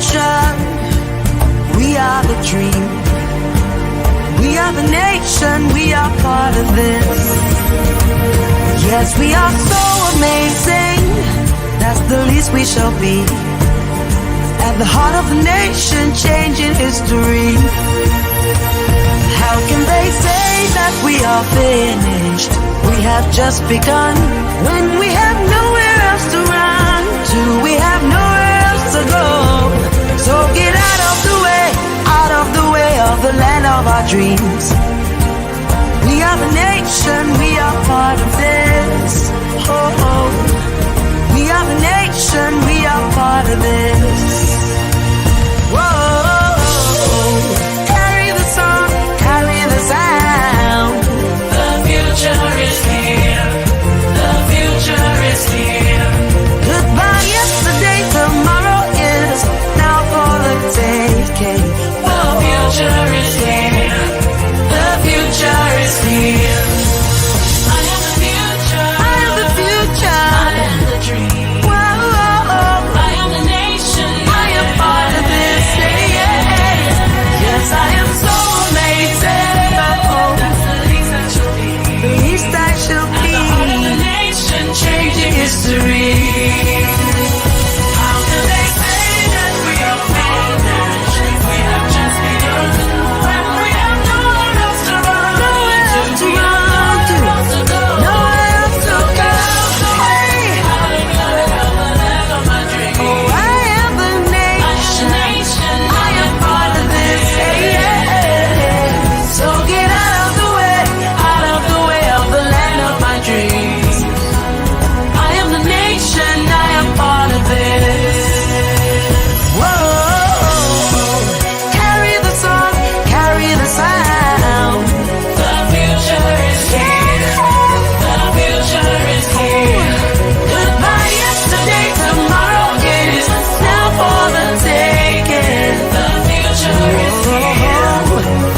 future. We are the dream. We are the nation. We are part of this. Yes, we are so amazing. That's the least we shall be. At the heart of the nation, changing history. How can they say that we are finished? We have just begun. When we have nowhere else to run to, we have nowhere else to go. So get out of the way of the land of our dreams. We are the nation, we are part of this. Oh, oh. We are the nation, we are part of this. Whoa, carry the song, carry the sound. The future is here. The future is here. Goodbye yesterday, tomorrow is now for the taking. The future is here. The future is here. I am the future. I am the future. I am the dream. Whoa, I am the nation. I am part of this. Yes, yes, I am so amazing. That's the least I shall be. The least I shall At the heart of the be. nation, changing history. How can they say that we are finished? We have just begun. When we have nowhere else to run Nowhere else to run to. nowhere else to go. Nowhere else to go. Hey, I am the land of my dreams. oh, I am the nation. I am part of this. So get out of the way of the land of my dreams. I am the nation, I am part of it. Whoa, carry the song, carry the sound. The future is here. The future is here. Goodbye yesterday, tomorrow is now for the taking. The future is here.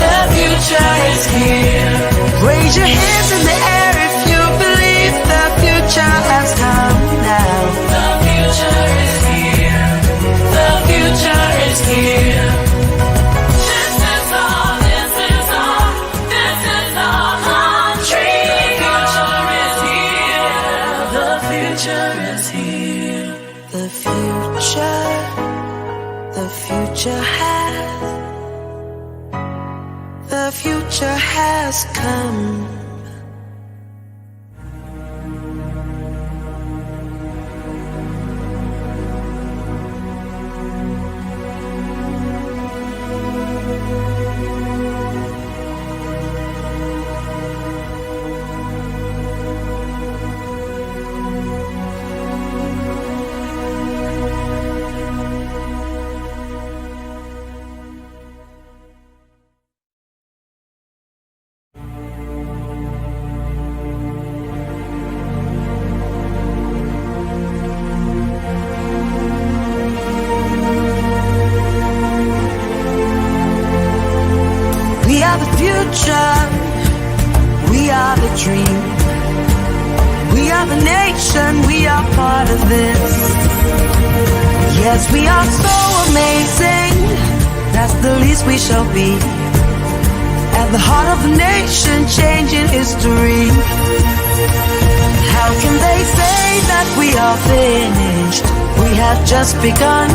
The future is here. Raise your hands in the air if you believe the future has come now. The future is here. The future is here. This is our country. The future is here. The future is here. The future has come. We are the future. We are the dream. We are the nation. We are part of this. Yes, we are so amazing. That's the least we shall be. At the heart of the nation, changing history. How can they say that we are finished? We have just begun.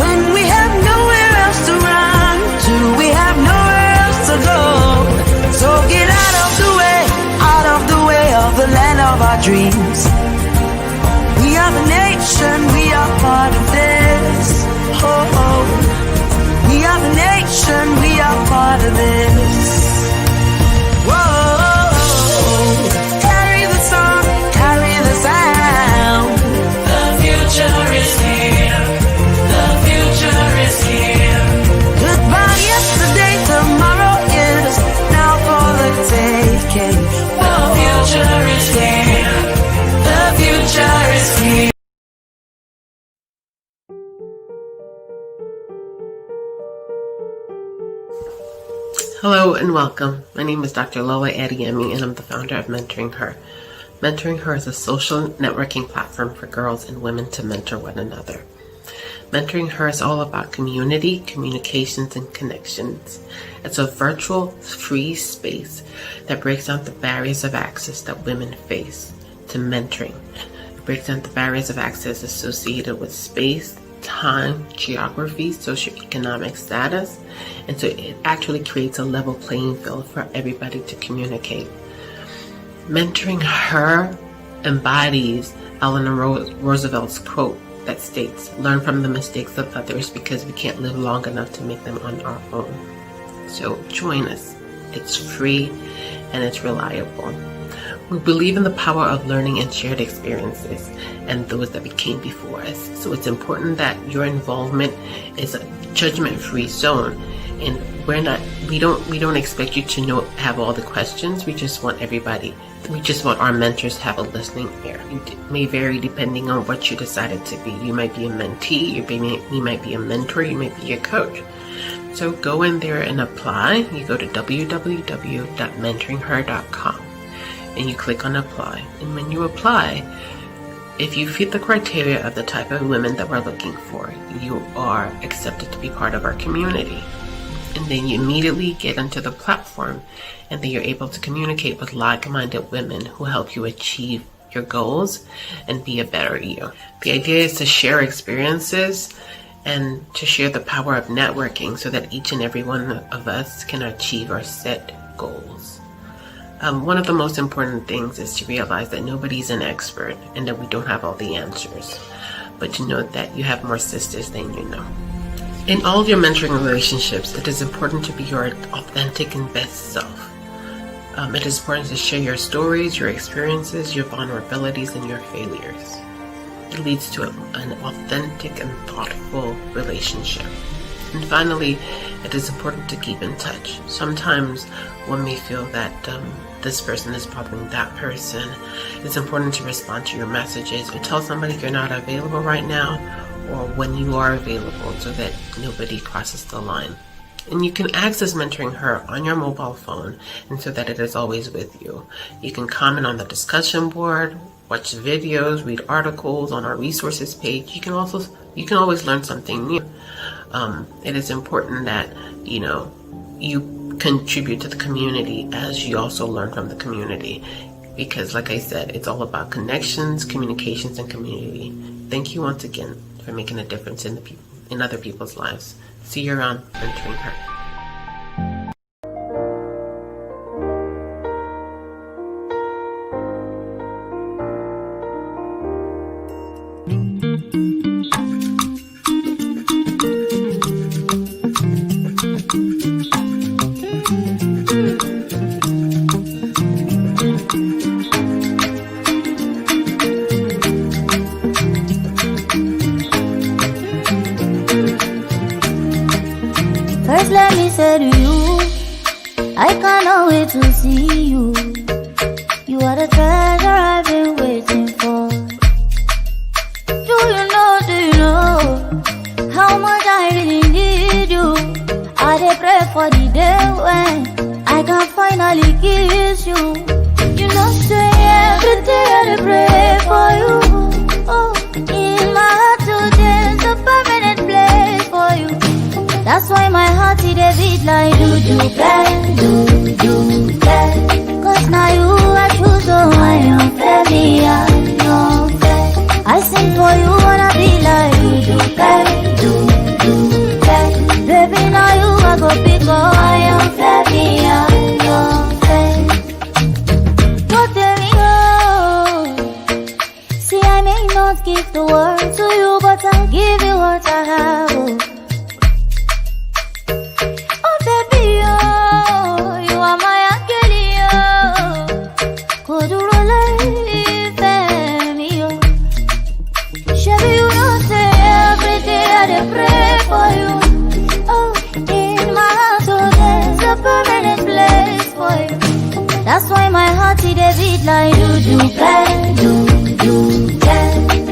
When we have nowhere else to run to, we have nowhere else to go. So get out of the way of the land of our dreams. We are the nation, we are part of this. Oh, oh. We are the nation, we are part of this. Whoa, carry the song, carry the sound. The future is here. The future is here. Goodbye yesterday, tomorrow is now for the taking. The future is here. The future is here. Hello and welcome. My name is Dr. Lola Adeyemi and I'm the founder of Mentoring Her. Mentoring Her is a social networking platform for girls and women to mentor one another. Mentoring Her is all about community, communications, and connections. It's a virtual, free space that breaks down the barriers of access that women face to mentoring. It breaks down the barriers of access associated with space, time, geography, socioeconomic status, and so it actually creates a level playing field for everybody to communicate. Mentoring Her embodies Eleanor Roosevelt's quote that states, "Learn from the mistakes of others because we can't live long enough to make them on our own." So join us. It's free and it's reliable. We believe in the power of learning and shared experiences and those that became before us. So it's important that your involvement is a judgment-free zone. And we don't expect you to have all the questions. We just want our mentors to have a listening ear. It may vary depending on what you decided to be. You might be a mentee, you might be a mentor, you might be a coach. So go in there and apply. You go to www.mentoringher.com and you click on apply. And when you apply, if you fit the criteria of the type of women that we're looking for, you are accepted to be part of our community. And then you immediately get into the platform, and then you're able to communicate with like-minded women who help you achieve your goals and be a better you. The idea is to share experiences and to share the power of networking so that each and every one of us can achieve our set goals. One of the most important things is to realize that nobody's an expert and that we don't have all the answers, but to know that you have more sisters than you know. In all of your mentoring relationships, it is important to be your authentic and best self. It is important to share your stories, your experiences, your vulnerabilities, and your failures. It leads to an authentic and thoughtful relationship. And finally, it is important to keep in touch. Sometimes one may feel that this person is bothering that person. It's important to respond to your messages or tell somebody you're not available right now, or when you are available, so that nobody crosses the line. And you can access Mentoring Her on your mobile phone, and so that it is always with you. You can comment on the discussion board, watch videos, read articles on our resources page. You can always learn something new. It is important that you contribute to the community as you also learn from the community, because like I said, it's all about connections, communications, and community. Thank you once again for making a difference in other people's lives. See you around Mentoring Her. First let me say to you, I cannot wait to see you. You are the treasure I've been waiting for. Do you know how much I really need you? I dey pray for the day when I can finally kiss you. You know say every day I dey pray for you. Oh, in my heart today's a permanent place for you. That's why my heart it a beat like do bang. Cause now you I choose, so I am fairly unfair. I sing for you wanna be like do bang. Baby now you I go pick up, I am fairly unfair. Don't tell me oh. See I may not give the world to you, but I'll give you what I have. Oh. That's why my heart it a beat like do bang.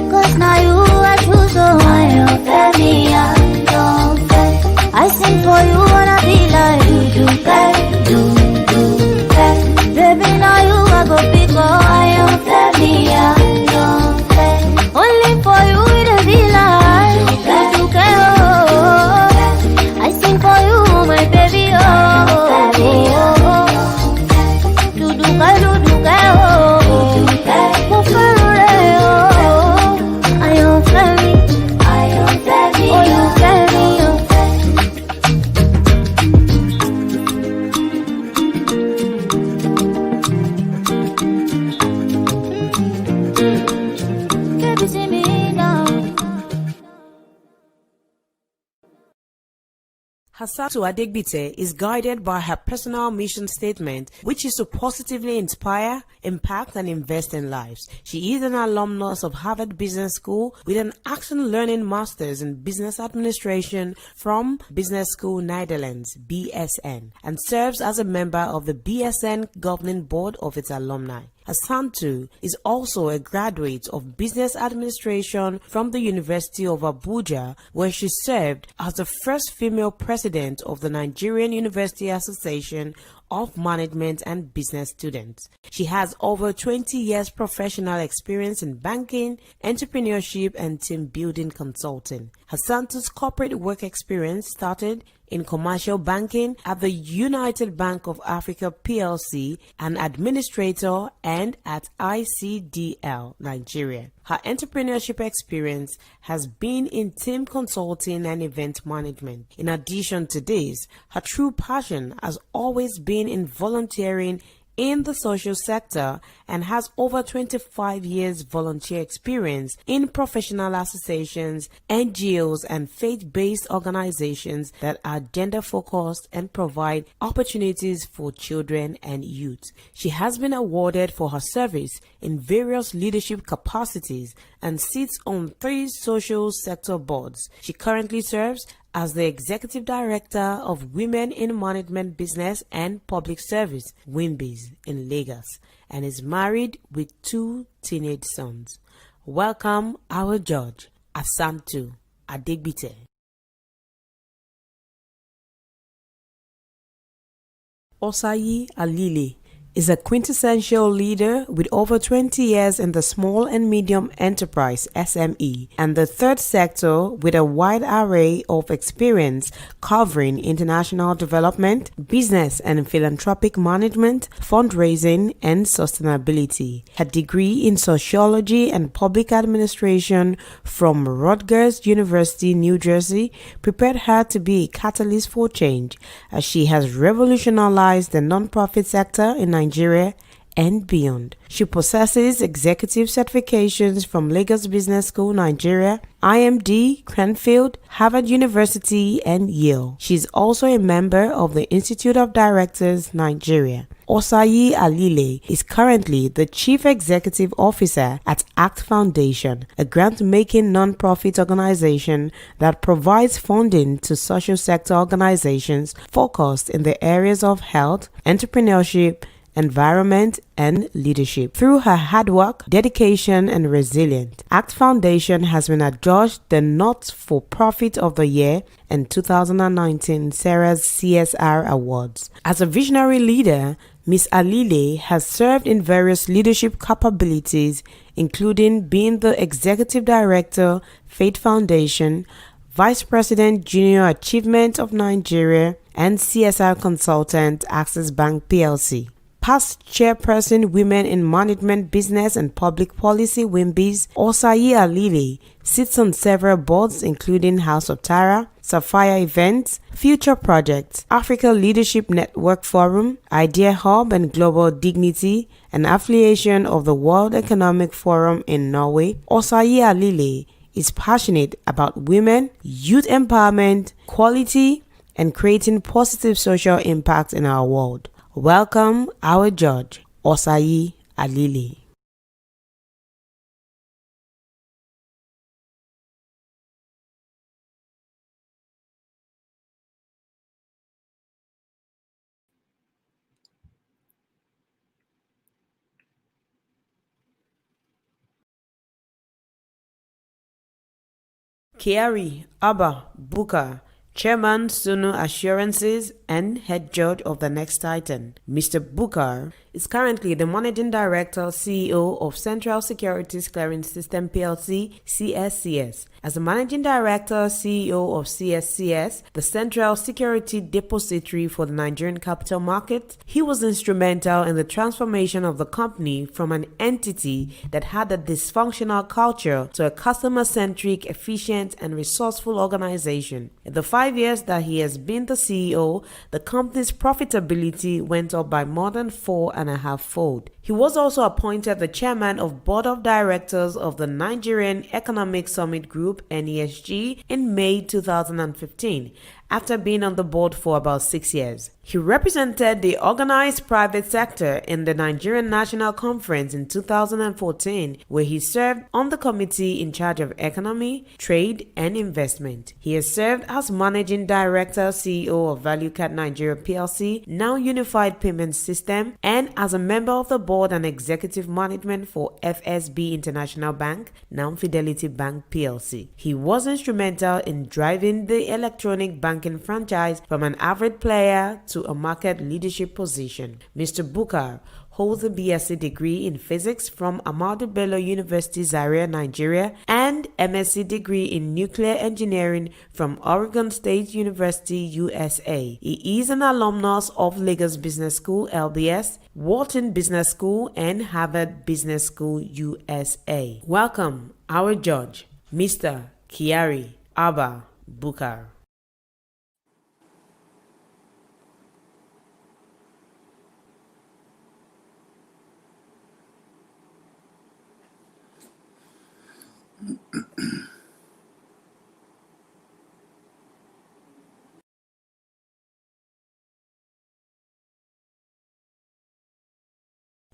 Cause now you I choose, so I am fairly unfair. I sing for you wanna be like do bang. Baby now you I go pick up, I am fairly unfair. Only for you it a be like do Hassatu Adegbite is guided by her personal mission statement, which is to positively inspire, impact, and invest in lives. She is an alumnus of Harvard Business School with an Action Learning Masters in Business Administration from Business School Netherlands, BSN, and serves as a member of the BSN Governing Board of its alumni. Hasantu is also a graduate of Business Administration from the University of Abuja, where she served as the first female president of the Nigerian University Association of Management and Business Students. She has over 20 years professional experience in banking, entrepreneurship, and team building consulting. Hasantu's corporate work experience started in commercial banking at the United Bank of Africa PLC, an administrator, and at ICDL, Nigeria. Her entrepreneurship experience has been in team consulting and event management. In addition to this, her true passion has always been in volunteering in the social sector and has over 25 years volunteer experience in professional associations, NGOs, and faith-based organizations that are gender-focused and provide opportunities for children and youth. She has been awarded for her service in various leadership capacities and sits on 3 social sector boards. She currently serves as the Executive Director of Women in Management Business and Public Service, WIMBIS, in Lagos, and is married with 2 teenage sons. Welcome our judge, Hasantu Adegbite. Osayi Alile is a quintessential leader with over 20 years in the small and medium enterprise SME and the third sector with a wide array of experience covering international development, business and philanthropic management, fundraising and sustainability. Her degree in sociology and public administration from Rutgers University, New Jersey, prepared her to be a catalyst for change as she has revolutionized the nonprofit sector in Nigeria and beyond. She possesses executive certifications from Lagos Business School, Nigeria, IMD, Cranfield, Harvard University, and Yale. She is also a member of the Institute of Directors, Nigeria. Osayi Alile is currently the Chief Executive Officer at ACT Foundation, a grant-making non-profit organization that provides funding to social sector organizations focused in the areas of health, entrepreneurship, environment, and leadership. Through her hard work, dedication, and resilience, ACT Foundation has been adjudged the Not-for-Profit of the Year and 2019 Sarah's CSR Awards. As a visionary leader, Ms. Alile has served in various leadership capabilities, including being the Executive Director, Faith Foundation, Vice President Junior Achievement of Nigeria, and CSR Consultant, Access Bank PLC. Past Chairperson Women in Management Business and Public Policy WIMBIS, Osayi Alile sits on several boards including House of Tara, Sapphire Events, Future Projects, Africa Leadership Network Forum, Idea Hub and Global Dignity, an affiliation of the World Economic Forum in Norway. Osayi Alile is passionate about women, youth empowerment, quality, and creating positive social impact in our world. Welcome our judge, Osayi Alile. Kiari Abba Buka, Chairman Sunu Assurances and Head Judge of the Next Titan. Mr. Bukar is currently the Managing Director CEO of Central Securities Clearing System PLC, CSCS. As the Managing Director CEO of CSCS, the Central Security Depository for the Nigerian capital market, he was instrumental in the transformation of the company from an entity that had a dysfunctional culture to a customer-centric, efficient, and resourceful organization. In the 5 years that he has been the CEO, the company's profitability went up by more than 4.5-fold. He was also appointed the chairman of Board of Directors of the Nigerian Economic Summit Group, NESG, in May 2015, after being on the board for about 6 years. He represented the organized private sector in the Nigerian National Conference in 2014, where he served on the committee in charge of economy, trade, and investment. He has served as managing director, CEO of ValueCard Nigeria PLC, now Unified Payment System, and as a member of the board and executive management for FSB International Bank, now Fidelity Bank PLC. He was instrumental in driving the electronic banking franchise from an average player to a market leadership position. Mr. Bukar holds a BSc degree in physics from Ahmadu Bello University, Zaria, Nigeria, and MSc degree in nuclear engineering from Oregon State University, USA. He is an alumnus of Lagos Business School, LBS, Wharton Business School, and Harvard Business School, USA. Welcome, our judge, Mr. Kyari Abba Bukar.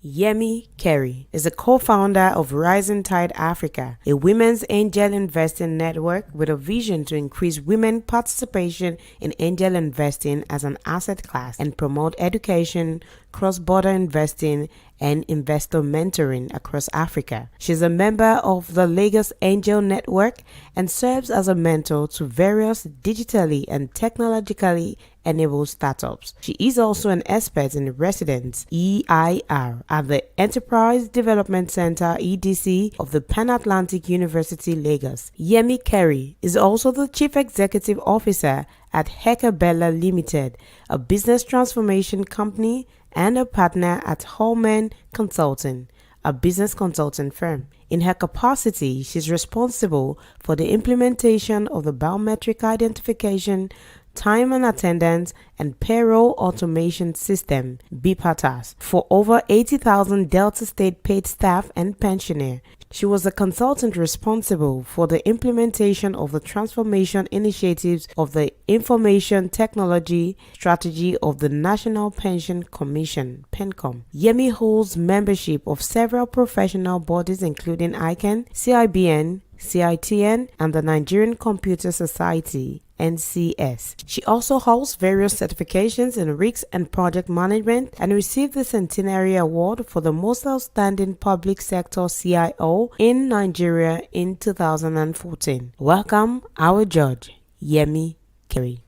Yemi Kerry is a co-founder of Rising Tide Africa, a women's angel investing network with a vision to increase women participation in angel investing as an asset class and promote education, cross-border investing, and investor mentoring across Africa. She's a member of the Lagos Angel Network and serves as a mentor to various digitally and technologically enabled startups. She is also an expert in residence EIR at the Enterprise Development Center EDC of the Pan-Atlantic University, Lagos. Yemi Kerry is also the Chief Executive Officer at Hekabella Limited, a business transformation company, and a partner at Holman Consulting, a business consulting firm. In her capacity, she's responsible for the implementation of the biometric identification, time and attendance, and payroll automation system, BPATAS, for over 80,000 Delta State paid staff and pensioners. She was a consultant responsible for the implementation of the transformation initiatives of the Information Technology Strategy of the National Pension Commission, PENCOM. Yemi holds membership of several professional bodies including ICANN, CIBN, CITN, and the Nigerian Computer Society, NCS. She also holds various certifications in risk and project management and received the Centenary Award for the most outstanding public sector CIO in Nigeria in 2014. Welcome, our judge, Yemi Kerry.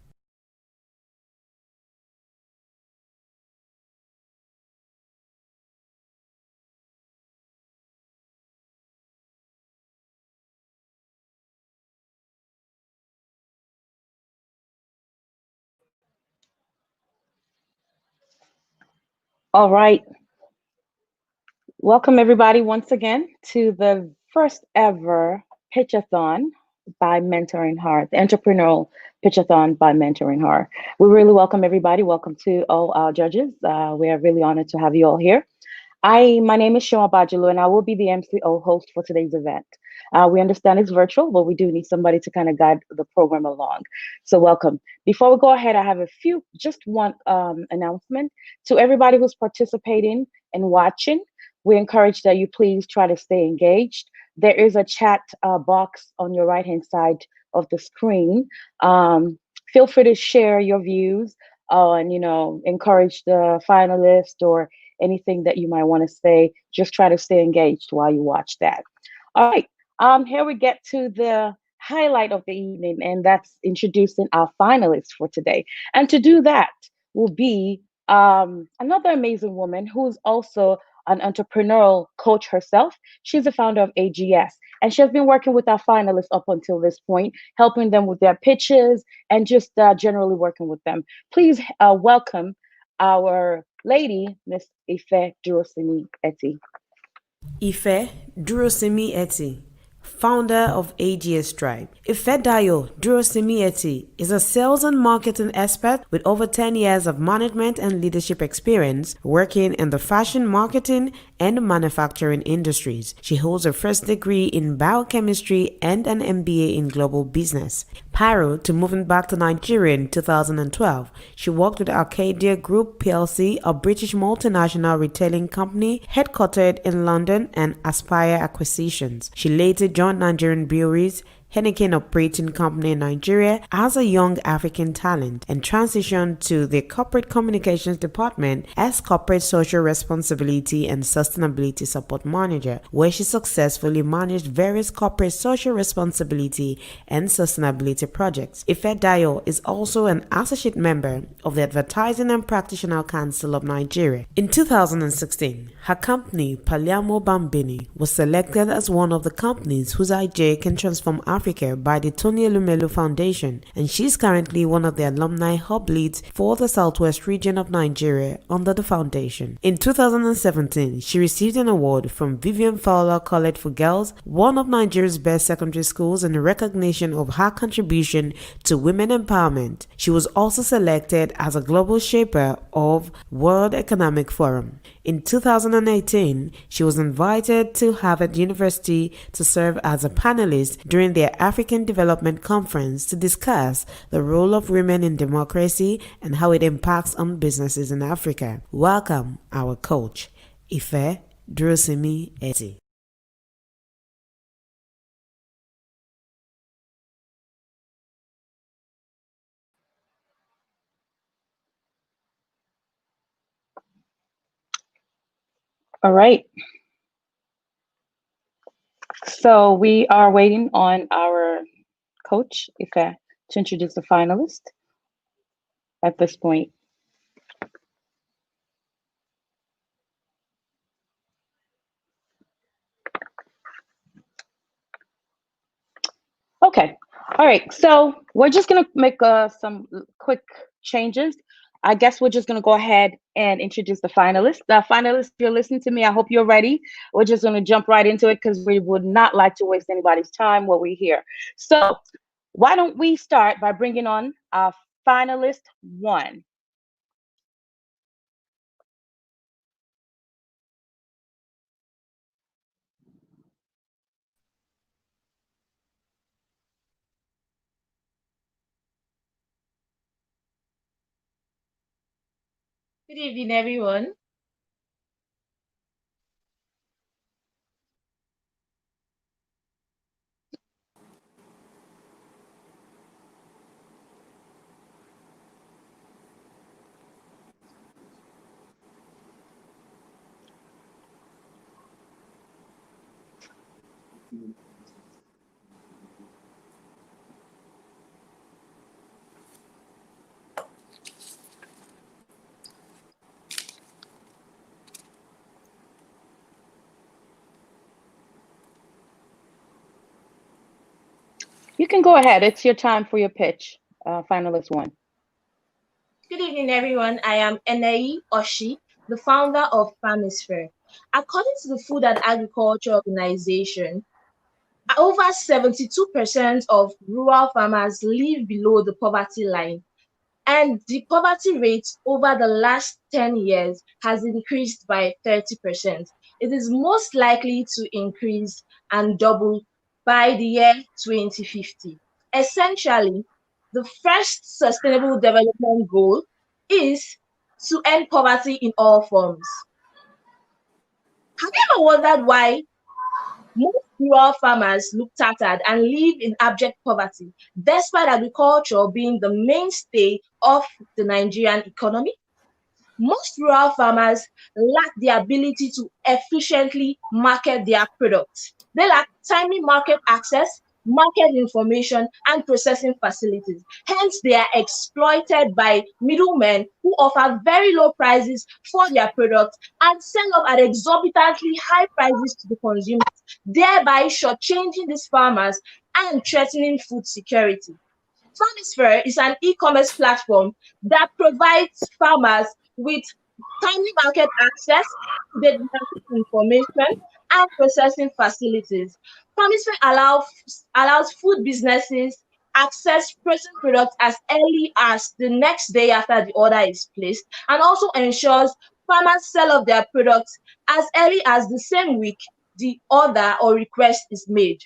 All right. Welcome, everybody, once again to the first ever Pitchathon by Mentoring Her, the entrepreneurial Pitchathon by Mentoring Her. We really welcome everybody. Welcome to all our judges. We are really honored to have you all here. My name is Shoma Bajulu, and I will be the MCO host for today's event. We understand it's virtual, but we do need somebody to kind of guide the program along. So welcome. Before we go ahead, I have just one announcement to everybody who's participating and watching. We encourage that you please try to stay engaged. There is a chat box on your right-hand side of the screen. Feel free to share your views and, encourage the finalist or anything that you might want to say. Just try to stay engaged while you watch that. All right. Here we get to the highlight of the evening, and that's introducing our finalists for today. And to do that will be another amazing woman who's also an entrepreneurial coach herself. She's the founder of AGS, and she has been working with our finalists up until this point, helping them with their pitches and just generally working with them. Please welcome our lady, Miss Ife Durosimi Eti. Ife Durosimi Eti, founder of AGS Tribe. Ifedayo Durosimi Eti is a sales and marketing expert with over 10 years of management and leadership experience working in the fashion marketing and manufacturing industries. She holds her first degree in biochemistry and an MBA in global business. Prior to moving back to Nigeria in 2012, she worked with Arcadia Group plc, a British multinational retailing company headquartered in London, and Aspire Acquisitions. She later joined Nigerian Breweries, Heineken Operating Company in Nigeria as a young African talent and transitioned to the Corporate Communications Department as Corporate Social Responsibility and Sustainability Support Manager, where she successfully managed various corporate social responsibility and sustainability projects. Ife Dayo is also an associate member of the Advertising and Practitioner Council of Nigeria. In 2016, her company, Paliamo Bambini, was selected as one of the companies whose idea can transform Africa by the Tony Elumelu Foundation, and she's currently one of the alumni hub leads for the Southwest region of Nigeria under the foundation. In 2017, she received an award from Vivian Fowler College for Girls, one of Nigeria's best secondary schools, in recognition of her contribution to women empowerment. She was also selected as a global shaper of World Economic Forum. In 2018, she was invited to Harvard University to serve as a panelist during their African Development Conference to discuss the role of women in democracy and how it impacts on businesses in Africa. Welcome, our coach, Ife Drosimi Eti. All right. So we are waiting on our coach, Ife, to introduce the finalist at this point. Okay. All right. So we're just going to make some quick changes. I guess we're just going to go ahead and introduce the finalists. The finalists, if you're listening to me, I hope you're ready. We're just going to jump right into it because we would not like to waste anybody's time while we're here. So why don't we start by bringing on our finalist one. Good evening, everyone. You can go ahead. It's your time for your pitch, finalist one. Good evening, everyone. I am Enei Oshi, the founder of Farmisphere. According to the Food and Agriculture Organization, over 72% of rural farmers live below the poverty line. And the poverty rate over the last 10 years has increased by 30%. It is most likely to increase and double by the year 2050. Essentially, the first sustainable development goal is to end poverty in all forms. Have you ever wondered why most rural farmers look tattered and live in abject poverty, despite agriculture being the mainstay of the Nigerian economy? Most rural farmers lack the ability to efficiently market their products. They lack timely market access, market information, and processing facilities. Hence, they are exploited by middlemen who offer very low prices for their products and sell up at exorbitantly high prices to the consumers, thereby shortchanging these farmers and threatening food security. Farmisphere is an e-commerce platform that provides farmers with timely market access, the market information, and processing facilities. Farmisphere allows food businesses access frozen products as early as the next day after the order is placed, and also ensures farmers sell off their products as early as the same week the order or request is made.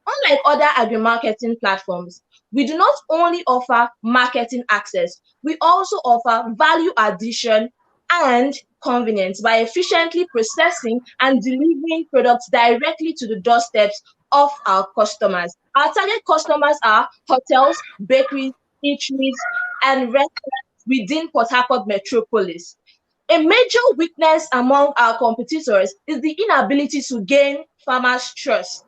Unlike other agri-marketing platforms, we do not only offer marketing access, we also offer value addition and convenience by efficiently processing and delivering products directly to the doorsteps of our customers. Our target customers are hotels, bakeries, eateries, and restaurants within Port Harcourt metropolis. A major weakness among our competitors is the inability to gain farmers' trust.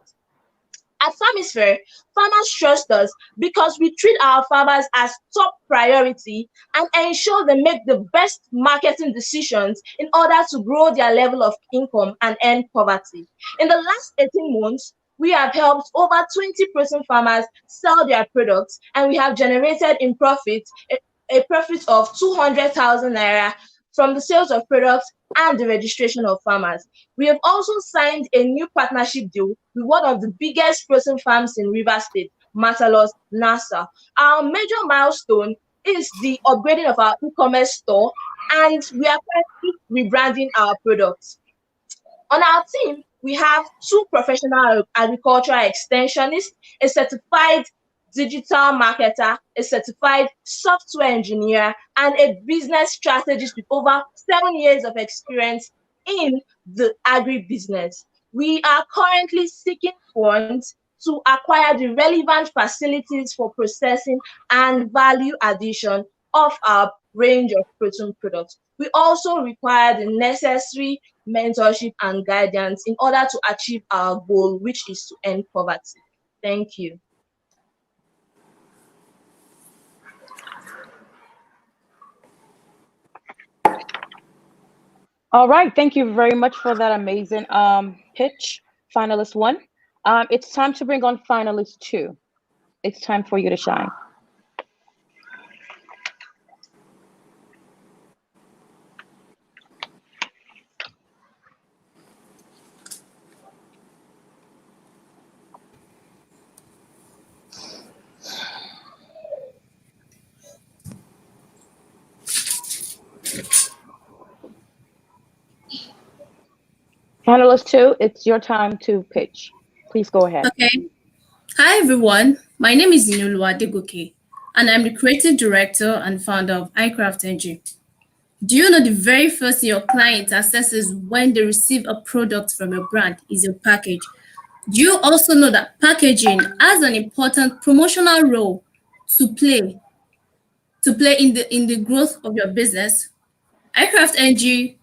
At Famisphere, farmers trust us because we treat our farmers as top priority and ensure they make the best marketing decisions in order to grow their level of income and end poverty. In the last 18 months, we have helped over 20% farmers sell their products, and we have generated in profit a profit of 200,000 naira from the sales of products and the registration of farmers. We have also signed a new partnership deal with one of the biggest frozen farms in Rivers State, Matalos Nasa. Our major milestone is the upgrading of our e-commerce store, and we are currently rebranding our products. On our team, we have 2 professional agricultural extensionists, a certified digital marketer, a certified software engineer, and a business strategist with over 7 years of experience in the agribusiness. We are currently seeking funds to acquire the relevant facilities for processing and value addition of our range of protein products. We also require the necessary mentorship and guidance in order to achieve our goal, which is to end poverty. Thank you. All right, thank you very much for that amazing pitch, finalist 1. It's time to bring on finalist 2. It's time for you to shine. Finalist 2, it's your time to pitch. Please go ahead. Okay. Hi, everyone. My name is Inoluwa Adegoke, and I'm the creative director and founder of iCraft NG. Do you know the very first thing your client assesses when they receive a product from your brand is your package? Do you also know that packaging has an important promotional role to play in the growth of your business? iCraft NG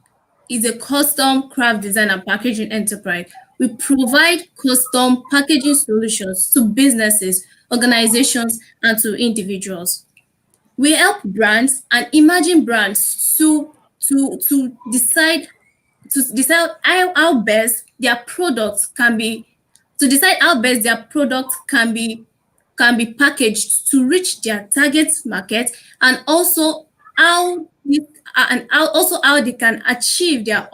is a custom craft design and packaging enterprise. We provide custom packaging solutions to businesses, organizations, and to individuals. We help brands and emerging brands to decide how best their products can be packaged to reach their target market, and also how they can achieve their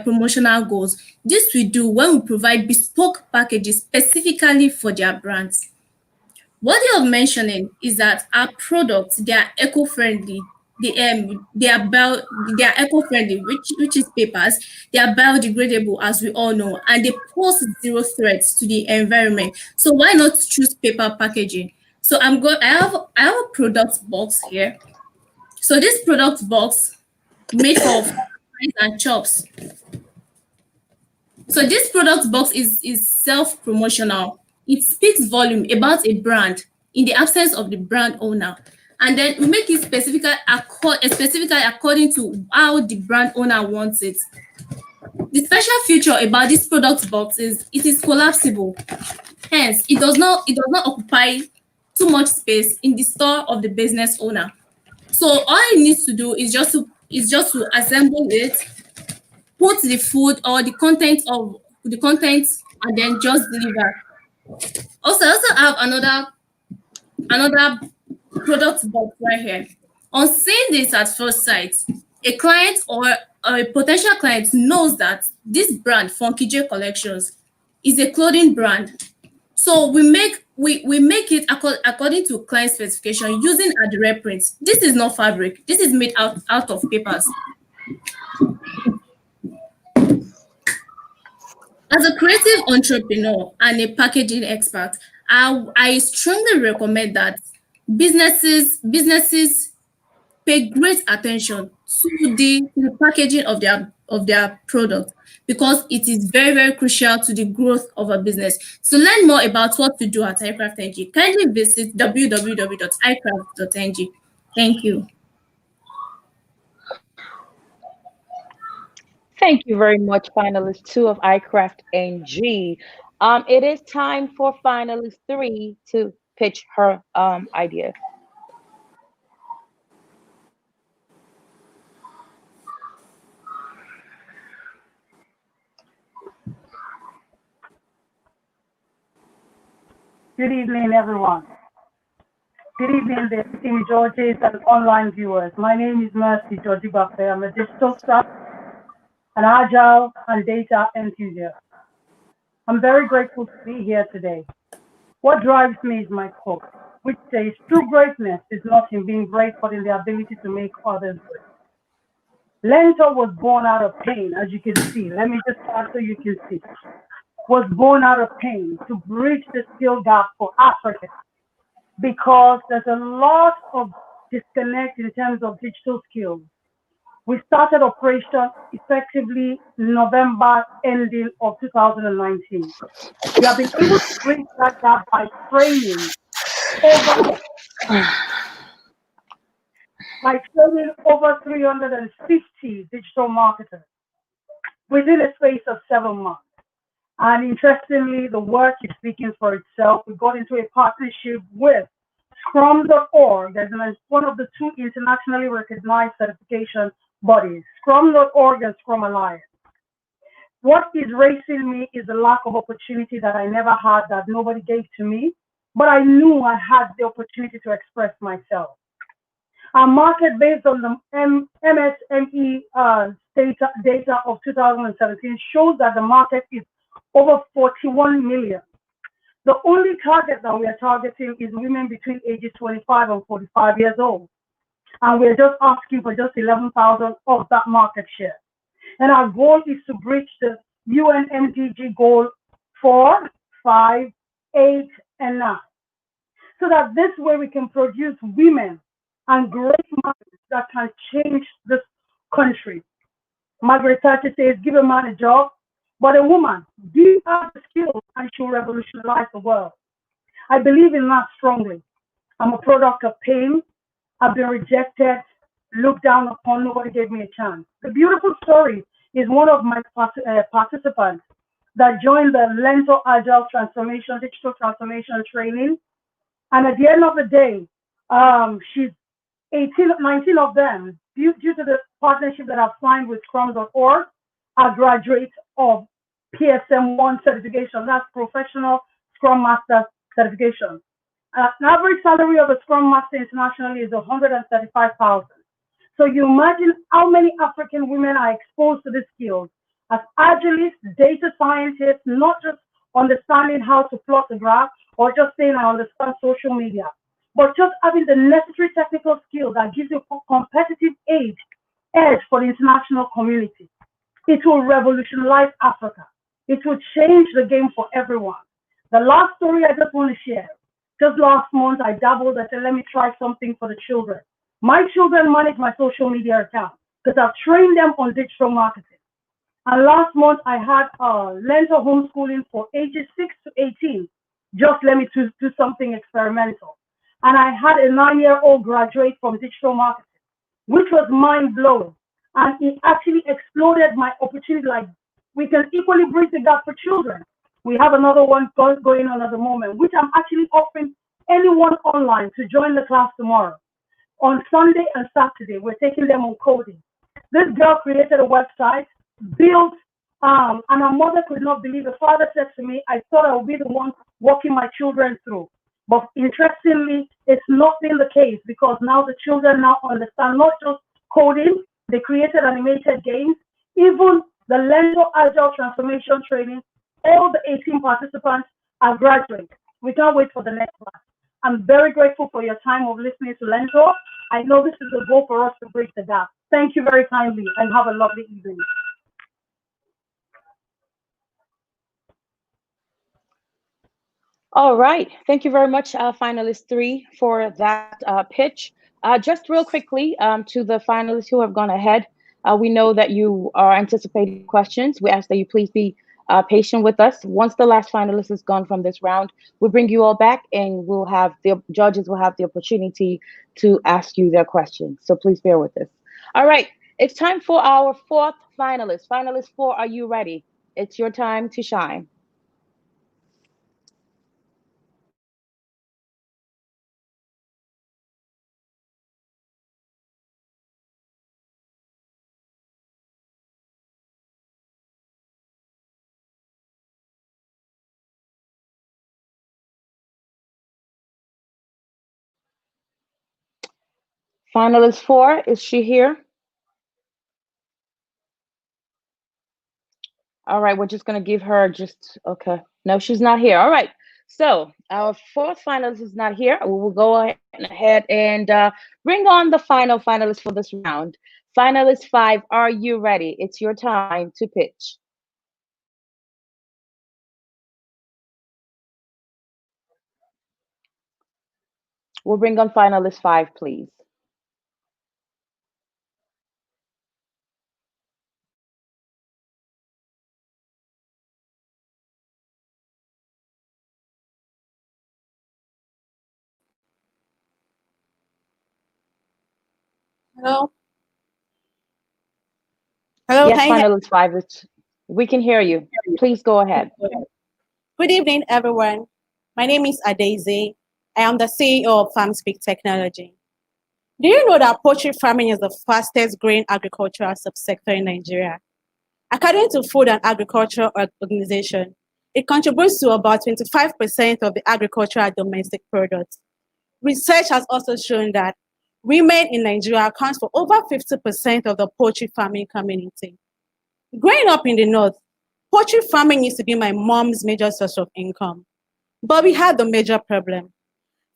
promotional goals. This we do when we provide bespoke packages specifically for their brands. What they are mentioning is that our products, they are eco-friendly. They are eco-friendly, which is papers. They are biodegradable, as we all know, and they pose 0 threats to the environment. So why not choose paper packaging? So I have a product box here. So this product box made of fries and chops. So this product box is self-promotional. It speaks volume about a brand in the absence of the brand owner. And then we make it specifically according to how the brand owner wants it. The special feature about this product box is it is collapsible. Hence, it does not occupy too much space in the store of the business owner. So all it needs to do is just to assemble it, put the food or the contents, and then just deliver. Also, I also have another product box right here. On seeing this at first sight, a client or a potential client knows that this brand, Funky J Collections, is a clothing brand. So we make we make it according to client specification using Adire prints. This is not fabric. This is made out of papers. As a creative entrepreneur and a packaging expert, I strongly recommend that businesses pay great attention to the packaging of their product, because it is very, very crucial to the growth of a business. To learn more about what to do at iCraft NG, kindly visit www.icraft.ng. Thank you. Thank you very much, finalist 2 of iCraft NG. It is time for finalist 3 to pitch her idea. Good evening, everyone. Good evening, the esteemed Georges and online viewers. My name is Mercy Georgie Buffet. I'm a digital staff, an agile and data enthusiast. I'm very grateful to be here today. What drives me is my quote, which says, true greatness is not in being great, but in the ability to make others great. Lento was born out of pain, as you can see. Let me just start so you can see. Was born out of pain to bridge the skill gap for Africa, because there's a lot of disconnect in terms of digital skills. We started operation effectively November ending of 2019. We have been able to bridge that gap by training over 350 digital marketers within a space of 7 months. And interestingly, the work is speaking for itself. We got into a partnership with Scrum.org. There's one of the 2 internationally recognized certification bodies, Scrum.org and Scrum Alliance. What is racing me is the lack of opportunity that I never had, that nobody gave to me, but I knew I had the opportunity to express myself. Our market, based on the MSME data of 2017, shows that the market is over 41 million. The only target that we are targeting is women between ages 25 and 45 years old. And we're just asking for just 11,000 of that market share. And our goal is to breach the UN MDG goal 4, 5, 8, and 9. So that this way we can produce women and great minds that can change this country. Margaret Thatcher says, give a man a job, but a woman, give her the skills and she'll revolutionize the world. I believe in that strongly. I'm a product of pain. I've been rejected, looked down upon, nobody gave me a chance. The beautiful story is one of my participants that joined the Lento Agile Transformation, Digital Transformation Training. And at the end of the day, she's 19 of them, due to the partnership that I've signed with Scrum.org, are graduates of PSM1 certification. That's Professional Scrum Master certification. An average salary of a Scrum Master internationally is 135,000. So you imagine how many African women are exposed to these skills as agilists, data scientists, not just understanding how to plot a graph or just saying I understand social media, but just having the necessary technical skills that gives you a competitive edge for the international community. It will revolutionize Africa. It will change the game for everyone. The last story I just want to share. Just last month, I dabbled. I said, let me try something for the children. My children manage my social media account because I've trained them on digital marketing. And last month, I had Lento homeschooling for ages 6 to 18. Just let me do something experimental. And I had a 9-year-old graduate from digital marketing, which was mind-blowing. And it actually exploded my opportunity. Like, we can equally bridge the gap for children. We have another one going on at the moment, which I'm actually offering anyone online to join the class tomorrow. On Sunday and Saturday, we're taking them on coding. This girl created a website, built, and her mother could not believe. The father said to me, I thought I would be the one walking my children through. But interestingly, it's not been the case, because now the children now understand not just coding, they created animated games, even the Lento Agile Transformation Training. All the 18 participants are graduates. We can't wait for the next one. I'm very grateful for your time of listening to Lentor. I know this is a goal for us to break the gap. Thank you very kindly and have a lovely evening. All right. Thank you very much, finalist three, for that pitch. Just real quickly to the finalists who have gone ahead, we know that you are anticipating questions. We ask that you please be patient with us. Once the last finalist is gone from this round, we'll bring you all back and we'll have the judges will have the opportunity to ask you their questions. So please bear with us. All right. It's time for our fourth finalist. Finalist four, are you ready? It's your time to shine. Finalist four, is she here? All right, we're just gonna give her just okay. No, she's not here. All right. So our fourth finalist is not here. We will go ahead and bring on the final finalist for this round. Finalist five, are you ready? It's your time to pitch. We'll bring on finalist five, please. Hello. Hello, Yes, can you hear finalist five, we can hear you. Please go ahead. me? Good evening, everyone. My name is Adeze. I am the CEO of FarmSpeak Technology. Do you know that poultry farming is the fastest growing agricultural subsector in Nigeria? According to Food and Agriculture Organization, it contributes to about 25% of the agricultural domestic product. Research has also shown that women in Nigeria account for over 50% of the poultry farming community. Growing up in the north, poultry farming used to be my mom's major source of income. But we had a major problem.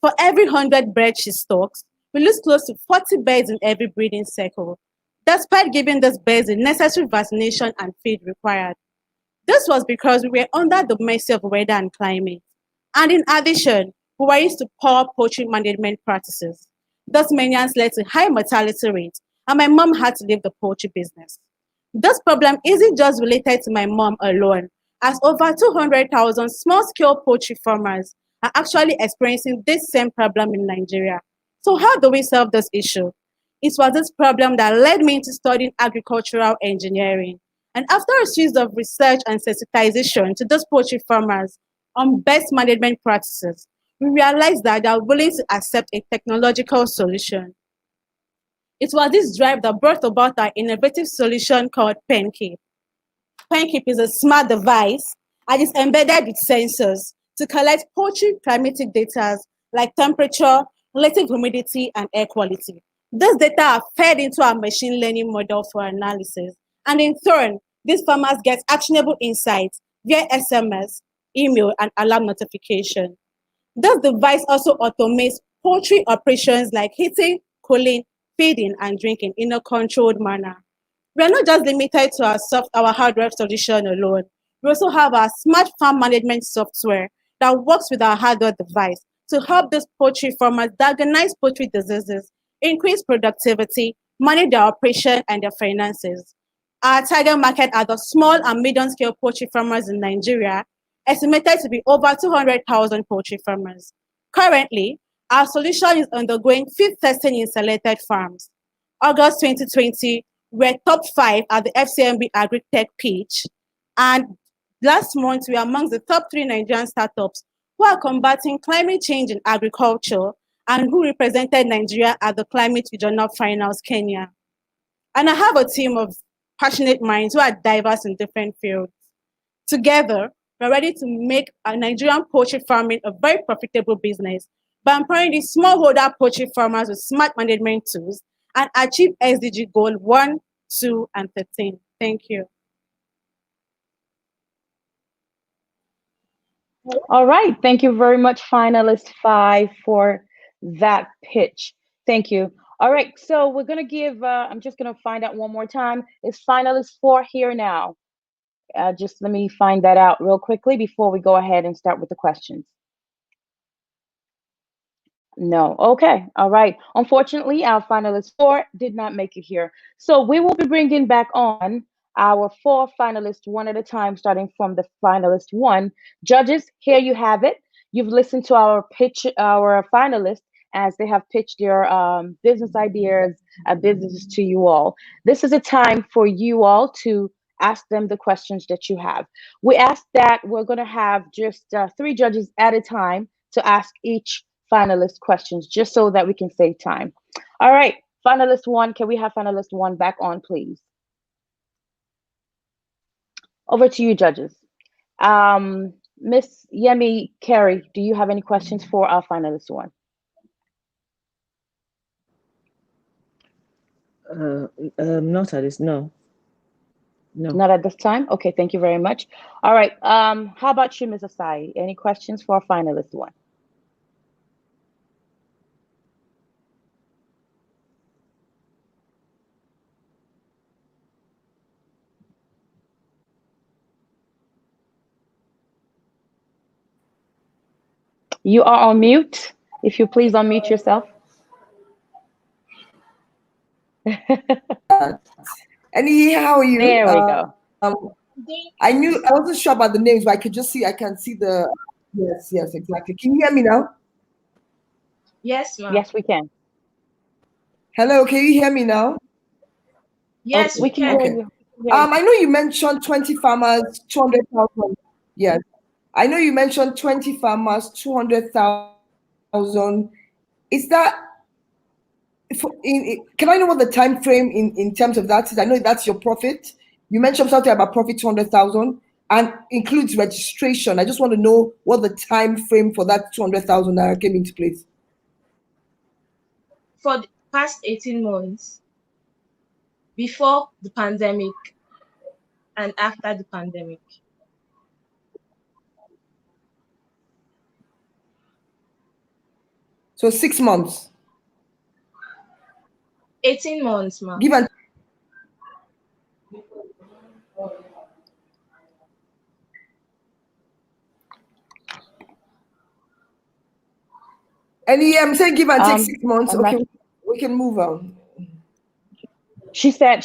For every 100 birds she stocks, we lose close to 40 birds in every breeding cycle, despite giving these birds the necessary vaccination and feed required. This was because we were under the mercy of weather and climate. And in addition, we were used to poor poultry management practices. Thus, many has led to high mortality rates, and my mom had to leave the poultry business. This problem isn't just related to my mom alone, as over 200,000 small-scale poultry farmers are actually experiencing this same problem in Nigeria. So how do we solve this issue? It was this problem that led me into studying agricultural engineering. And after a series of research and sensitization to those poultry farmers on best management practices, we realized that they are willing to accept a technological solution. It was this drive that brought about our innovative solution called PenKeep. PenKeep is a smart device and is embedded with sensors to collect poultry climatic data like temperature, relative humidity, and air quality. These data are fed into our machine learning model for analysis. And in turn, these farmers get actionable insights via SMS, email, and alarm notification. This device also automates poultry operations like heating, cooling, feeding, and drinking in a controlled manner. We are not just limited to our hardware solution alone. We also have our smart farm management software that works with our hardware device to help these poultry farmers diagnose poultry diseases, increase productivity, manage their operation and their finances. Our target market are the small and medium scale poultry farmers in Nigeria, estimated to be over 200,000 poultry farmers. Currently, our solution is undergoing field testing in selected farms. August 2020, we're top 5 at the FCMB AgriTech pitch. And last month, we are amongst the top 3 Nigerian startups who are combating climate change in agriculture and who represented Nigeria at the Climate Regional Finals, Kenya. And I have a team of passionate minds who are diverse in different fields. Together, we're ready to make a Nigerian poultry farming a very profitable business by empowering these smallholder poultry farmers with smart management tools and achieve SDG goal 1, 2, and 13. Thank you. All right. Thank you very much, finalist 5, for that pitch. Thank you. All right. So we're going to give, I'm just going to find out one more time. Is finalist 4 here now? Just let me find that out real quickly before we go ahead and start with the questions. No. Okay. All right. Unfortunately, our finalist 4 did not make it here. So we will be bringing back on our 4 finalists one at a time, starting from the finalist 1. Judges, here you have it. You've listened to our finalists as they have pitched their business ideas, businesses to you all. This is a time for you all to ask them the questions that you have. We ask that we're going to have just 3 judges at a time to ask each finalist questions just so that we can save time. All right, finalist 1, can we have finalist 1 back on, please? Over to you, judges. Miss Yemi Carey, do you have any questions for our finalist 1? Not at this. No. Not at this time. Okay, thank you very much. All right. How about you, Ms. Asai? Any questions for our finalist 1? You are on mute. If you please unmute yourself. Annie, how are you? There we go. I wasn't sure about the names, but I can see the, yes, exactly. Can you hear me now? Yes, ma'am. Yes, we can. Hello, can you hear me now? Yes, Okay. We can hear you. I know you mentioned 20 farmers, 200,000. Yes. I know you mentioned 20 farmers, 200,000. Is that, can I know what the time frame in terms of that is? I know that's your profit. You mentioned something about profit 200,000 and includes registration. I just want to know what the time frame for that 200,000 naira came into place. For the past 18 months, before the pandemic and after the pandemic. So 6 months. 18 months, ma'am. Give and I'm saying give and take 6 months. Okay, we can move on. She said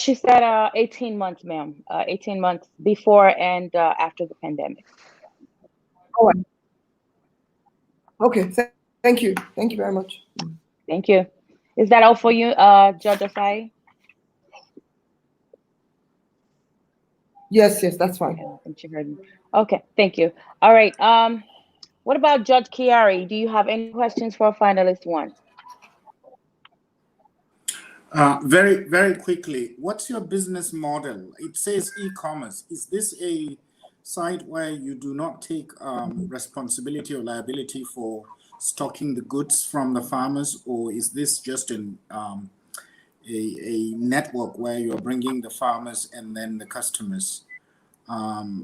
18 months, ma'am. 18 months before and after the pandemic. All right. Okay, thank you. Thank you very much. Thank you. Is that all for you, Judge Osai? Yes, that's fine. I think she heard me. Okay, thank you. All right. What about Judge Chiari? Do you have any questions for finalist 1? Very, very quickly, what's your business model? It says e-commerce. Is this a site where you do not take responsibility or liability for stocking the goods from the farmers, or is this just a network where you're bringing the farmers and then the customers? What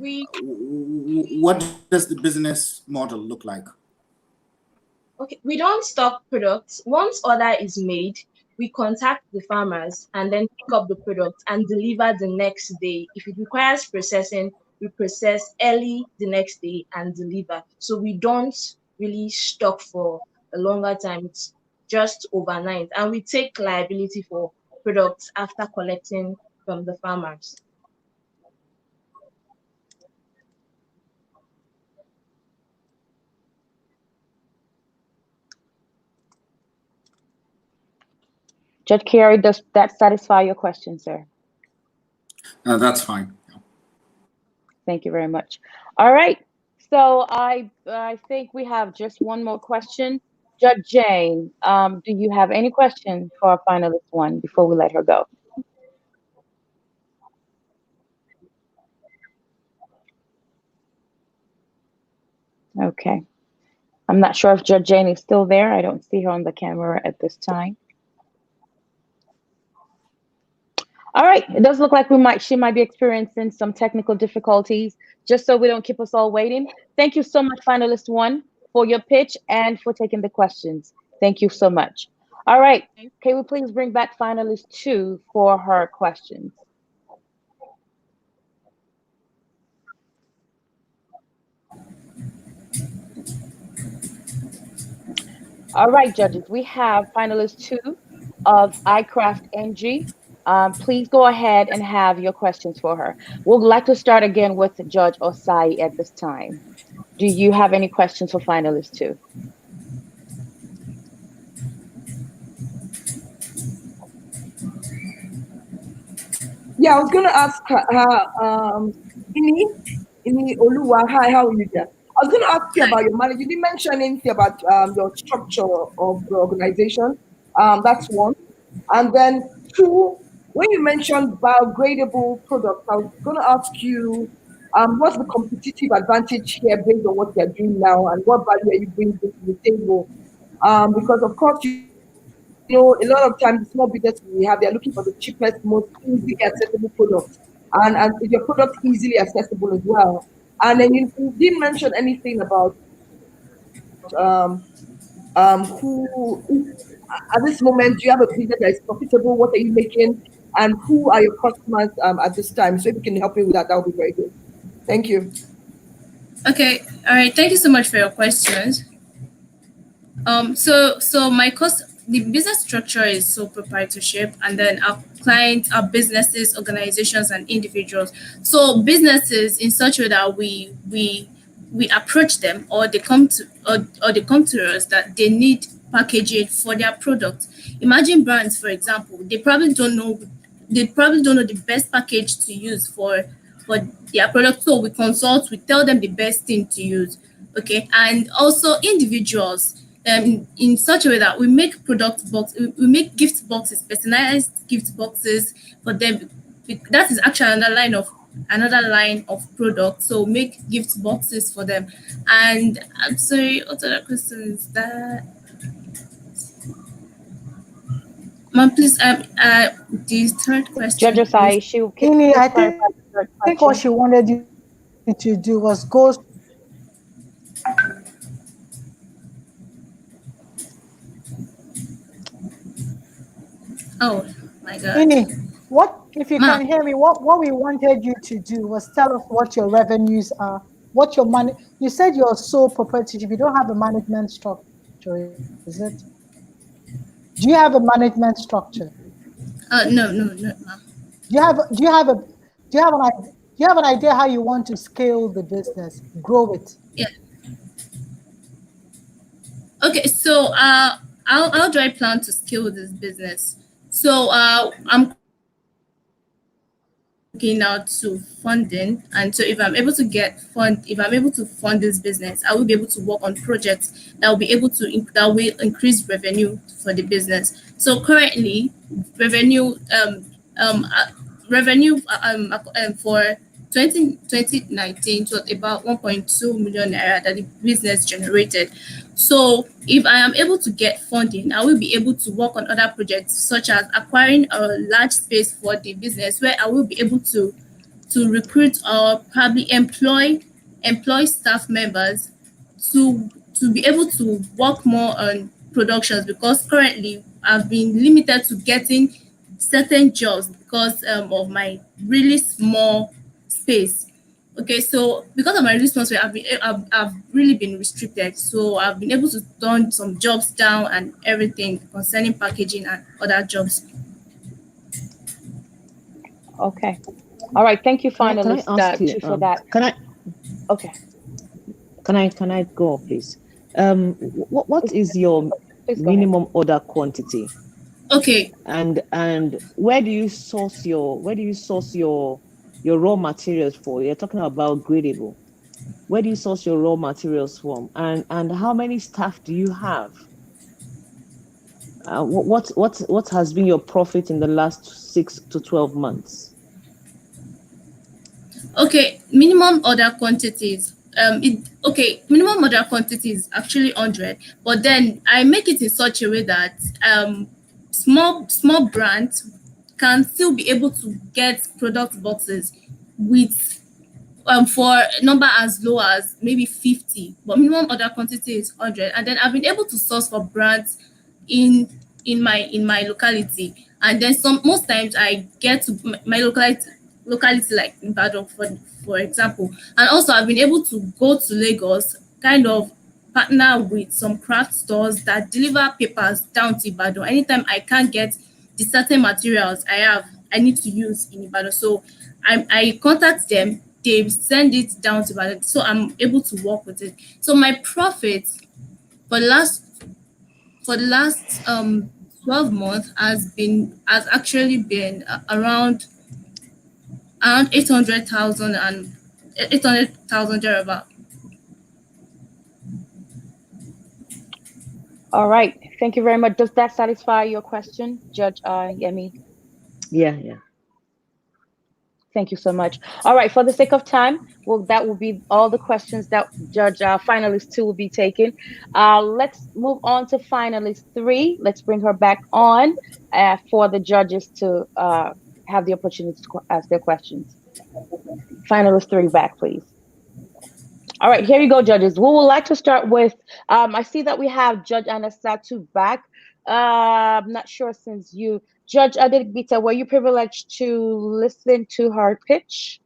does the business model look like? Okay, we don't stock products. Once order is made, we contact the farmers and then pick up the product and deliver the next day. If it requires processing, we process early the next day and deliver. So we don't really stock for a longer time. It's just overnight. And we take liability for products after collecting from the farmers. Judge Chiari, does that satisfy your question, sir? That's fine. Thank you very much. All right. So I think we have just one more question. Judge Jane, do you have any questions for our finalist 1 before we let her go? Okay. I'm not sure if Judge Jane is still there. I don't see her on the camera at this time. All right. It does look like she might be experiencing some technical difficulties. Just so we don't keep us all waiting. Thank you so much, finalist one, for your pitch and for taking the questions. Thank you so much. All right. Can we please bring back finalist two for her questions? All right, judges. We have finalist two of iCraft NG. Please go ahead and have your questions for her. We'd like to start again with Judge Osai at this time. Do you have any questions for finalist two? Yeah, I was going to ask Ini Oluwa, hi, how are you there? I was going to ask you about your management. You didn't mention anything about your structure of the organization. That's one. And then two, when you mentioned biodegradable products, I was going to ask you, what's the competitive advantage here based on what you're doing now, and what value are you bringing to the table? Because of course, a lot of times the small businesses we have, they're looking for the cheapest, most easily accessible product. And is your product easily accessible as well? And then you didn't mention anything about who at this moment do you have a business that is profitable? What are you making? And who are your customers at this time? So if you can help me with that, that would be very good. Thank you. Okay, all right. Thank you so much for your questions. The business structure is sole proprietorship, and then our clients are businesses, organizations, and individuals. So businesses in such a way that we approach them, or they come to us that they need packaging for their product. Imagine brands, for example, they probably don't know the best package to use for their product. So we consult, we tell them the best thing to use. Okay, and also individuals. In such a way that we make we make gift boxes, personalized gift boxes for them. That is actually another line of product. So make gift boxes for them. And I'm sorry, what other question is that? Ma'am, please, the third question. Judge Osai, I think what she wanted you to do was go. Oh my God. What if you can hear me? What we wanted you to do was tell us what your revenues are, what your money. You said you're sole proprietorship. You don't have a management structure, is it? Do you have a management structure? No, ma'am. Do you have an idea how you want to scale the business, grow it? Yeah. Okay, so how do I plan to scale this business? So I'm looking out to funding, and so if I'm able to fund this business, I will be able to work on projects that will increase revenue for the business. So currently, revenue for 2019 was about 1.2 million naira that the business generated. So if I am able to get funding, I will be able to work on other projects, such as acquiring a large space for the business, where I will be able to recruit or probably employ staff members to be able to work more on productions, because currently I've been limited to getting certain jobs because of my really small space. Okay, so because of my really small space, I've really been restricted. So I've been able to turn some jobs down and everything concerning packaging and other jobs. Okay. All right. Thank you, finalists, for that. Can I? Okay. Can I go, please? What is your minimum order quantity? Okay. And where do you source your raw materials for? You're talking about gradable. Where do you source your raw materials from? And how many staff do you have? What has been your profit in the last 6 to 12 months? Okay, minimum order quantities. Minimum order quantity is actually 100, but then I make it in such a way that small brands can still be able to get product boxes with for a number as low as maybe 50, but minimum order quantity is 100. And then I've been able to source for brands in my locality. And then most times I get to my locality like Ibadan, for example. And also I've been able to go to Lagos, kind of partner with some craft stores that deliver papers down to Ibadan anytime I can't get the certain materials I need to use in Ibadan. So I contact them, they send it down to Ibadan, so I'm able to work with it. So my profit for the last 12 months has actually been around 800,000 and 800,000 thereabout. All right. Thank you very much. Does that satisfy your question, Judge Yemi? Yeah. Thank you so much. All right. For the sake of time, that will be all the questions that Judge finalist 2 will be taking. Let's move on to finalist 3. Let's bring her back on for the judges to have the opportunity to ask their questions. Finalist 3 back, please. All right, here you go, judges. We would like to start with, I see that we have Judge Anasatu back. I'm not sure since Judge Adegbita, were you privileged to listen to her pitch?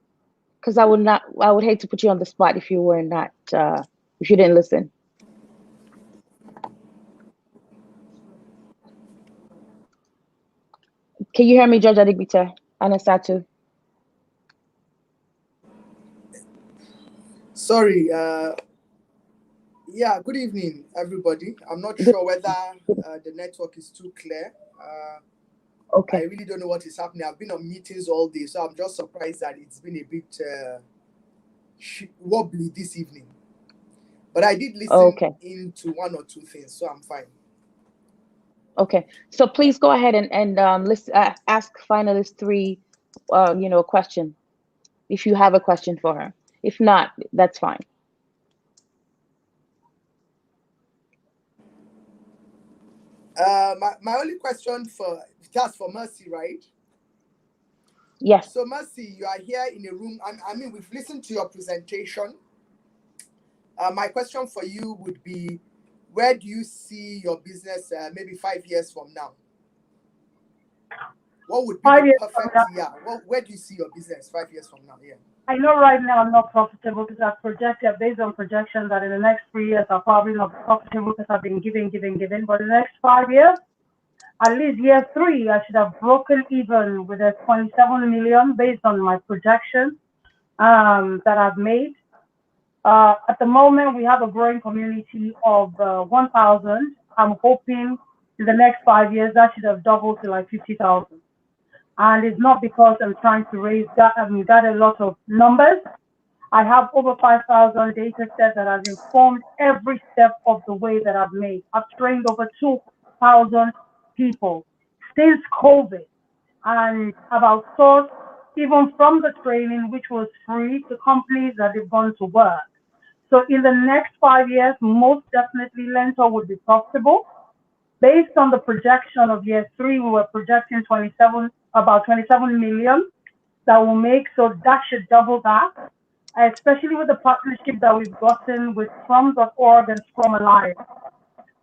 Because I would hate to put you on the spot if you were not, if you didn't listen. Can you hear me, Judge Adegbita Anasatu? Sorry. Yeah, good evening, everybody. I'm not sure whether the network is too clear. Okay. I really don't know what is happening. I've been on meetings all day, so I'm just surprised that it's been a bit wobbly this evening. But I did listen into one or two things, so I'm fine. Okay, so please go ahead and let's ask finalist 3, a question, if you have a question for her. If not, that's fine. My only question just for Mercy, right? Yes. So Mercy, you are here in a room. I mean, we've listened to your presentation. My question for you would be, where do you see your business maybe 5 years from now? What would be the perfect year? Where do you see your business 5 years from now? Yeah. I know right now I'm not profitable because I've projected based on projection that in the next 3 years I'll probably not be profitable because I've been giving. But in the next 5 years, at least year 3, I should have broken even with a 27 million based on my projection that I've made. At the moment, we have a growing community of 1,000. I'm hoping in the next 5 years that should have doubled to like 50,000. And it's not because I'm trying to raise that. I've got a lot of numbers. I have over 5,000 data sets that have informed every step of the way that I've made. I've trained over 2,000 people since COVID, and I've outsourced even from the training, which was free, to companies that they've gone to work. So in the next 5 years, most definitely Lentor would be profitable. Based on the projection of year 3, we were projecting about 27 million that will make, so that should double that, especially with the partnership that we've gotten with Scrum.org and Scrum Alliance.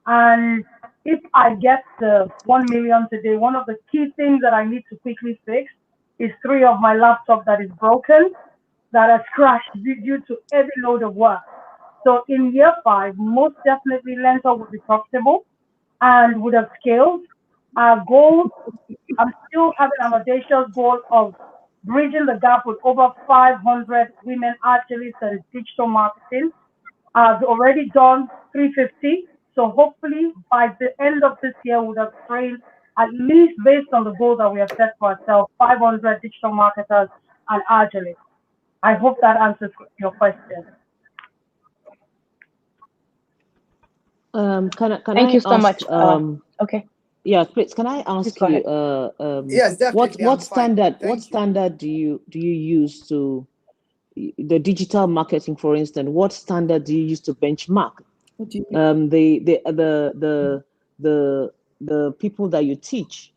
And if I get the 1 million today, one of the key things that I need to quickly fix is 3 of my laptops that is broken, that has crashed due to every load of work. So in year 5, most definitely Lentor would be profitable and would have scaled. Our goal, I'm still having an audacious goal of bridging the gap with over 500 women archerists and digital marketing. I've already done 350. So hopefully by the end of this year, we would have trained, at least based on the goal that we have set for ourselves, 500 digital marketers and archerists. I hope that answers your question. Thank you so much. Okay. Yeah, please. Can I ask you? Yes, definitely. What standard do you use to the digital marketing, for instance? What standard do you use to benchmark? What do you the people that you teach?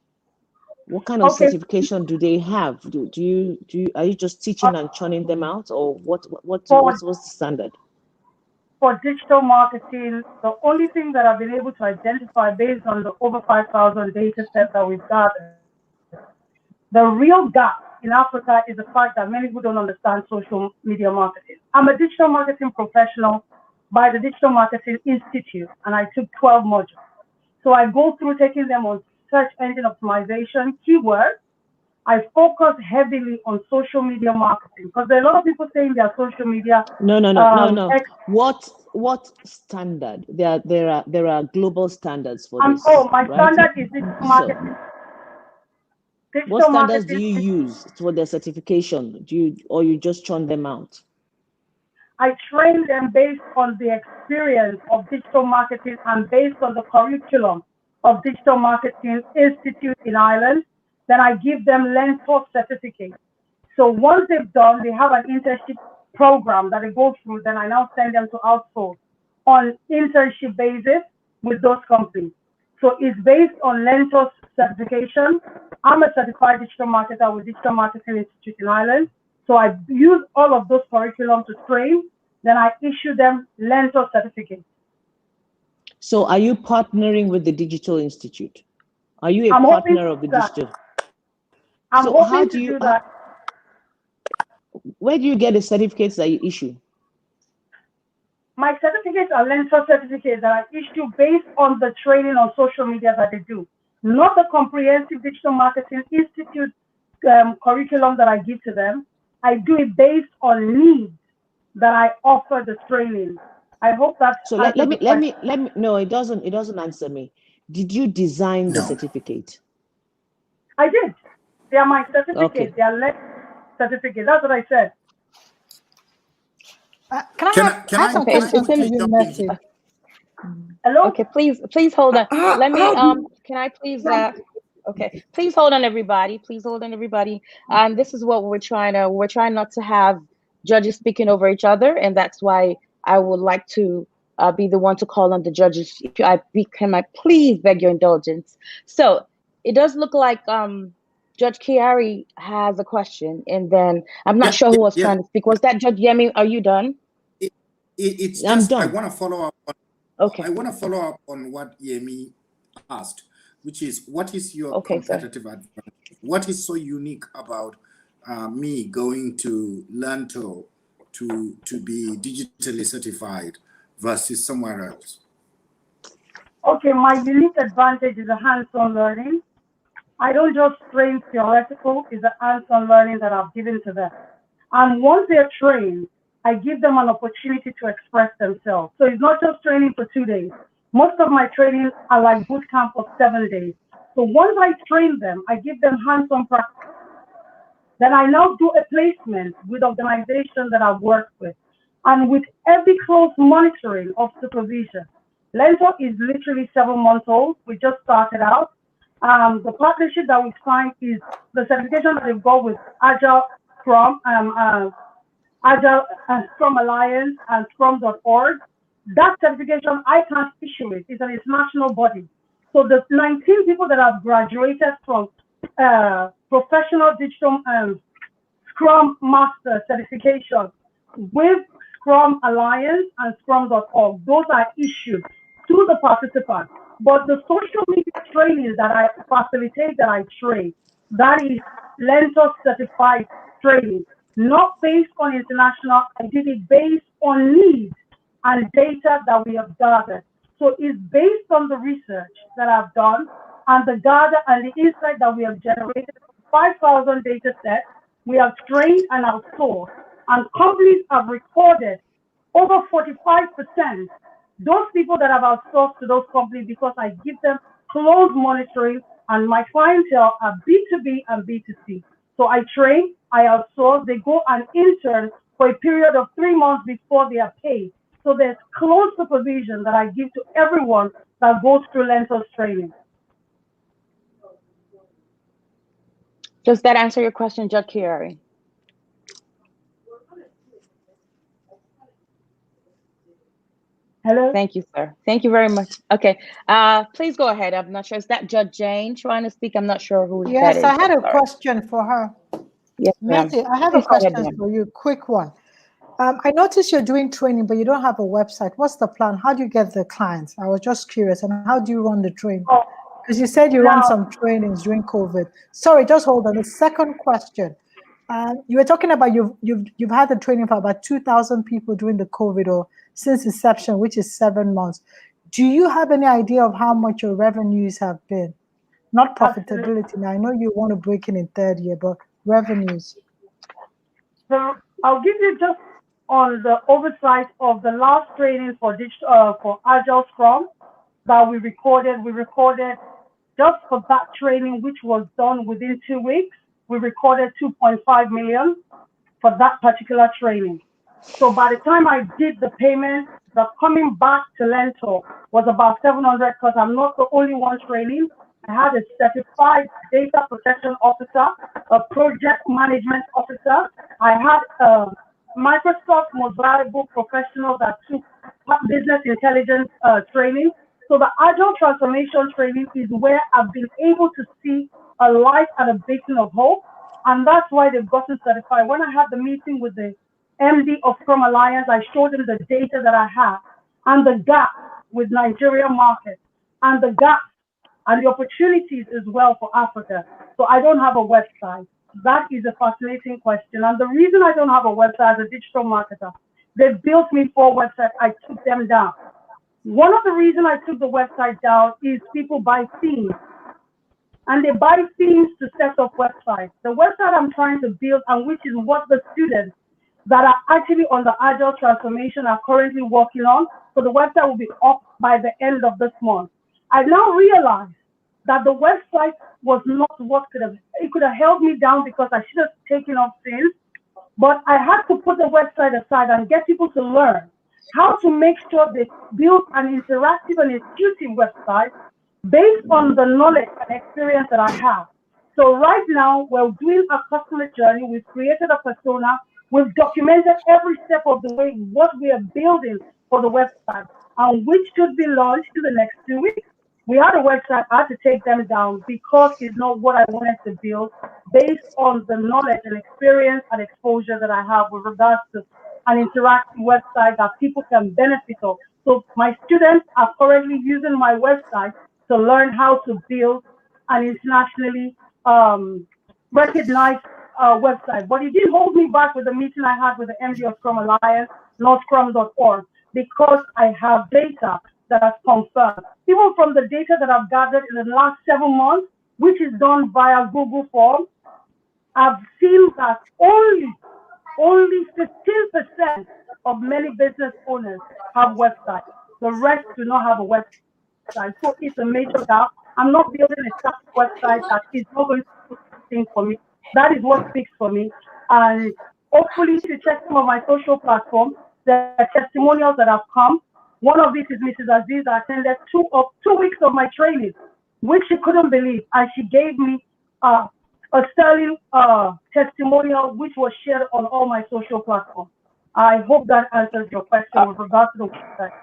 What kind of Okay. certification do they have? Are you just teaching and churning them out, or what's the standard? For digital marketing, the only thing that I've been able to identify based on the over 5,000 data sets that we've gathered, the real gap in Africa is the fact that many people don't understand social media marketing. I'm a digital marketing professional by the Digital Marketing Institute, and I took 12 modules. So I go through taking them on search engine optimization, keywords. I focus heavily on social media marketing because there are a lot of people saying they are social media. No. What standard? There are global standards for this. My right? standard is digital marketing. What standards do you use for their certification? Or you just churn them out? I train them based on the experience of digital marketing and based on the curriculum of Digital Marketing Institute in Ireland. Then I give them Lentor certificate. So once they've done, they have an internship program that they go through. Then I now send them to outsource on internship basis with those companies. So it's based on Lentor certification. I'm a certified digital marketer with Digital Marketing Institute in Ireland. So I use all of those curriculum to train. Then I issue them Lentor certificates. So are you partnering with the Digital Institute? Are you a partner of the Digital? I'm hoping to do that. Where do you get the certificates that you issue? My certificates are Lentor certificates that I issue based on the training on social media that they do, not the comprehensive Digital Marketing Institute curriculum that I give to them. I do it based on needs that I offer the training. I hope that. So let me. No, it doesn't answer me. Did you design the certificate? I did. They are my certificates. Okay. They are certificates. That's what I said. Can I have some questions for you, Mercy? Hello? Okay, please hold on. Let me can I please okay, please hold on everybody. Please hold on everybody. This is what we're trying not to have judges speaking over each other, and that's why I would like to be the one to call on the judges. Can I please beg your indulgence? So it does look like Judge Kiari has a question, and then I'm not sure who was trying to speak. Was that Judge Yemi? Are you done? It's I'm just, done. I want to follow up. Okay. I want to follow up on what Yemi asked, which is, what is your competitive advantage? What is so unique about me going to Lentor to be digitally certified versus somewhere else? Okay, my unique advantage is a hands-on learning. I don't just train theoretical, it's a hands-on learning that I've given to them. And once they're trained, I give them an opportunity to express themselves. So it's not just training for 2 days. Most of my trainings are like boot camp for 7 days. So once I train them, I give them hands-on practice. Then I now do a placement with organizations that I've worked with. And with every close monitoring of supervision, Lentor is literally 7 months old. We just started out. The partnership that we signed is the certification that they've got with Agile Scrum, Scrum Alliance and Scrum.org. That certification, I can't issue it. It's an international body. So the 19 people that have graduated from professional digital Scrum Master certification with Scrum Alliance and Scrum.org, those are issued to the participants. But the social media training that I facilitate, that I train, that is Lentor certified training, not based on international. I did it based on needs and data that we have gathered. So it's based on the research that I've done and the data and the insight that we have generated from 5,000 data sets. We have trained and outsourced, and companies have recorded over 45%. Those people that have outsourced to those companies, because I give them close monitoring, and my clientele are B2B and B2C. So I train, I outsource, they go and intern for a period of 3 months before they are paid. So there's close supervision that I give to everyone that goes through Lentor's training. Does that answer your question, Judge Kiari? Hello? Thank you, sir. Thank you very much. Okay. Please go ahead. I'm not sure. Is that Judge Jane trying to speak? I'm not sure who that Yes, is. I had I'm a sorry. question for her. Yes, ma'am. Mehdi, I have a Please go ahead, question ma'am. for you. Quick one. I noticed you're doing training, but you don't have a website. What's the plan? How do you get the clients? I was just curious. And how do you run the training? Oh, Because you said you ran now, some trainings during COVID. Sorry, just hold on. The second question. You were talking about you've had the training for about 2,000 people during the COVID or since inception, which is 7 months. Do you have any idea of how much your revenues have been? Not profitability. Now I know you want to break in third year, but revenues. so I'll give you just on the oversight of the last training for for Agile Scrum that we recorded. We recorded just for that training, which was done within 2 weeks. We recorded 2.5 million for that particular training. So by the time I did the payment, the coming back to Lento was about 700 because I'm not the only one training. I had a certified data protection officer, a project management officer. I had a Microsoft Most Valuable Professional that took business intelligence training. So the Agile Transformation training is where I've been able to see a light and a beacon of hope. And that's why they've gotten certified. When I had the meeting with the MD of Scrum Alliance, I showed him the data that I have and the gap with Nigerian market and the gaps and the opportunities as well for Africa. So I don't have a website. That is a fascinating question. And the reason I don't have a website as a digital marketer, they built me 4 websites. I took them down. One of the reasons I took the website down is people buy themes. And they buy themes to set up websites. The website I'm trying to build, and which is what the students that are actually on the Agile Transformation are currently working on. So the website will be up by the end of this month. I now realize that the website was not what it could have held me down because I should have taken off things. But I had to put the website aside and get people to learn how to make sure they build an interactive and intuitive website based on the knowledge and experience that I have. So right now, we're doing a customer journey. We've created a persona. We've documented every step of the way what we are building for the website, and which should be launched in the next 2 weeks. We had a website, I had to take them down because it's not what I wanted to build based on the knowledge and experience and exposure that I have with regards to an interactive website that people can benefit of. So my students are currently using my website to learn how to build an internationally recognized website. But it didn't hold me back with the meeting I had with the MD of Scrum Alliance, northscrum.org, because I have data that has confirmed. Even from the data that I've gathered in the last 7 months, which is done via Google Forms, I've seen that only 15% of many business owners have websites. The rest do not have a website. So it's a major gap. I'm not building a static website that is not going to do things for me. That is what speaks for me. And hopefully, if you check some of my social platforms, there are testimonials that have come. One of these is Mrs. Aziz that attended 2 weeks of my training, which she couldn't believe. And she gave me a sterling testimonial, which was shared on all my social platforms. I hope that answers your question with regard to the website.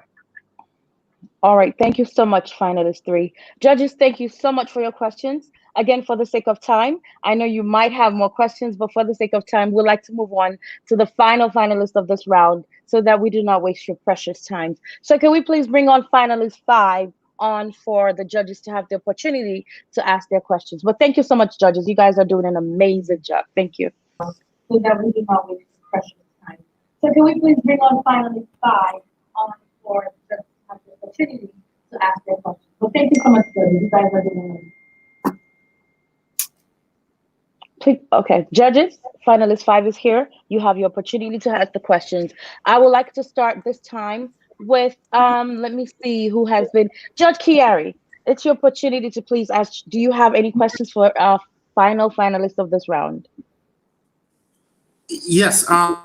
All right. Thank you so much, finalist 3. Judges, thank you so much for your questions. Again, for the sake of time, I know you might have more questions, but for the sake of time, we'd like to move on to the final finalist of this round so that we do not waste your precious time. So can we please bring on finalist 5 on for the judges to have the opportunity to ask their questions. But thank you so much, judges. You guys are doing an amazing job. Thank you. So that we do not waste precious time. So can we please bring on finalist 5 on for the opportunity to ask their questions. Well, thank you so much, judges. You guys are doing Okay, judges, finalist 5 is here. You have your opportunity to ask the questions. I would like to start this time with, let me see who has been, Judge Chiari. It's your opportunity to please ask, do you have any questions for our final finalist of this round? Yes, can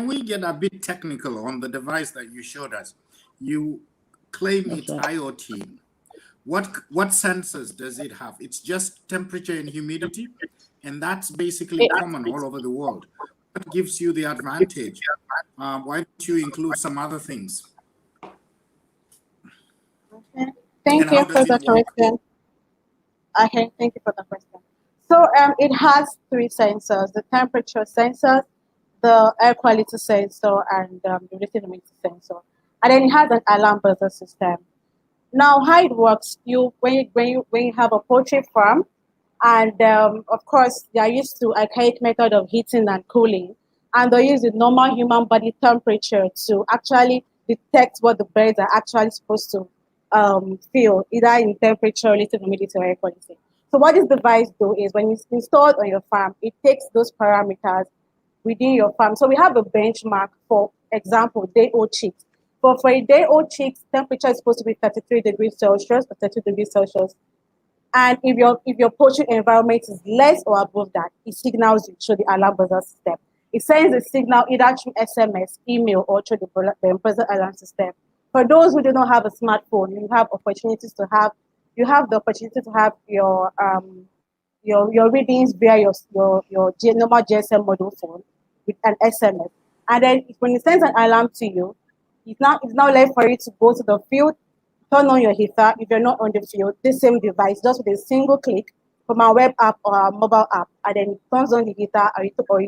we get a bit technical on the device that you showed us? You claim it's IoT. What sensors does it have? It's just temperature and humidity, and that's basically common all over the world. What gives you the advantage? Why don't you include some other things? Thank And you how for does the it work? question. Okay, thank you for the question. So it has three sensors: the temperature sensor, the air quality sensor, and the receiving humidity sensor. And then it has an alarm buzzer system. Now, how it works? When you have a poultry farm, and of course they are used to archaic method of heating and cooling, and they use the normal human body temperature to actually detect what the birds are actually supposed to feel, either in temperature, relative humidity, or air quality. So what this device do is when it's installed on your farm, it takes those parameters within your farm. So we have a benchmark, for example, day old chicks. But for a day old chicks, temperature is supposed to be 33 degrees Celsius or 30 degrees Celsius. And if your poultry environment is less or above that, it signals you through the alarm buzzer system. It sends a signal either through SMS, email, or through the buzzer alarm system. For those who do not have a smartphone, you have the opportunity to have your readings via your normal GSM model phone with an SMS. And then when it sends an alarm to you, it's now left for you to go to the field, turn on your heater if you're not on the field, this same device, just with a single click from our web app or our mobile app, and then it turns on the heater or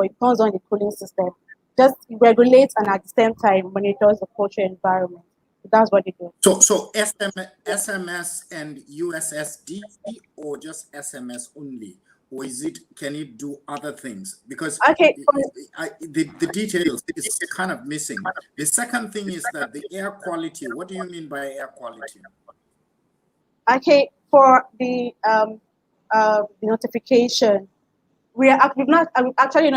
it turns on the cooling system. Just regulates and at the same time monitors the poultry environment. So that's what it does. So SMS and USSD, or just SMS only? Or can it do other things? Because Okay. the details is kind of missing. The second thing is that the air quality. What do you mean by air quality? Okay, for the notification, we've actually not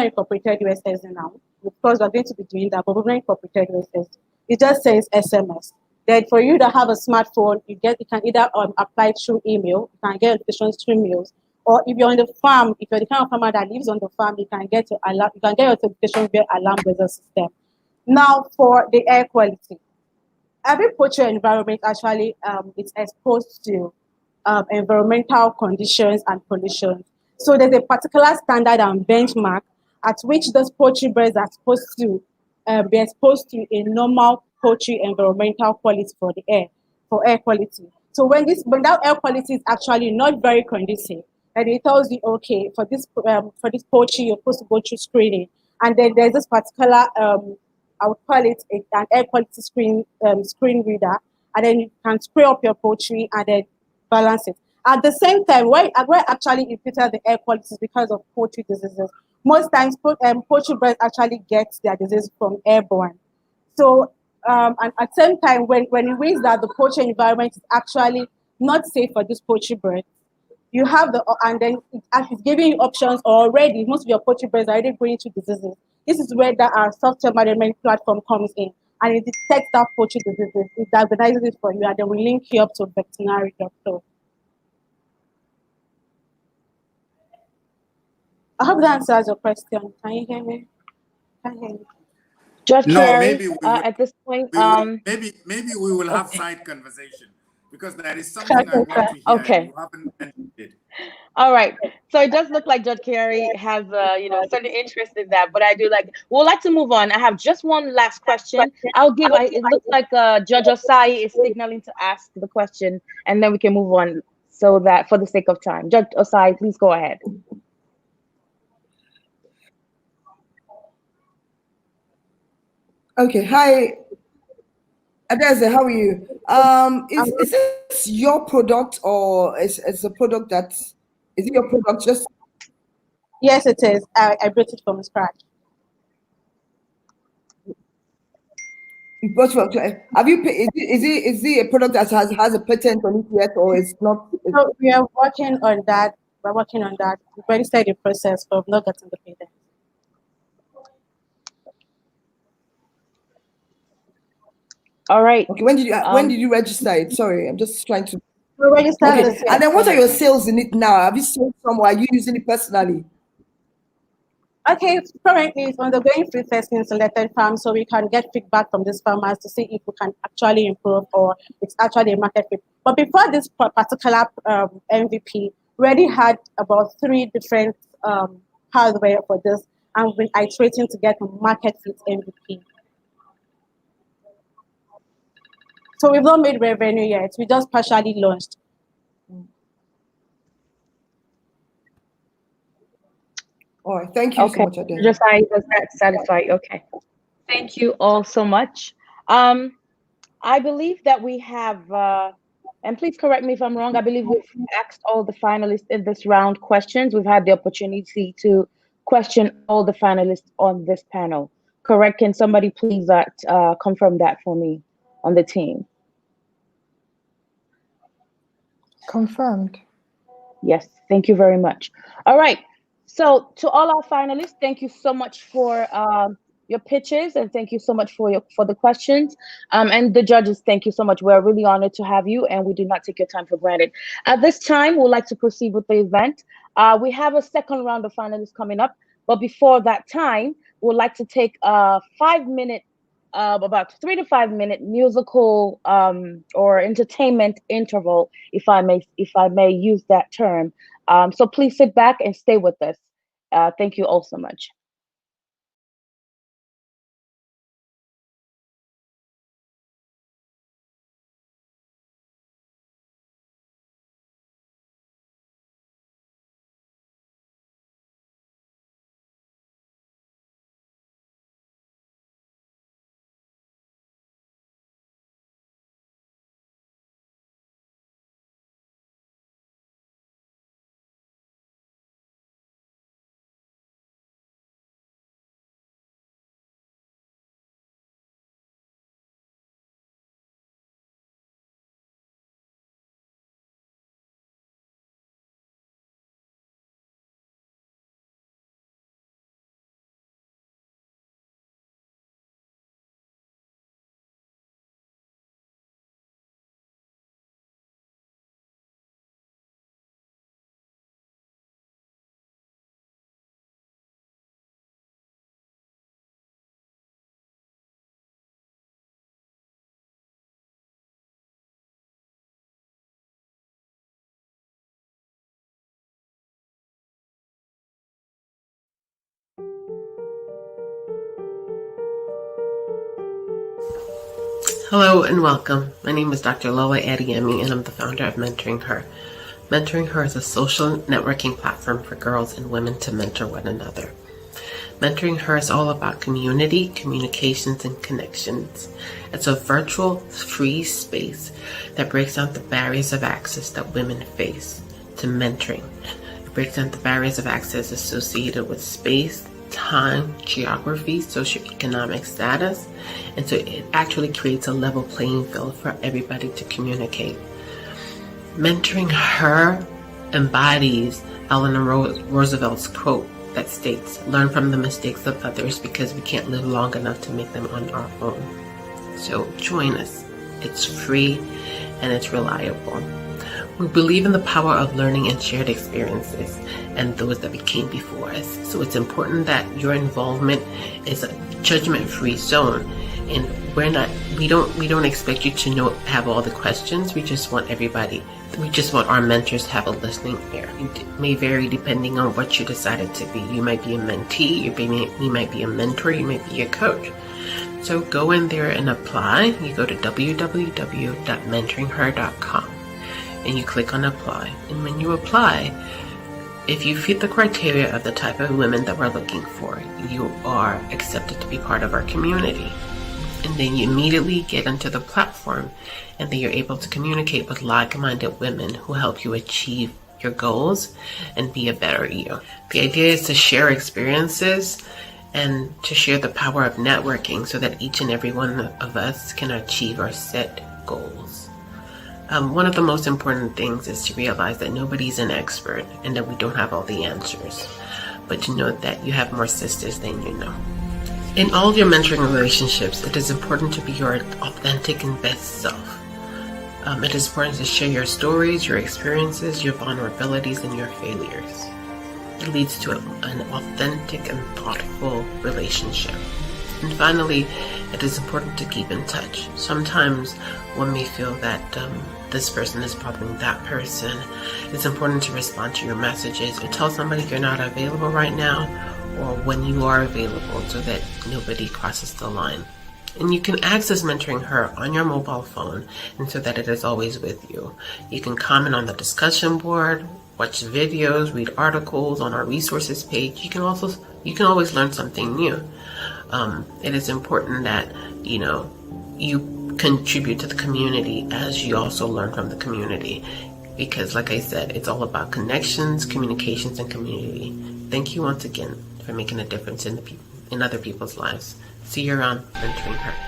incorporated USSD now because we're going to be doing that, but we've not incorporated USSD. It just says SMS. Then for you to have a smartphone, you can either apply through email, you can get notifications through mails, or if you're on the farm, if you're the kind of farmer that lives on the farm, you can get your notifications via alarm buzzer system. Now for the air quality, every poultry environment actually is exposed to environmental conditions and pollution. So there's a particular standard and benchmark at which those poultry birds are supposed to be exposed to a normal poultry environmental quality for air quality. So when that air quality is actually not very conducive, and it tells you, okay, for this poultry, you're supposed to go through screening, and then there's this particular I would call it an air quality screen reader, and then you can spray up your poultry and then balance it. At the same time, where actually it filters the air quality is because of poultry diseases. Most times, poultry birds actually get their disease from airborne. So, and at the same time, when it reads that the poultry environment is actually not safe for this poultry bird, you have and then it's giving you options already. Most of your poultry birds are already going through diseases. This is where our software management platform comes in, and it detects that poultry diseases, it diagnoses it for you, and then we link you up to a veterinary doctor. I hope that answers your question. Can you hear me? Can you hear me? Judge No, Carey, maybe we will, at this point, maybe we will have side conversation, because there is something I want to hear. Okay. You haven't mentioned it. All right. So it does look like Judge Carey has, certain interest in that, but I do we'll like to move on. I have just one last question. It looks like Judge Osai is signaling to ask the question, and then we can move on so that for the sake of time. Judge Osai, please go ahead. Okay, hi, Adeze, how are you? Is this your product, or is a product is it your product? Just Yes, it is. I built it from scratch. but have you? Is it a product that has a patent on it yet, or it's not? So we are working on that. We're working on that. We've already started the process, but we've not gotten the patent. All right. Okay, when did you register it? Sorry, I'm just trying to. We registered Okay, and then what are your sales in it now? Have you sold some, or are you using it personally? Okay, currently it's undergoing free testing in selected farms, so we can get feedback from these farmers to see if we can actually improve or it's actually a market fit. But before this particular MVP, we already had about 3 different hardware for this, and we're iterating to get a market fit MVP. So we've not made revenue yet. We just partially launched. All right. Thank you so Okay. much, Ade. Just does that satisfy? Okay. Thank you all so much. I believe that we have, and please correct me if I'm wrong, I believe we've asked all the finalists in this round questions. We've had the opportunity to question all the finalists on this panel. Correct? Can somebody please confirm that for me on the team? Confirmed. Yes, thank you very much. All right. So to all our finalists, thank you so much for your pitches, and thank you so much for the questions. And the judges, thank you so much. We're really honored to have you, and we do not take your time for granted. At this time, we'd like to proceed with the event. We have a second round of finalists coming up, but before that time, we'd like to take a 5-minute, about 3 to 5 minute musical or entertainment interval, if I may use that term. So please sit back and stay with us. Thank you all so much. Hello and welcome. My name is Dr. Lola Adiemi, and I'm the founder of Mentoring Her. Mentoring Her is a social networking platform for girls and women to mentor one another. Mentoring Her is all about community, communications, and connections. It's a virtual, free space that breaks down the barriers of access that women face to mentoring. It breaks down the barriers of access associated with space, time, geography, socioeconomic status, and so it actually creates a level playing field for everybody to communicate. Mentoring Her embodies Eleanor Roosevelt's quote that states, "Learn from the mistakes of others because we can't live long enough to make them on our own." So join us. It's free and it's reliable. We believe in the power of learning and shared experiences and those that we came before us. So it's important that your involvement is a judgment-free zone. And we don't expect you to have all the questions. We just want our mentors to have a listening ear. It may vary depending on what you decided to be. You might be a mentee, you might be a mentor, you might be a coach. So go in there and apply. You go to www.mentoringher.com and you click on apply. And when you apply, if you fit the criteria of the type of women that we're looking for, you are accepted to be part of our community. And then you immediately get into the platform, and then you're able to communicate with like-minded women who help you achieve your goals and be a better you. The idea is to share experiences and to share the power of networking so that each and every one of us can achieve our set goals. One of the most important things is to realize that nobody's an expert and that we don't have all the answers, but to know that you have more sisters than you know. In all your mentoring relationships, it is important to be your authentic and best self. It is important to share your stories, your experiences, your vulnerabilities, and your failures. It leads to an authentic and thoughtful relationship. And finally, it is important to keep in touch. Sometimes one may feel that this person is bothering that person. It's important to respond to your messages or tell somebody you're not available right now, or when you are available, so that nobody crosses the line. And you can access Mentoring Her on your mobile phone, and so that it is always with you. You can comment on the discussion board, watch videos, read articles on our resources page. You can always learn something new. It is important that you contribute to the community as you also learn from the community, because like I said, it's all about connections, communications, and community. Thank you once again for making a difference in other people's lives. See you around Mentoring Her.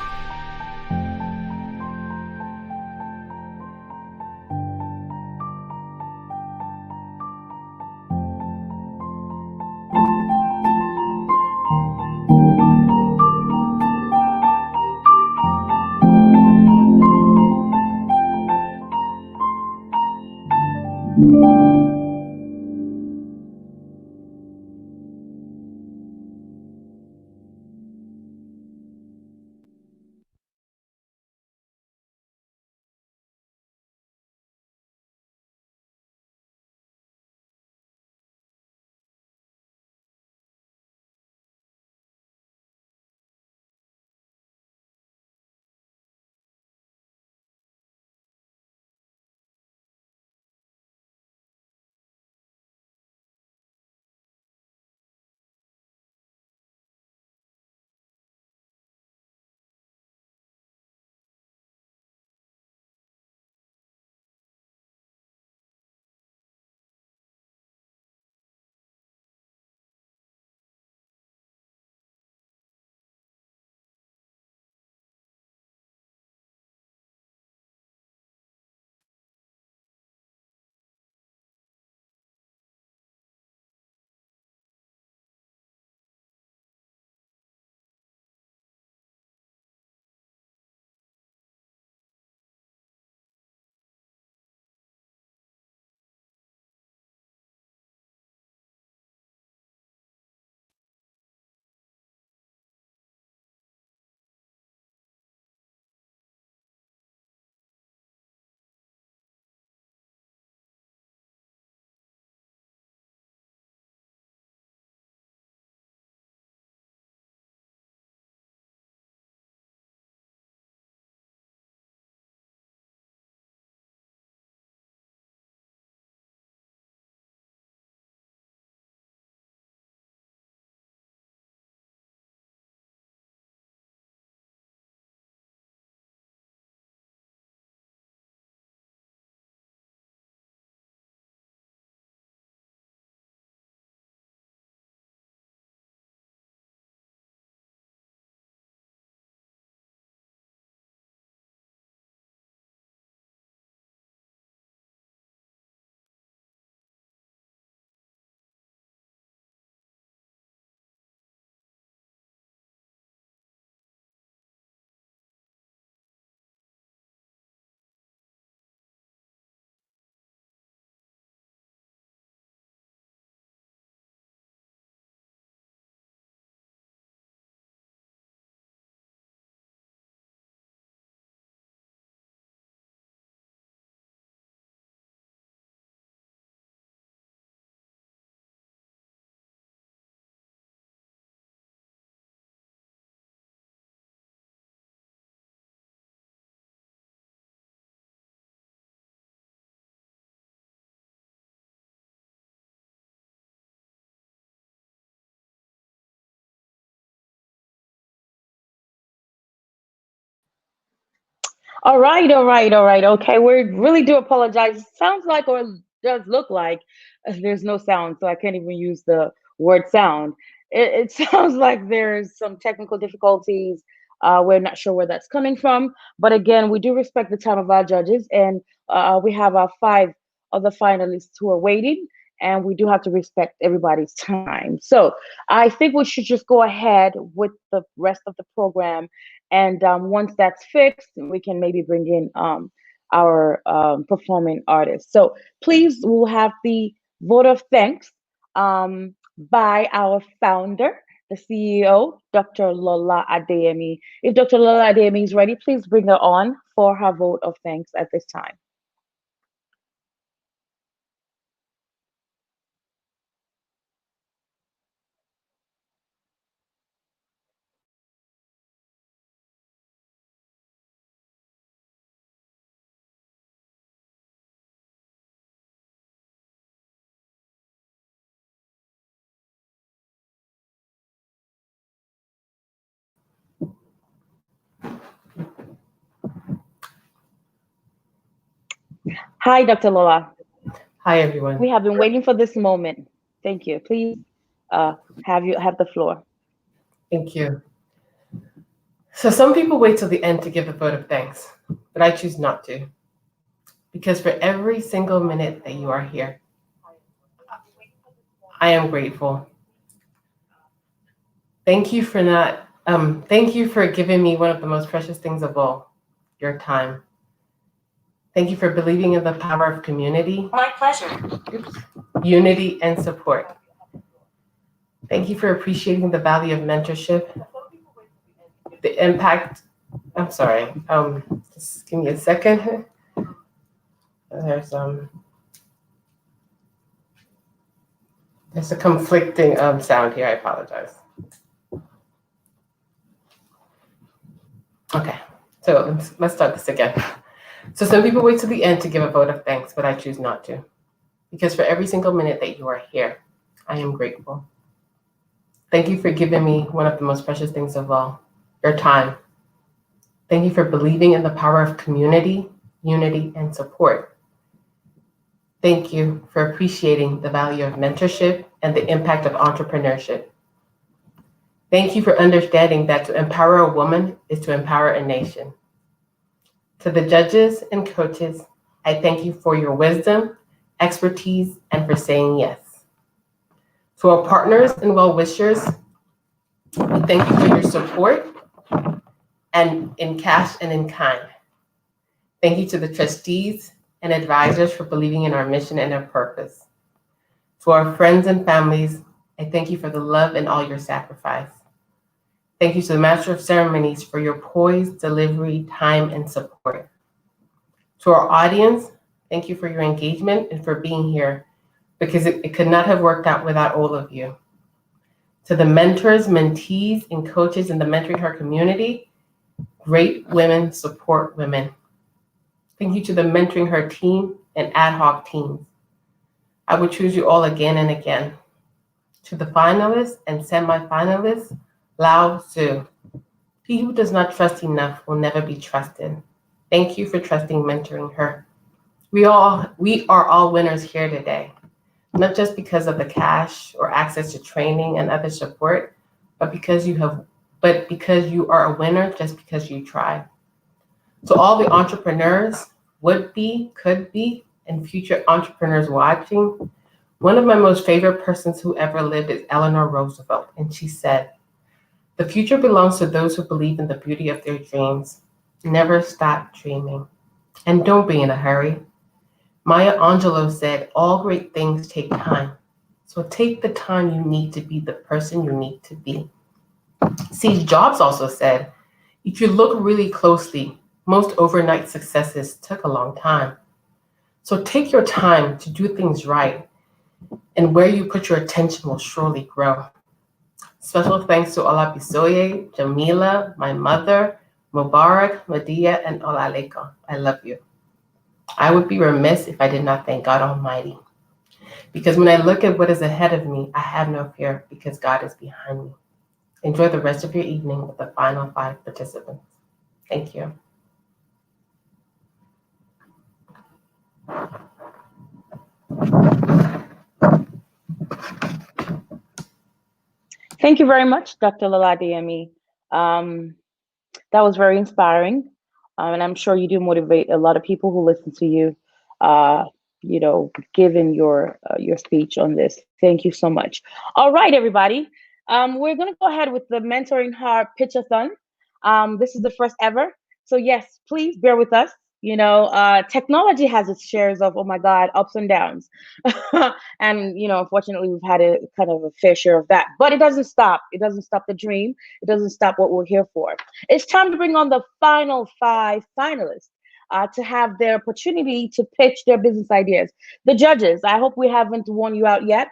All right, all right, all right. Okay, we really do apologize. Sounds like, or does look like, there's no sound, so I can't even use the word sound. It sounds like there's some technical difficulties. We're not sure where that's coming from, but again, we do respect the time of our judges, and we have our five other finalists who are waiting, and we do have to respect everybody's time. So I think we should just go ahead with the rest of the program, and once that's fixed, we can maybe bring in our performing artists. So please, we'll have the vote of thanks by our founder, the CEO, Dr. Lola Adeyemi. If Dr. Lola Adeyemi is ready, please bring her on for her vote of thanks at this time. Hi, Dr. Lola. Hi, everyone. We have been waiting for this moment. Thank you. Please have the floor. Thank you. So some people wait till the end to give a vote of thanks, but I choose not to. Because for every single minute that you are here, I am grateful. Thank you for giving me one of the most precious things of all, your time. Thank you for believing in the power of community. My pleasure. Unity and support. Thank you for appreciating the value of mentorship, the impact. I'm sorry. Just give me a second. There's a conflicting sound here. I apologize. Okay, so let's start this again. So some people wait to the end to give a vote of thanks, but I choose not to. Because for every single minute that you are here, I am grateful. Thank you for giving me one of the most precious things of all, your time. Thank you for believing in the power of community, unity, and support. Thank you for appreciating the value of mentorship and the impact of entrepreneurship. Thank you for understanding that to empower a woman is to empower a nation. To the judges and coaches, I thank you for your wisdom, expertise, and for saying yes. To our partners and well-wishers, we thank you for your support and in cash and in kind. Thank you to the trustees and advisors for believing in our mission and our purpose. To our friends and families, I thank you for the love and all your sacrifice. Thank you to the Master of Ceremonies for your poise, delivery, time, and support. To our audience, thank you for your engagement and for being here, because it could not have worked out without all of you. To the mentors, mentees, and coaches in the Mentoring Her community, great women support women. Thank you to the Mentoring Her team and ad hoc teams. I would choose you all again and again. To the finalists and semifinalists, Lao Tzu. He who does not trust enough will never be trusted. Thank you for trusting Mentoring Her. We are all winners here today, not just because of the cash or access to training and other support, but because you are a winner just because you tried. To all the entrepreneurs, would be, could be, and future entrepreneurs watching, one of my most favorite persons who ever lived is Eleanor Roosevelt, and she said, "The future belongs to those who believe in the beauty of their dreams. Never stop dreaming, and don't be in a hurry." Maya Angelou said, "All great things take time. So take the time you need to be the person you need to be." Steve Jobs also said, "If you look really closely, most overnight successes took a long time. So take your time to do things right, and where you put your attention will surely grow." Special thanks to Olabisoye, Jamila, my mother, Mubarak, Madia, and Olaleko. I love you. I would be remiss if I did not thank God Almighty. Because when I look at what is ahead of me, I have no fear because God is behind me. Enjoy the rest of your evening with the final 5 participants. Thank you. Thank you very much, Dr. Lola. That was very inspiring. And I'm sure you do motivate a lot of people who listen to you, given your speech on this. Thank you so much. All right, everybody. We're going to go ahead with the Mentoring Her Pitchathon. This is the first ever. So yes, please bear with us. Technology has its shares of, oh my God, ups and downs. And, unfortunately, we've had a kind of a fair share of that. But it doesn't stop. It doesn't stop the dream. It doesn't stop what we're here for. It's time to bring on the final 5 finalists to have their opportunity to pitch their business ideas. The judges, I hope we haven't worn you out yet.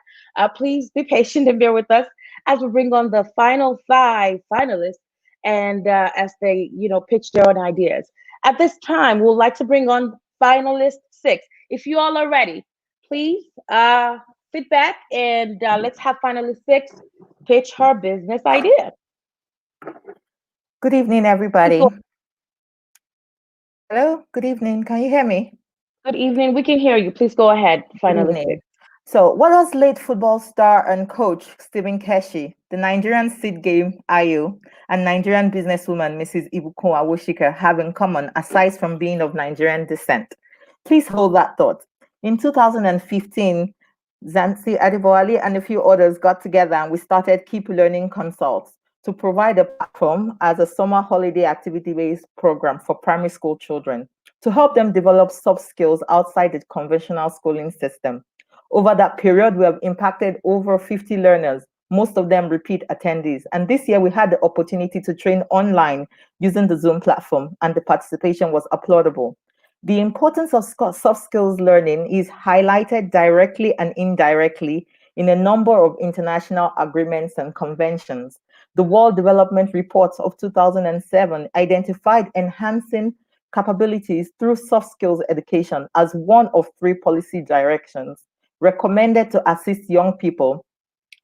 Please be patient and bear with us as we bring on the final 5 finalists and as they, pitch their own ideas. At this time, we'd like to bring on finalist 6. If you all are ready, please sit back and let's have finalist 6 pitch her business idea. Good evening, everybody. Hello, good evening. Can you hear me? Good evening. We can hear you. Please go ahead, Good finalist evening. 6. So, what does late football star and coach Stephen Keshi, the Nigerian seed game Ayo, and Nigerian businesswoman Mrs. Ibukun Awoshika have in common aside from being of Nigerian descent? Please hold that thought. In 2015, Zansi Adibowale and a few others got together and we started Keep Learning Consults to provide a platform as a summer holiday activity-based program for primary school children to help them develop soft skills outside the conventional schooling system. Over that period, we have impacted over 50 learners, most of them repeat attendees. And this year, we had the opportunity to train online using the Zoom platform, and the participation was applaudable. The importance of soft skills learning is highlighted directly and indirectly in a number of international agreements and conventions. The World Development Report of 2007 identified enhancing capabilities through soft skills education as one of 3 policy directions recommended to assist young people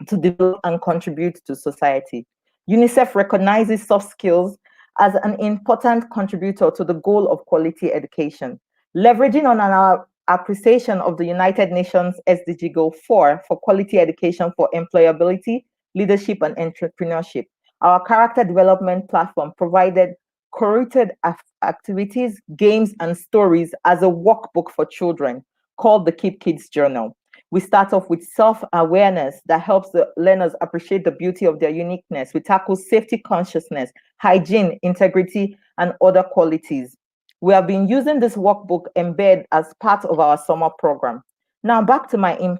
to develop and contribute to society. UNICEF recognizes soft skills as an important contributor to the goal of quality education. Leveraging on our appreciation of the United Nations SDG Goal 4 for quality education for employability, leadership, and entrepreneurship, our character development platform provided curated activities, games, and stories as a workbook for children called the Keep Kids Journal. We start off with self-awareness that helps the learners appreciate the beauty of their uniqueness. We tackle safety consciousness, hygiene, integrity, and other qualities. We have been using this workbook embed as part of our summer program. Now back to my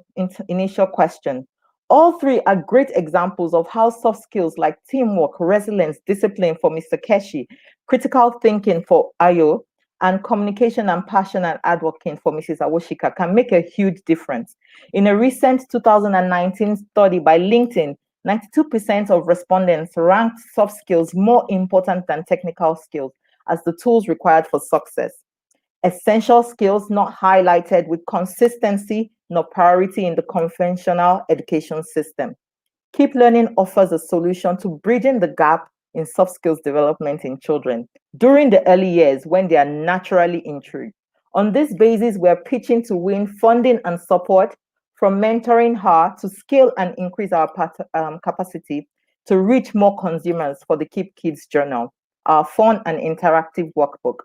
initial question. All 3 are great examples of how soft skills like teamwork, resilience, discipline for Mr. Keshi, critical thinking for Ayo, and communication and passion and advocating for Mrs. Awoshika can make a huge difference. In a recent 2019 study by LinkedIn, 92% of respondents ranked soft skills more important than technical skills as the tools required for success. Essential skills not highlighted with consistency nor priority in the conventional education system. Keep Learning offers a solution to bridging the gap in soft skills development in children during the early years when they are naturally intrigued. On this basis, we're pitching to win funding and support from Mentoring Her to scale and increase our capacity to reach more consumers for the Keep Kids Journal, our fun and interactive workbook.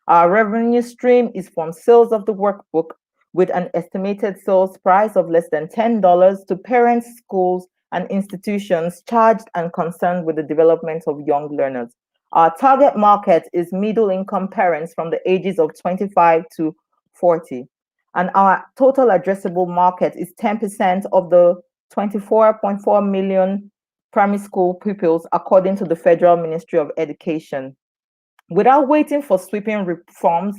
Our revenue stream is from sales of the workbook with an estimated sales price of less than $10 to parents, schools, and institutions charged and concerned with the development of young learners. Our target market is middle-income parents from the ages of 25 to 40. And our total addressable market is 10% of the 24.4 million primary school pupils, according to the Federal Ministry of Education. Without waiting for sweeping reforms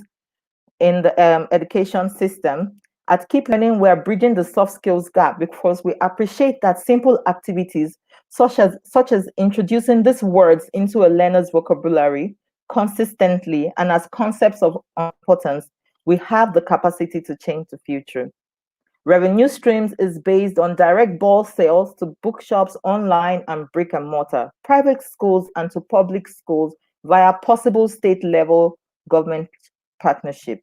in the education system, at Keep Learning, we're bridging the soft skills gap because we appreciate that simple activities such as introducing these words into a learner's vocabulary consistently and as concepts of importance, we have the capacity to change the future. Revenue streams is based on direct bulk sales to bookshops, online and brick and mortar, private schools and to public schools via possible state level government partnership.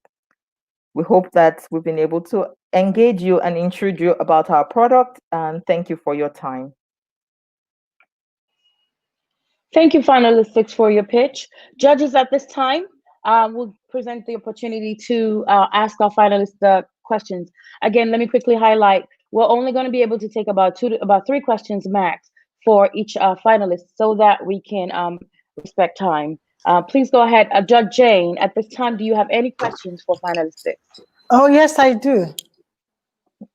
We hope that we've been able to engage you and introduce you about our product, and thank you for your time. Thank you, finalist 6, for your pitch. Judges, at this time, we'll present the opportunity to ask our finalists the questions. Again, let me quickly highlight, we're only going to be able to take about 3 questions max for each finalist so that we can respect time. Please go ahead. Judge Jane, at this time, do you have any questions for finalist 6? Oh, yes, I do.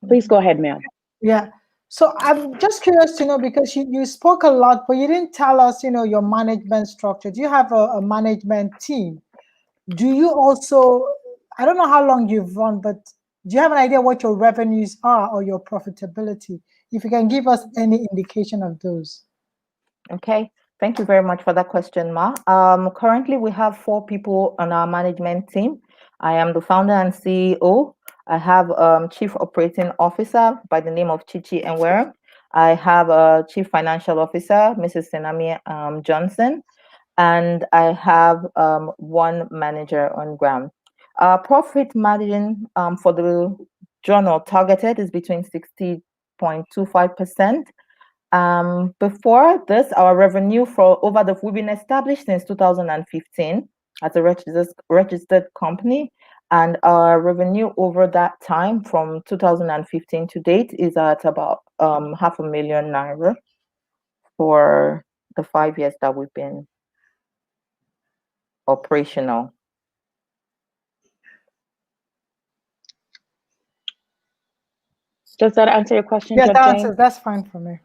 Please go ahead, ma'am. Yeah. So I'm just curious to know, because you spoke a lot, but you didn't tell us, your management structure. Do you have a management team? Do you also, I don't know how long you've run, but do you have an idea what your revenues are or your profitability? If you can give us any indication of those. Okay. Thank you very much for that question, Ma. Currently, we have 4 people on our management team. I am the founder and CEO. I have Chief Operating Officer by the name of Chichi Enwere. I have a Chief Financial Officer, Mrs. Senami Johnson, and I have 1 manager on ground. Our profit margin for the journal targeted is between 60.25%. Before this, our revenue we've been established since 2015 as a registered company, and our revenue over that time from 2015 to date is at about ₦500,000 for the 5 years that we've been operational. Does that answer your question, Yes, Judge Jane? that's fine for me.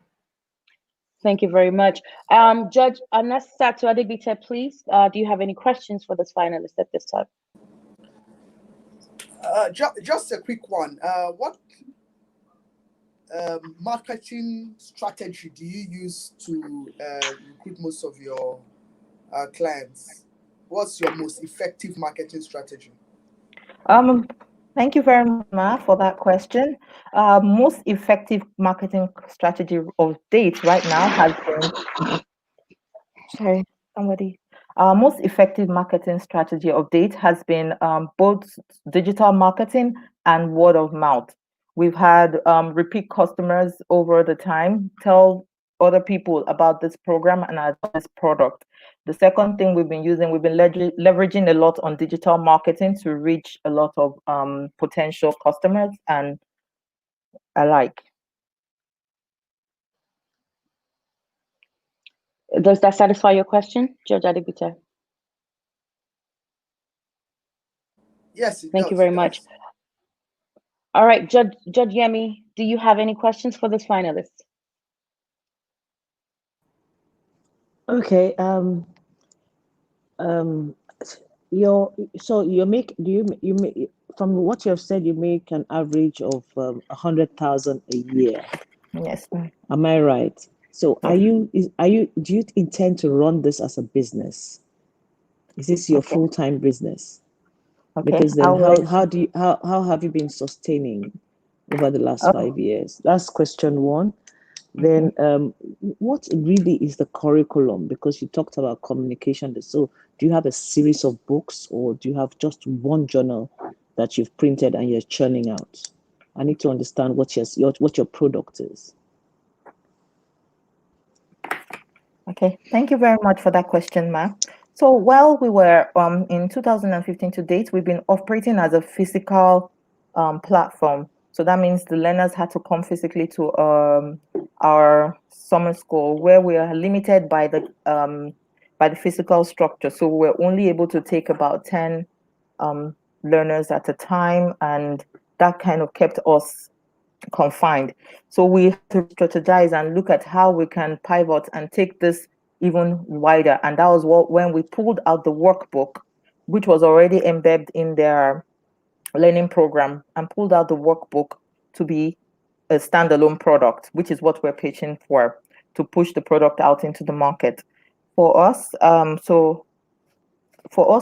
Thank you very much. Judge Anasatu Adegbite, please, do you have any questions for this finalist at this time? Just a quick one. What marketing strategy do you use to recruit most of your clients? What's your most effective marketing strategy? Thank you very much, Ma, for that question. Most effective marketing strategy of date right now has been, most effective marketing strategy of date has been both digital marketing and word of mouth. We've had repeat customers over the time tell other people about this program and about this product. The second thing we've been leveraging a lot on digital marketing to reach a lot of potential customers and alike. Does that satisfy your question, Judge Adegbite? Yes, Thank you very much. All right, Judge Yemi, do you have any questions for this finalist? Okay. From what you have said, you make an average of 100,000 a year. Yes, ma'am. Am I right? So do you intend to run this as a business? Is this your full-time business? Okay. Because then how have you been sustaining over the last 5 years? That's question one. Then what really is the curriculum? Because you talked about communication. So do you have a series of books, or do you have just one journal that you've printed and you're churning out? I need to understand what your product is. Okay, thank you very much for that question, Ma. So while we were in 2015 to date, we've been operating as a physical platform. So that means the learners had to come physically to our summer school, where we are limited by the physical structure. So we're only able to take about 10 learners at a time, and that kind of kept us confined. So we have to strategize and look at how we can pivot and take this even wider. And that was when we pulled out the workbook, which was already embedded in their learning program, and pulled out the workbook to be a standalone product, which is what we're pitching for, to push the product out into the market. For us,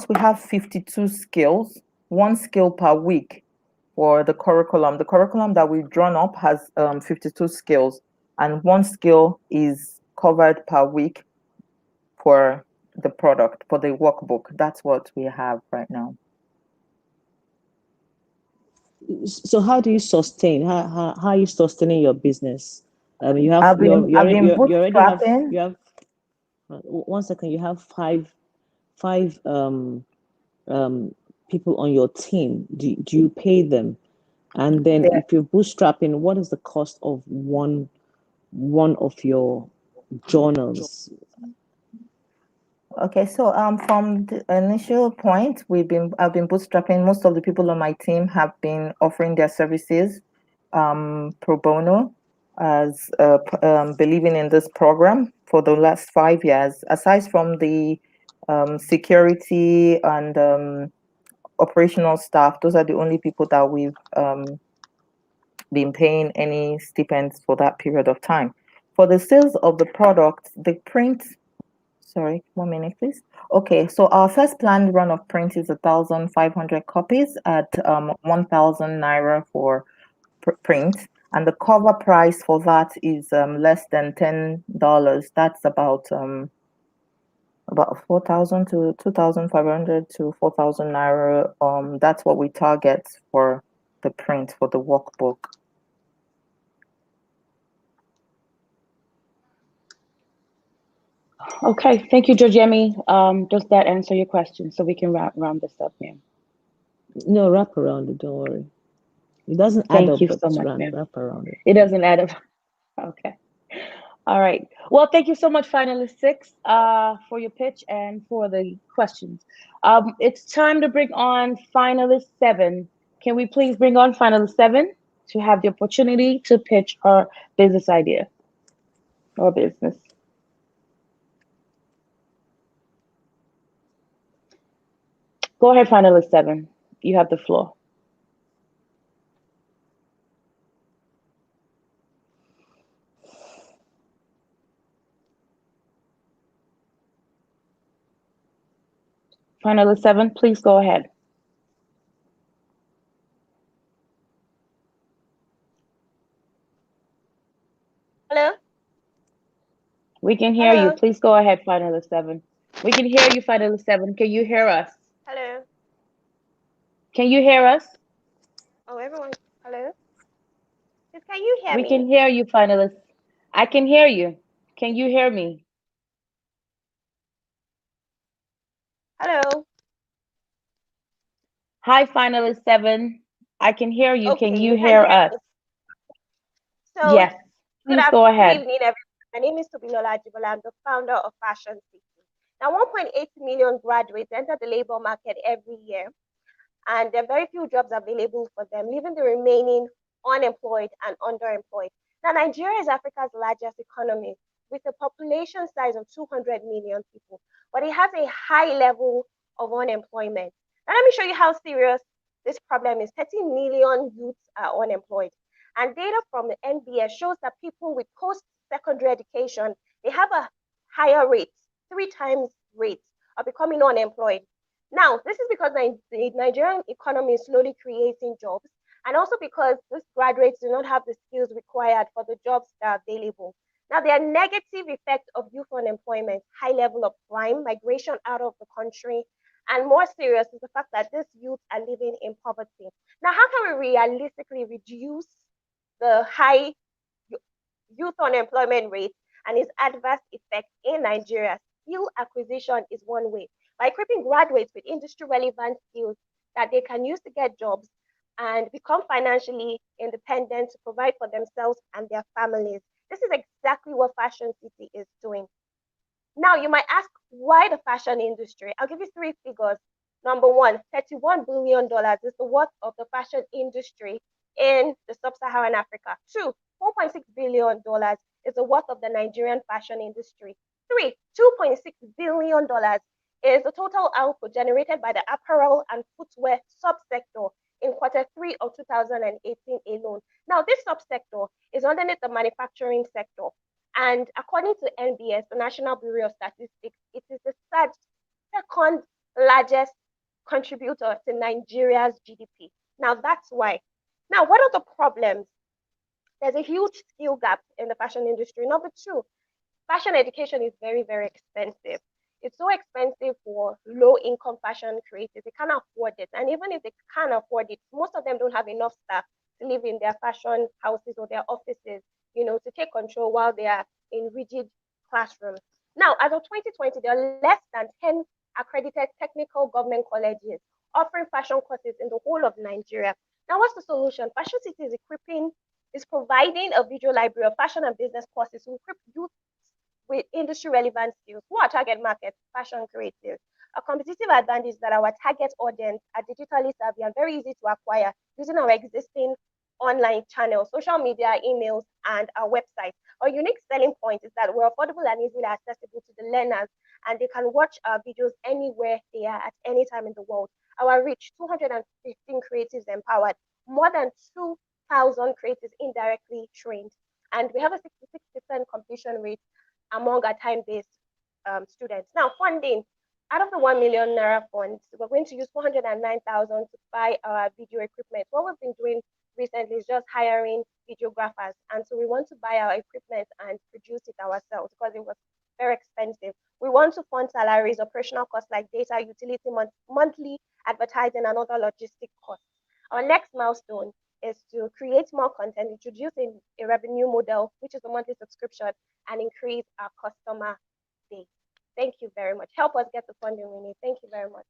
we have 52 skills, 1 skill per week for the curriculum. The curriculum that we've drawn up has 52 skills, and 1 skill is covered per week for the product, for the workbook. That's what we have right now. So how do you sustain? How are you sustaining your business? You have I've been bootstrapping. You have 1 second. You have five people on your team. Do you pay them? And then if you're bootstrapping, what is the cost of one of your journals? Okay, so from the initial point, I've been bootstrapping. Most of the people on my team have been offering their services pro bono, as believing in this program for the last 5 years. Aside from the security and operational staff, those are the only people that we've been paying any stipends for that period of time. For the sales of the product, the print. Sorry, 1 minute, please. Okay, so our first planned run of print is 1,500 copies at 1,000 naira for print, and the cover price for that is less than $10. That's about about 4,000 to 2,500 to 4,000 naira. That's what we target for the print for the workbook. Okay, thank you, Georgiemi. Does that answer your question? So we can round this up, ma'am. No, wrap around it. Don't worry. It doesn't add Thank up, you but so much, ma'am. wrap around it. It doesn't add up. Okay. All right. Well, thank you so much, finalist 6, for your pitch and for the questions. It's time to bring on finalist 7. Can we please bring on finalist 7 to have the opportunity to pitch her business idea or business? Go ahead, finalist 7. You have the floor. Finalist 7, please go ahead. Hello? We can hear you. Hello? Please go ahead, finalist 7. We can hear you, finalist 7. Can you hear us? Hello? Can you hear us? Oh, everyone. Hello? Yes, can you hear We me? can hear you, finalist. I can hear you. Can you hear me? Hello? Hi, finalist 7. I can hear you. Can Okay, you you can hear hear us? me. So, Yes. Please go good ahead. evening, everyone. My name is Tobilola Ajibola. I'm the founder of Fashion City. Now, 1.8 million graduates enter the labor market every year, and there are very few jobs available for them, leaving the remaining unemployed and underemployed. Now, Nigeria is Africa's largest economy with a population size of 200 million people, but it has a high level of unemployment. Now, let me show you how serious this problem is. 30 million youths are unemployed. And data from the NBS shows that people with post-secondary education, they have a higher rate, 3 times rate of becoming unemployed. Now, this is because the Nigerian economy is slowly creating jobs, and also because these graduates do not have the skills required for the jobs that are available. Now, there are negative effects of youth unemployment, high level of crime, migration out of the country, and more serious is the fact that these youth are living in poverty. Now, how can we realistically reduce the high youth unemployment rate and its adverse effects in Nigeria? Skill acquisition is one way. By equipping graduates with industry relevant skills that they can use to get jobs and become financially independent to provide for themselves and their families. This is exactly what Fashion City is doing. Now, you might ask, why the fashion industry? I'll give you 3 figures. Number one, $31 billion is the worth of the fashion industry in the sub-Saharan Africa. 2, $4.6 billion is the worth of the Nigerian fashion industry. 3, $2.6 billion is the total output generated by the apparel and footwear subsector in Q3 of 2018 alone. Now, this subsector is underneath the manufacturing sector. And according to NBS, the National Bureau of Statistics, it is the second largest contributor to Nigeria's GDP. Now, that's why. Now, what are the problems? There's a huge skill gap in the fashion industry. Number 2, fashion education is very, very expensive. It's so expensive for low-income fashion creators. They can't afford it. And even if they can afford it, most of them don't have enough staff to live in their fashion houses or their offices, to take control while they are in rigid classrooms. Now, as of 2020, there are less than 10 accredited technical government colleges offering fashion courses in the whole of Nigeria. Now, what's the solution? Fashion City is providing a visual library of fashion and business courses to equip youth with industry relevant skills. Who are target market? Fashion creatives. A competitive advantage is that our target audience are digitally savvy and very easy to acquire using our existing online channels, social media, emails, and our website. Our unique selling point is that we're affordable and easily accessible to the learners, and they can watch our videos anywhere they are at any time in the world. Our reach, 215 creatives empowered, more than 2,000 creatives indirectly trained, and we have a 66% completion rate among our time-based students. Now, funding. Out of the 1 million naira funds, we're going to use 409,000 to buy our video equipment. What we've been doing recently is just hiring videographers, and so we want to buy our equipment and produce it ourselves because it was very expensive. We want to fund salaries, operational costs like data, utility, monthly advertising, and other logistic costs. Our next milestone is to create more content, introduce a revenue model, which is a monthly subscription, and increase our customer base. Thank you very much. Help us get the funding we need. Thank you very much.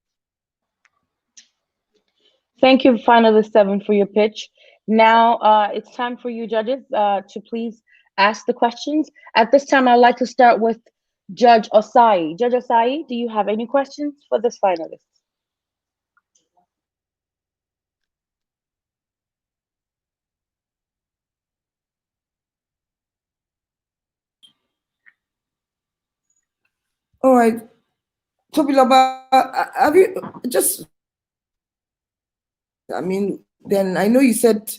Thank you, finalist 7, for your pitch. Now it's time for you judges to please ask the questions. At this time, I'd like to start with Judge Osai. Judge Osai, do you have any questions for this finalist? All right. Tobiloba, have you just, I mean, then I know you said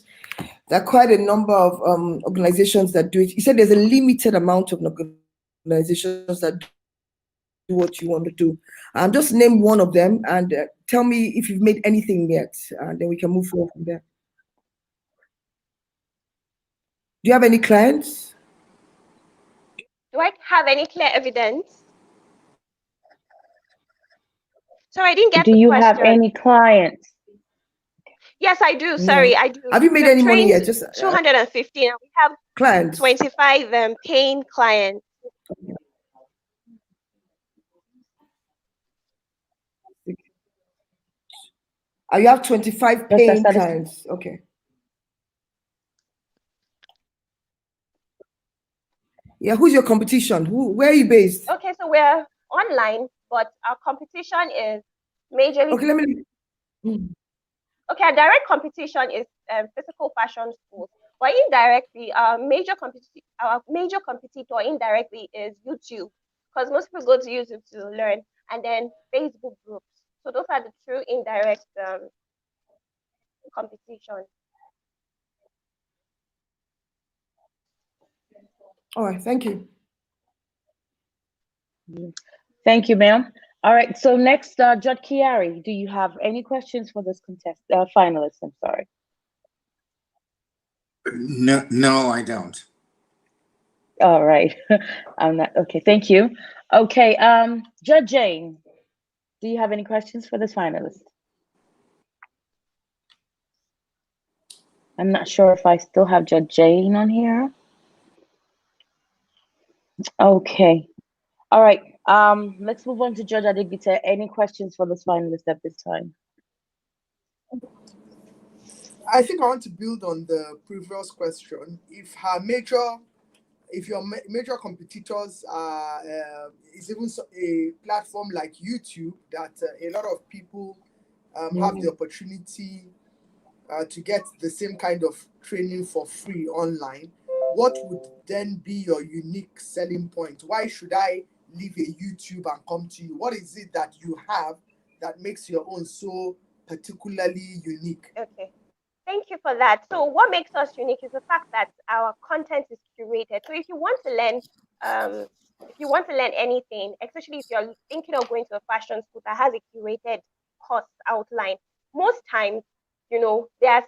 there are quite a number of organizations that do it. You said there's a limited amount of organizations that do what you want to do. Just name one of them and tell me if you've made anything yet, and then we can move forward from there. Do you have any clients? Do I have any clear evidence? So I didn't get the question. Do you have any clients? Yes, I do. Sorry, No. I do. Have you made any money yet? Just 250, and we have clients. 25 paying clients. You have 25 paying clients. Okay. Yeah, who's your competition? Where are you based? Okay, so we're online, but our competition is majorly. Okay, let me. Okay, our direct competition is physical fashion schools, but indirectly, our major competitor indirectly is YouTube, because most people go to YouTube to learn, and then Facebook groups. So those are the true indirect competition. All right, thank you. Thank you, ma'am. All right, so next, Judge Kiari, do you have any questions for this finalist? I'm sorry. No, I don't. All right, I'm not, okay, thank you. Okay, Judge Jane, do you have any questions for this finalist? I'm not sure if I still have Judge Jane on here. Okay, all right, let's move on to Judge Adegbite. Any questions for this finalist at this time? I think I want to build on the previous question. If your major competitors are is even a platform like YouTube that a lot of people have the opportunity to get the same kind of training for free online, what would then be your unique selling point? Why should I leave a YouTube and come to you? What is it that you have that makes your own so particularly unique? Okay. Thank you for that. So what makes us unique is the fact that our content is curated. So if you want to learn anything, especially if you're thinking of going to a fashion school that has a curated course outline, most times, there are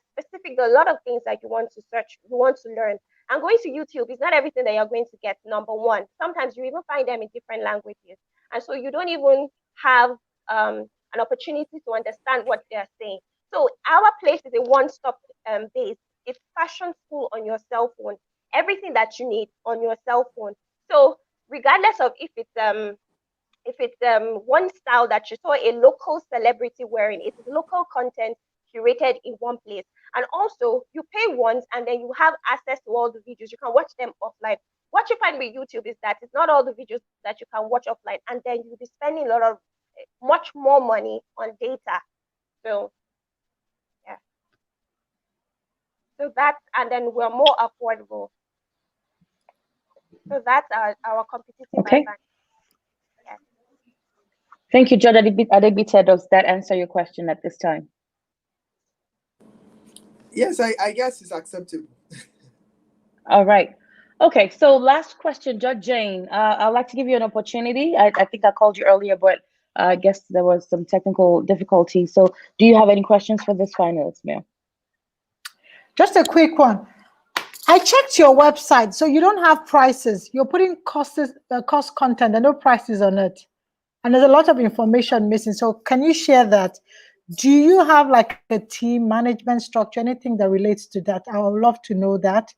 a lot of things that you want to search, you want to learn. And going to YouTube is not everything that you're going to get, number one. Sometimes you even find them in different languages. And so you don't even have an opportunity to understand what they're saying. So our place is a one-stop base. It's fashion school on your cell phone. Everything that you need on your cell phone. So regardless of if it's one style that you saw a local celebrity wearing, it's local content curated in one place. And also you pay once and then you have access to all the videos. You can watch them offline. What you find with YouTube is that it's not all the videos that you can watch offline, and then you'll be spending much more money on data. So yeah. So that, and then we're more affordable. So that's our competitive advantage. Yeah. Thank you, Judge Adegbite. Does that answer your question at this time? Yes, I guess it's acceptable. All right. Okay, so last question, Judge Jane. I'd like to give you an opportunity. I think I called you earlier, but I guess there was some technical difficulty. So do you have any questions for this finalist, ma'am? Just a quick one. I checked your website, so you don't have prices. You're putting cost content, and no prices on it, and there's a lot of information missing. So can you share that? Do you have like a team management structure, anything that relates to that? I would love to know that.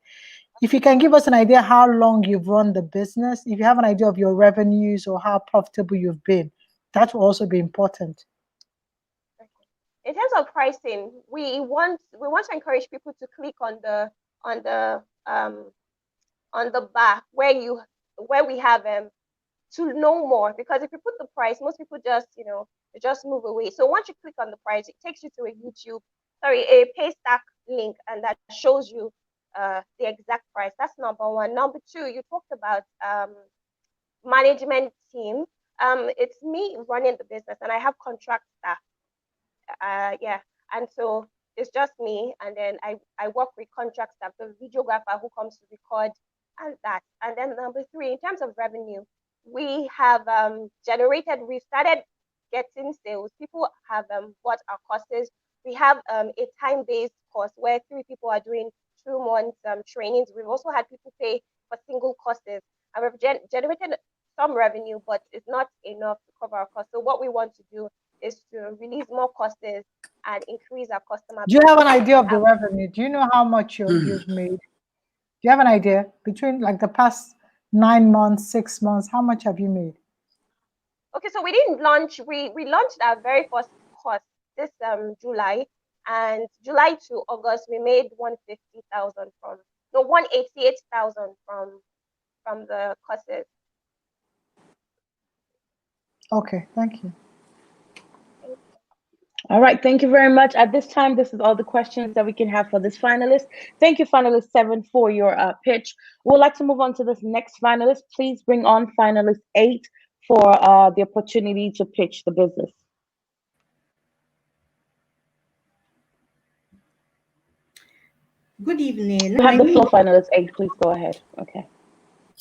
If you can give us an idea how long you've run the business, if you have an idea of your revenues or how profitable you've been, that will also be important. In terms of pricing, we want to encourage people to click on the bar where we have to know more, because if you put the price, most people just they just move away. So once you click on the price, it takes you to a Paystack link, and that shows you the exact price. That's number one. Number two, you talked about management team. It's me running the business, and I have contract staff. And so it's just me, and then I work with contract staff, the videographer who comes to record, and that. And then number three, in terms of revenue, we have we've started getting sales. People have bought our courses. We have a time-based course where 3 people are doing 2 months trainings. We've also had people pay for single courses, and we've generated some revenue, but it's not enough to cover our costs. So what we want to do is to release more courses and increase our customer Do you base. have an idea of the revenue? Do you know how much you've made? Do you have an idea between like the past 9 months, 6 months? How much have you made? Okay, so we didn't launch. We launched our very first course this July, and July to August we made 188,000 from the courses. Okay, thank you. All right, thank you very much. At this time, this is all the questions that we can have for this finalist. Thank you, finalist 7, for your pitch. We'd like to move on to this next finalist. Please bring on finalist 8 for the opportunity to pitch the business. Good evening. You have the floor, finalist 8. Please go ahead. Okay.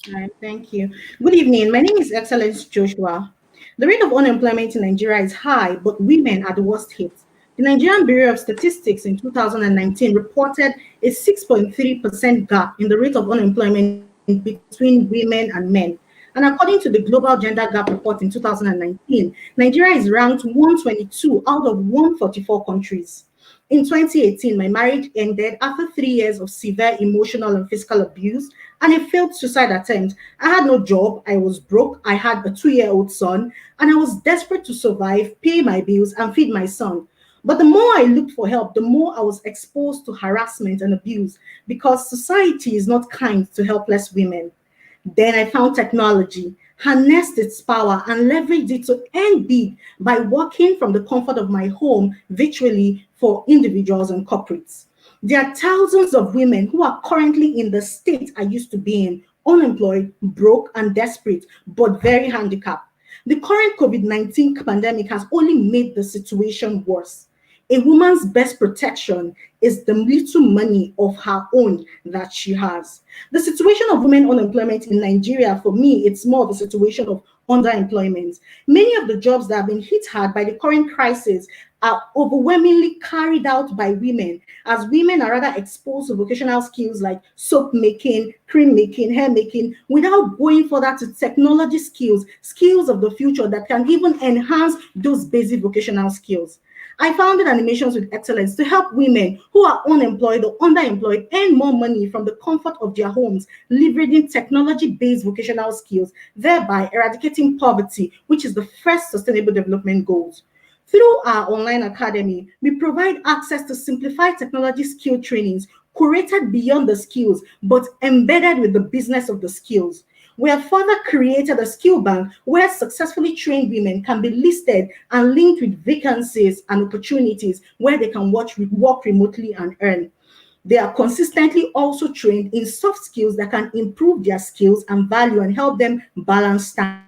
All right, thank you. Good evening. My name is Excellence Joshua. The rate of unemployment in Nigeria is high, but women are the worst hit. The Nigerian Bureau of Statistics in 2019 reported a 6.3% gap in the rate of unemployment between women and men. And according to the Global Gender Gap Report in 2019, Nigeria is ranked 122 out of 144 countries. In 2018, my marriage ended after 3 years of severe emotional and physical abuse and a failed suicide attempt. I had no job, I was broke, I had a 2-year-old son, and I was desperate to survive, pay my bills, and feed my son. But the more I looked for help, the more I was exposed to harassment and abuse because society is not kind to helpless women. Then I found technology, harnessed its power, and leveraged it to earn big by working from the comfort of my home virtually for individuals and corporates. There are thousands of women who are currently in the state I used to be in, unemployed, broke, and desperate, but very handicapped. The current COVID-19 pandemic has only made the situation worse. A woman's best protection is the little money of her own that she has. The situation of women unemployment in Nigeria, for me, it's more of a situation of underemployment. Many of the jobs that have been hit hard by the current crisis are overwhelmingly carried out by women, as women are rather exposed to vocational skills like soap making, cream making, hair making, without going further to technology skills, skills of the future that can even enhance those basic vocational skills. I founded Animations with Excellence to help women who are unemployed or underemployed earn more money from the comfort of their homes, leveraging technology-based vocational skills, thereby eradicating poverty, which is the first sustainable development goals. Through our online academy, we provide access to simplified technology skill trainings, curated beyond the skills, but embedded with the business of the skills. We have further created a skill bank where successfully trained women can be listed and linked with vacancies and opportunities where they can work remotely and earn. They are consistently also trained in soft skills that can improve their skills and value and help them balance time.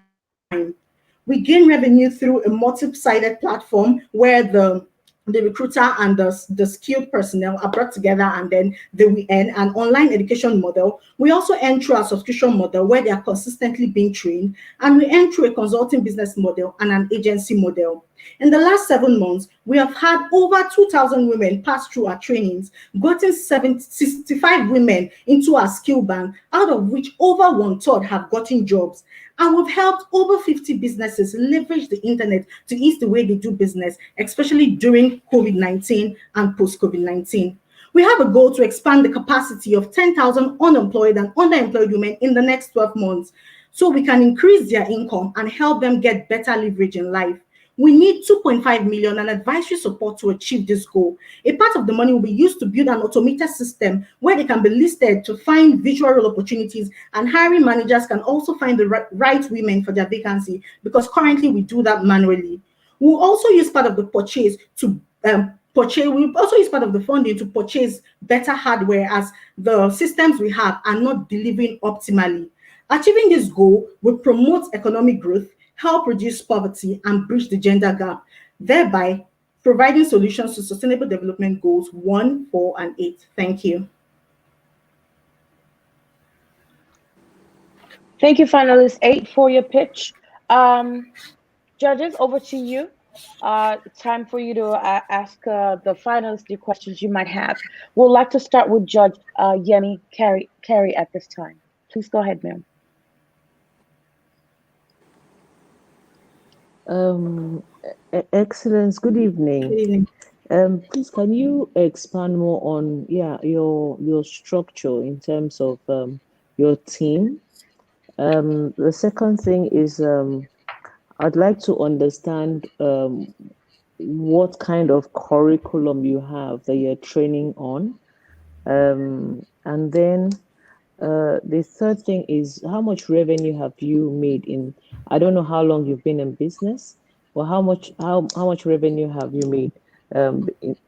We gain revenue through a multi-sided platform where the recruiter and the skilled personnel are brought together, and then they will earn an online education model. We also earn through a subscription model where they are consistently being trained, and we earn through a consulting business model and an agency model. In the last 7 months, we have had over 2,000 women pass through our trainings, gotten 65 women into our skill bank, out of which over 1/3 have gotten jobs. And we've helped over 50 businesses leverage the internet to ease the way they do business, especially during COVID-19 and post-COVID-19. We have a goal to expand the capacity of 10,000 unemployed and underemployed women in the next 12 months so we can increase their income and help them get better leverage in life. We need 2.5 million and advisory support to achieve this goal. A part of the money will be used to build an automated system where they can be listed to find virtual role opportunities, and hiring managers can also find the right women for their vacancy, because currently we do that manually. We'll also use part of the purchase to we'll also use part of the funding to purchase better hardware, as the systems we have are not delivering optimally. Achieving this goal will promote economic growth, help reduce poverty, and bridge the gender gap, thereby providing solutions to Sustainable Development Goals 1, 4, and 8. Thank you. Thank you, finalist 8, for your pitch. Judges, over to you. Time for you to ask the finalists the questions you might have. We'd like to start with Judge Yemi Carey at this time. Please go ahead, ma'am. Excellence. Good evening. Good evening. Please, can you expand more on your structure in terms of your team? The second thing is I'd like to understand what kind of curriculum you have that you're training on, and then the third thing is, how much revenue have you made in, I don't know how long you've been in business, or how much revenue have you made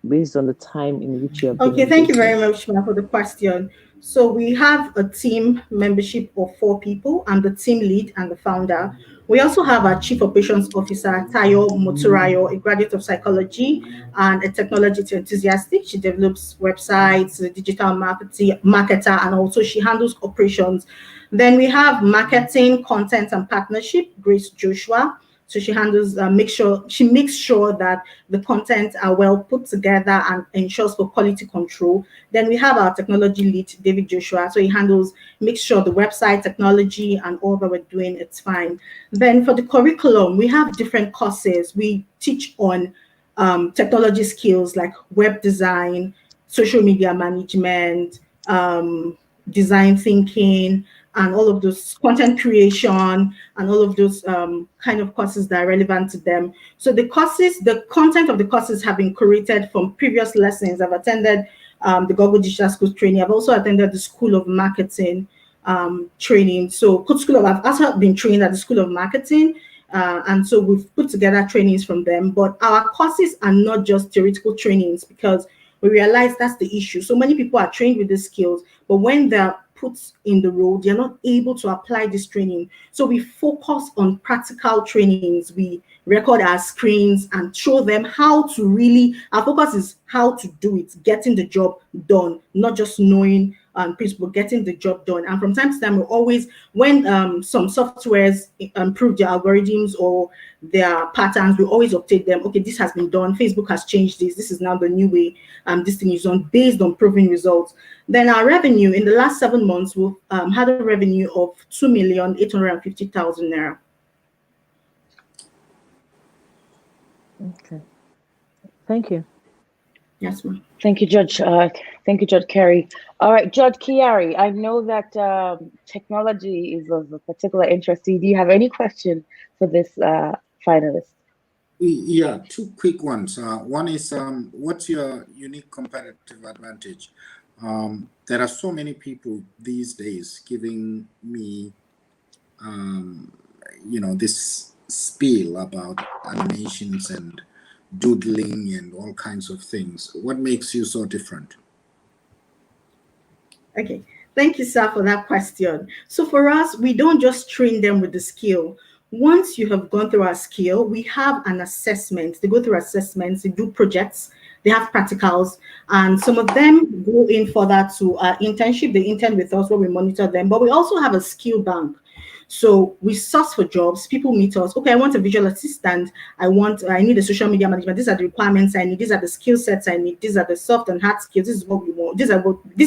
based on the time in which you have been Okay, in thank you business? very much, ma'am, for the question. So we have a team membership of 4 people. I'm the team lead and the founder. We also have our Chief Operations Officer, Tayo Moturayo, a graduate of psychology and a technology enthusiast. She develops websites, a digital marketer, and also she handles operations. Then we have marketing, content, and partnership, Grace Joshua. So she handles, makes sure that the content are well put together and ensures for quality control. Then we have our technology lead, David Joshua. So he makes sure the website, technology, and all that we're doing, it's fine. Then for the curriculum, we have different courses. We teach on technology skills like web design, social media management, design thinking, and all of those content creation, and all of those kind of courses that are relevant to them. So the content of the courses have been curated from previous lessons. I've attended the Google Digital School training. I've also attended the School of Marketing training. So I've also been trained at the School of Marketing. And so we've put together trainings from them. But our courses are not just theoretical trainings, because we realize that's the issue. So many people are trained with the skills, but when they're put in the role, they're not able to apply this training. So we focus on practical trainings. We record our screens and show them how to really, our focus is how to do it, getting the job done, not just knowing principle, getting the job done. And from time to time, we always, when some softwares improve their algorithms or their patterns, we always update them. Okay, this has been done. Facebook has changed this. This is now the new way this thing is done, based on proven results. Then our revenue in the last 7 months, we've had a revenue of 2,850,000 naira. Okay. Thank you. Yes, ma'am. Thank you, Judge. Thank you, Judge Carey. All right, Judge Kiari, I know that technology is of a particular interest to you. Do you have any question for this finalist? Yeah, 2 quick ones. One is, what's your unique competitive advantage? There are so many people these days giving me, this spiel about animations and doodling and all kinds of things. What makes you so different? Okay, thank you, sir, for that question. So for us, we don't just train them with the skill. Once you have gone through our skill, we have an assessment. They go through assessments, they do projects, they have practicals, and some of them go in further to internship. They intern with us where we monitor them, but we also have a skill bank. So we source for jobs. People meet us. Okay, I want a visual assistant. I need a social media management. These are the requirements I need. These are the skill sets I need. These are the soft and hard skills. This is what we want. This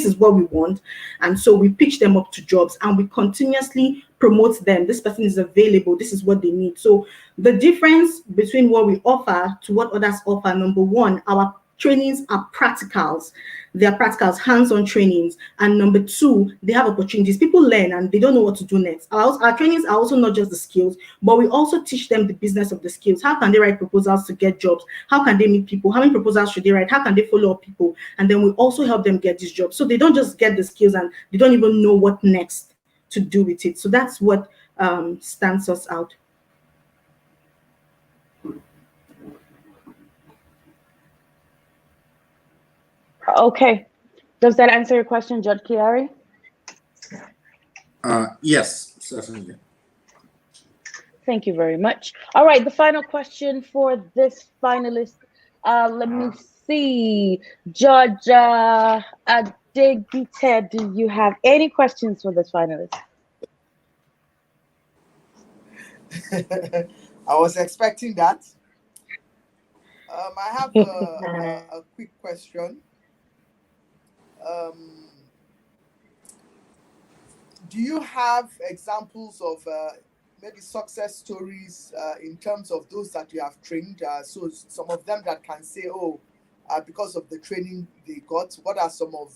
is what we want. And so we pitch them up to jobs, and we continuously promote them. This person is available. This is what they need. So the difference between what we offer to what others offer, number one, our trainings are practicals. They are practicals, hands-on trainings. And number two, they have opportunities. People learn and they don't know what to do next. Our trainings are also not just the skills, but we also teach them the business of the skills. How can they write proposals to get jobs? How can they meet people? How many proposals should they write? How can they follow up people? And then we also help them get these jobs. So they don't just get the skills and they don't even know what next to do with it. So that's what stands us out. Okay. Does that answer your question, Judge Chiari? Yes, certainly. Thank you very much. All right, the final question for this finalist. Let me see. Judge Adegbite, do you have any questions for this finalist? I was expecting that. I have a quick question. Do you have examples of maybe success stories in terms of those that you have trained? So some of them that can say, oh, because of the training they got, what are some of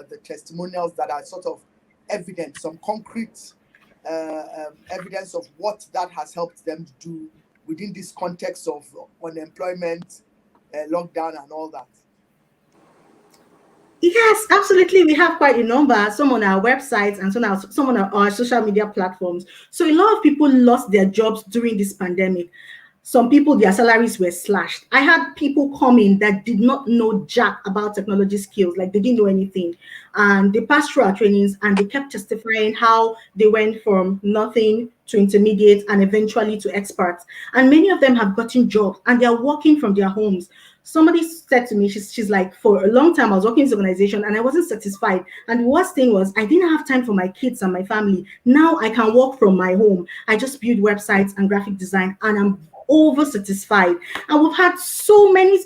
the testimonials that are sort of evident, some concrete evidence of what that has helped them do within this context of unemployment, lockdown and all that? Yes, absolutely. We have quite a number, some on our websites and some on our social media platforms. So a lot of people lost their jobs during this pandemic. Some people, their salaries were slashed. I had people come in that did not know jack about technology skills, like they didn't know anything. And they passed through our trainings and they kept testifying how they went from nothing to intermediate and eventually to experts. And many of them have gotten jobs and they are working from their homes. Somebody said to me, she's like, for a long time, I was working in this organization and I wasn't satisfied. And the worst thing was I didn't have time for my kids and my family. Now I can work from my home. I just build websites and graphic design and I'm over satisfied. And we've had so many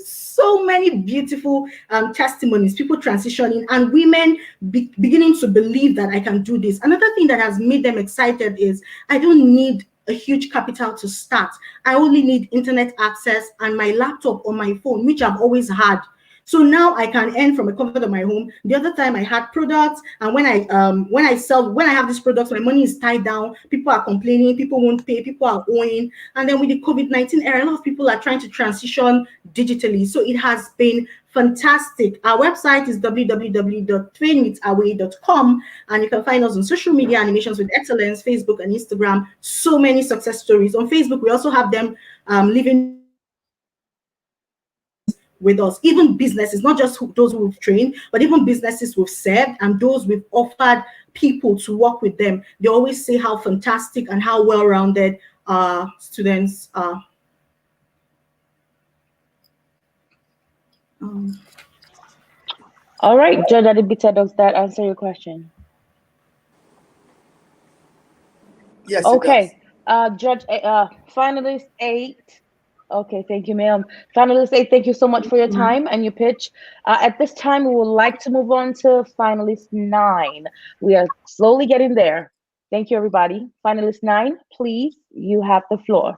beautiful testimonies, people transitioning and women beginning to believe that I can do this. Another thing that has made them excited is I don't need a huge capital to start. I only need internet access and my laptop or my phone, which I've always had. So now I can earn from the comfort of my home. The other time I had products, and when I have these products, my money is tied down. People are complaining, people won't pay, people are owing. And then with the COVID-19 era, a lot of people are trying to transition digitally. So it has been fantastic. Our website is www.trainwithaway.com, and you can find us on social media, Animations with Excellence, Facebook and Instagram. So many success stories. On Facebook, we also have them living with us, even businesses, not just those who we've trained, but even businesses we've served and those we've offered people to work with them. They always say how fantastic and how well-rounded students are. All right, Judge Adibita, does that answer your question? Yes. Okay, Judge, finalist 8. Okay, thank you, ma'am. Finalist 8, thank you so much for your time and your pitch. At this time, we would like to move on to finalist 9. We are slowly getting there. Thank you, everybody. Finalist 9, please, you have the floor.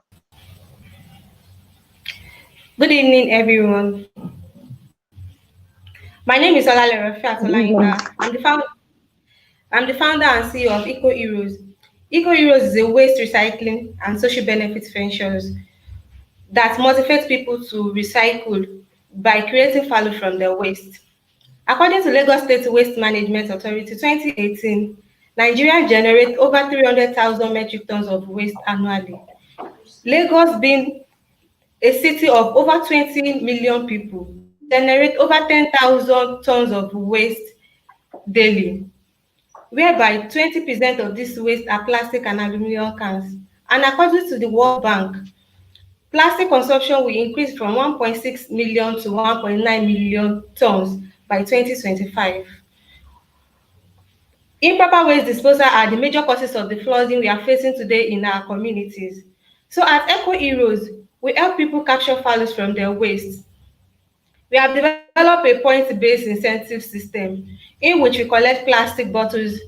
Good evening, everyone. My name is Olale Rafiat. I'm the founder and CEO of Eco Heroes. Eco Heroes is a waste recycling and social benefit ventures that motivates people to recycle by creating value from their waste. According to Lagos State Waste Management Authority 2018, Nigeria generates over 300,000 metric tons of waste annually. Lagos, being a city of over 20 million people, generate over 10,000 tons of waste daily, whereby 20% of this waste are plastic and aluminum cans. And according to the World Bank, plastic consumption will increase from 1.6 million to 1.9 million tons by 2025. Improper waste disposal are the major causes of the flooding we are facing today in our communities. So at Eco Heroes, we help people capture values from their waste. We have developed a point-based incentive system in which we collect plastic bottles,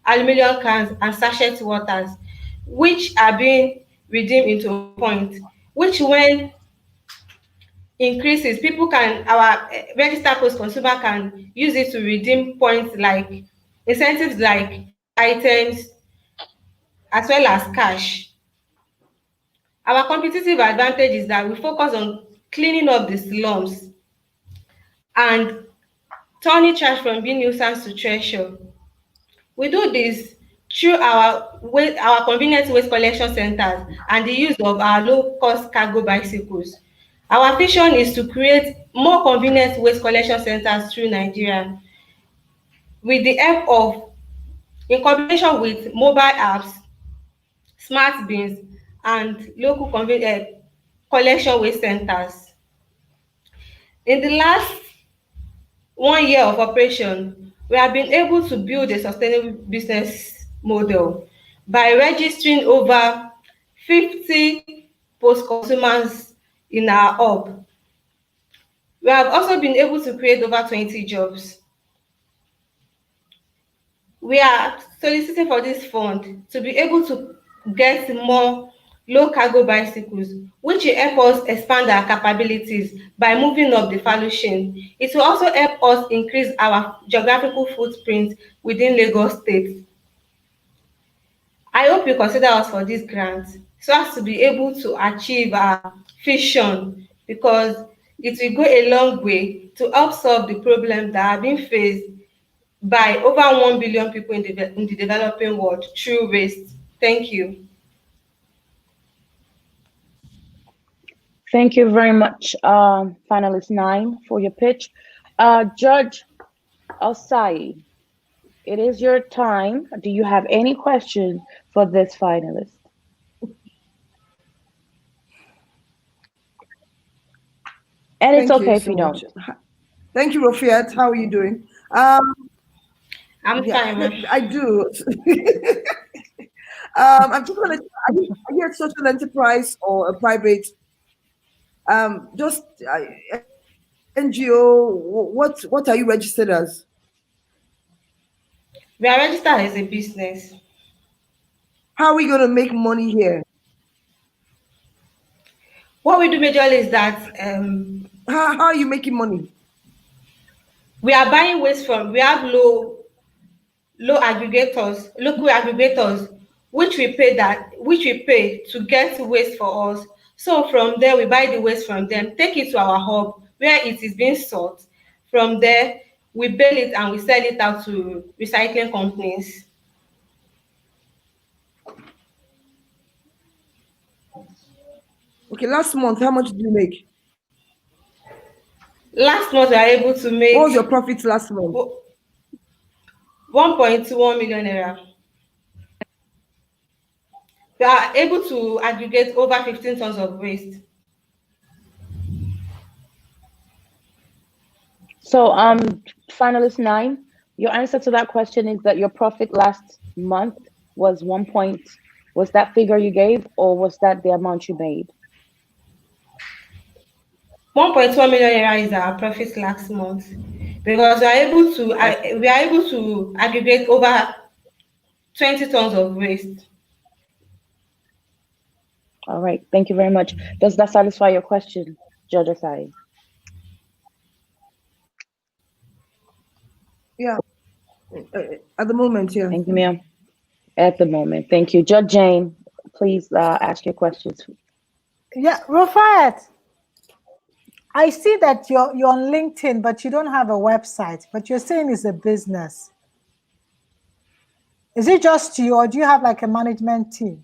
aluminum cans, and sachet waters, which are being redeemed into a point, which when increases, our registered post-consumer can use it to redeem points like incentives like items as well as cash. Our competitive advantage is that we focus on cleaning up the slums and turning trash from being nuisance to treasure. We do this through our convenient waste collection centers and the use of our low-cost cargo bicycles. Our vision is to create more convenient waste collection centers through Nigeria with the help of, in combination with mobile apps, smart bins, and local collection waste centers. In the last 1 year of operation, we have been able to build a sustainable business model by registering over 50 post-consumers in our hub. We have also been able to create over 20 jobs. We are soliciting for this fund to be able to get more low cargo bicycles, which will help us expand our capabilities by moving up the value chain. It will also help us increase our geographical footprint within Lagos State. I hope you consider us for this grant so as to be able to achieve our vision, because it will go a long way to help solve the problems that are being faced by over 1 billion people in the developing world through waste. Thank you. Thank you very much, finalist 9, for your pitch. Judge Osai, it is your time. Do you have any questions for this finalist? And it's Thank okay you if so you much. don't. Thank you, Rafiat. How are you doing? I'm fine, ma'am. I do. I'm just gonna. Are you a social enterprise or a private? Just NGO. What are you registered as? We are registered as a business. How are we gonna make money here? What we do majorly is that how are you making money? We are buying waste from. We have local aggregators, which we pay to get waste for us. So from there, we buy the waste from them, take it to our hub where it is being sorted. From there, we bale it and we sell it out to recycling companies. Okay, last month, how much did you make? Last month, we were able to make. What was your profit last month? 1.21 million naira. We are able to aggregate over 15 tons of waste. So, finalist 9, your answer to that question is that your profit last month was was that figure you gave, or was that the amount you made? 1.1 million naira is our profit last month, because we are able to aggregate over 20 tons of waste. All right, thank you very much. Does that satisfy your question, Judge Asai? Yeah, at the moment, yeah. Thank you, ma'am. At the moment, thank you. Judge Jane, please ask your questions. Yeah, Rufat, I see that you're on LinkedIn, but you don't have a website, but you're saying it's a business. Is it just you, or do you have like a management team?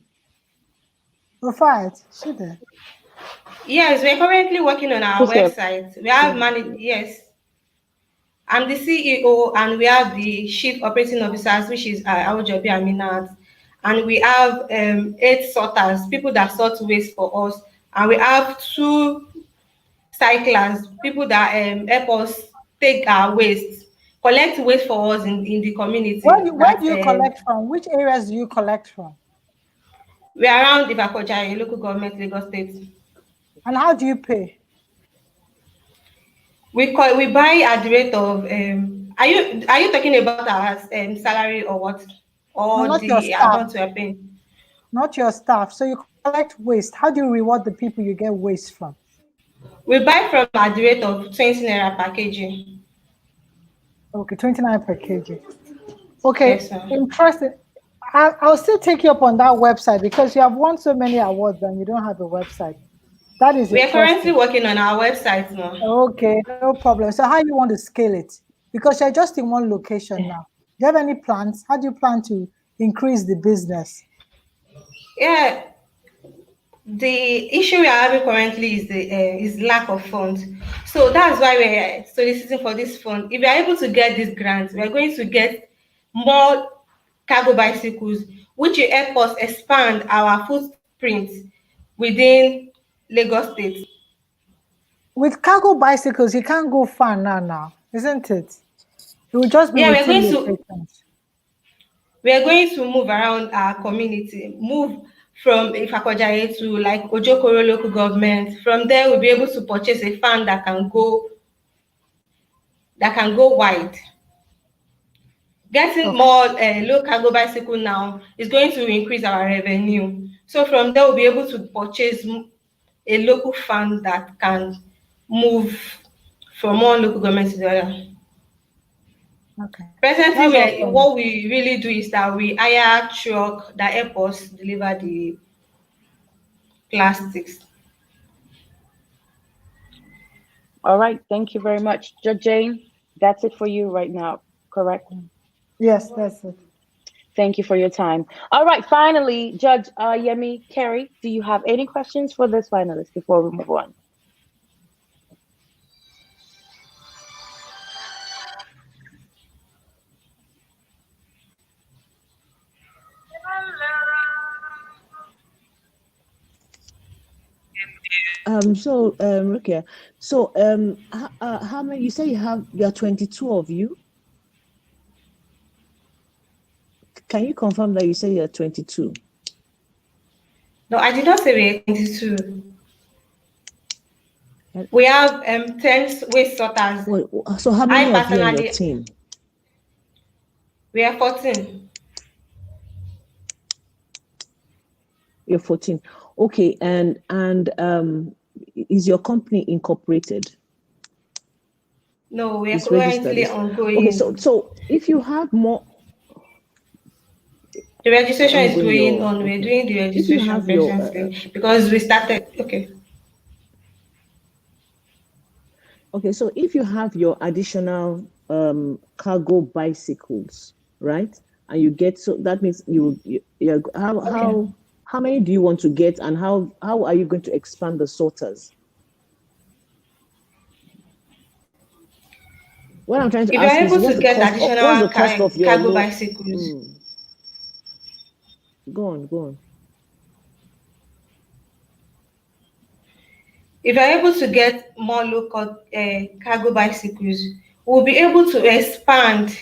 Rufat, Shida. Yes, we're currently working on our Who's there? website. We have yes. I'm the CEO, and we have the Chief Operating Officers, which is Aojobi Aminat. And we have 8 sorters, people that sort waste for us. And we have 2 cyclers, people that help us take our waste collect waste for us in the community. Where do you collect from? Which areas do you collect from? We are around Ibakoja, local government, Lagos State. And how do you pay? We buy at the rate of are you talking about our salary or what? No, Or not your the staff. amount we are paying? Not your staff. So you collect waste. How do you reward the people you get waste from? We buy from at the rate of 20 naira per kg. Okay, 29 per kg. Okay, Yes, sir. interesting. I'll still take you up on that website because you have won so many awards and you don't have a website. That is We are currently interesting. working on our website now. Okay, no problem. So how you want to scale it? Because you're just in one location now. Do you have any plans? How do you plan to increase the business? Yeah, the issue we are having currently is lack of funds. So that's why we're soliciting for this fund. If we are able to get this grant, we are going to get more cargo bicycles, which will help us expand our footprint within Lagos State. With cargo bicycles, you can't go far now, isn't it? It will just be Yeah, within locations. we are going to move around our community, move from Ifakojaye to like Ojokoro local government. From there, we'll be able to purchase a fan that can go wide. Getting more low cargo bicycle now is going to increase our revenue. So from there, we'll be able to purchase a local fan that can move from one local government to the other. Okay. Presently, what we really do is that we hire truck that help us deliver the plastics. All right, thank you very much. Judge Jane, that's it for you right now, correct? Yes, that's it. Thank you for your time. All right, finally, Judge Yemi Kerry, do you have any questions for this finalist before we move on? Rukia, so how many? You say you are 22 of you. Can you confirm that you say you are 22? No, I did not say we are 22. We have 10 waste sorters. So how many of you on your team? We are 14. You're 14. Okay, and is your company incorporated? No, we are It's currently registered. ongoing. Okay, so if you have more, the registration is ongoing going on. We're doing the if you registration have your presently because we started. Okay, so if you have your additional cargo bicycles, right? And you get, so that means how many do you want to get, and how are you going to expand the sorters? What I'm trying to ask is, what's the cost of your cargo bicycles? Go on. If you're able to get more local cargo bicycles, we'll be able to expand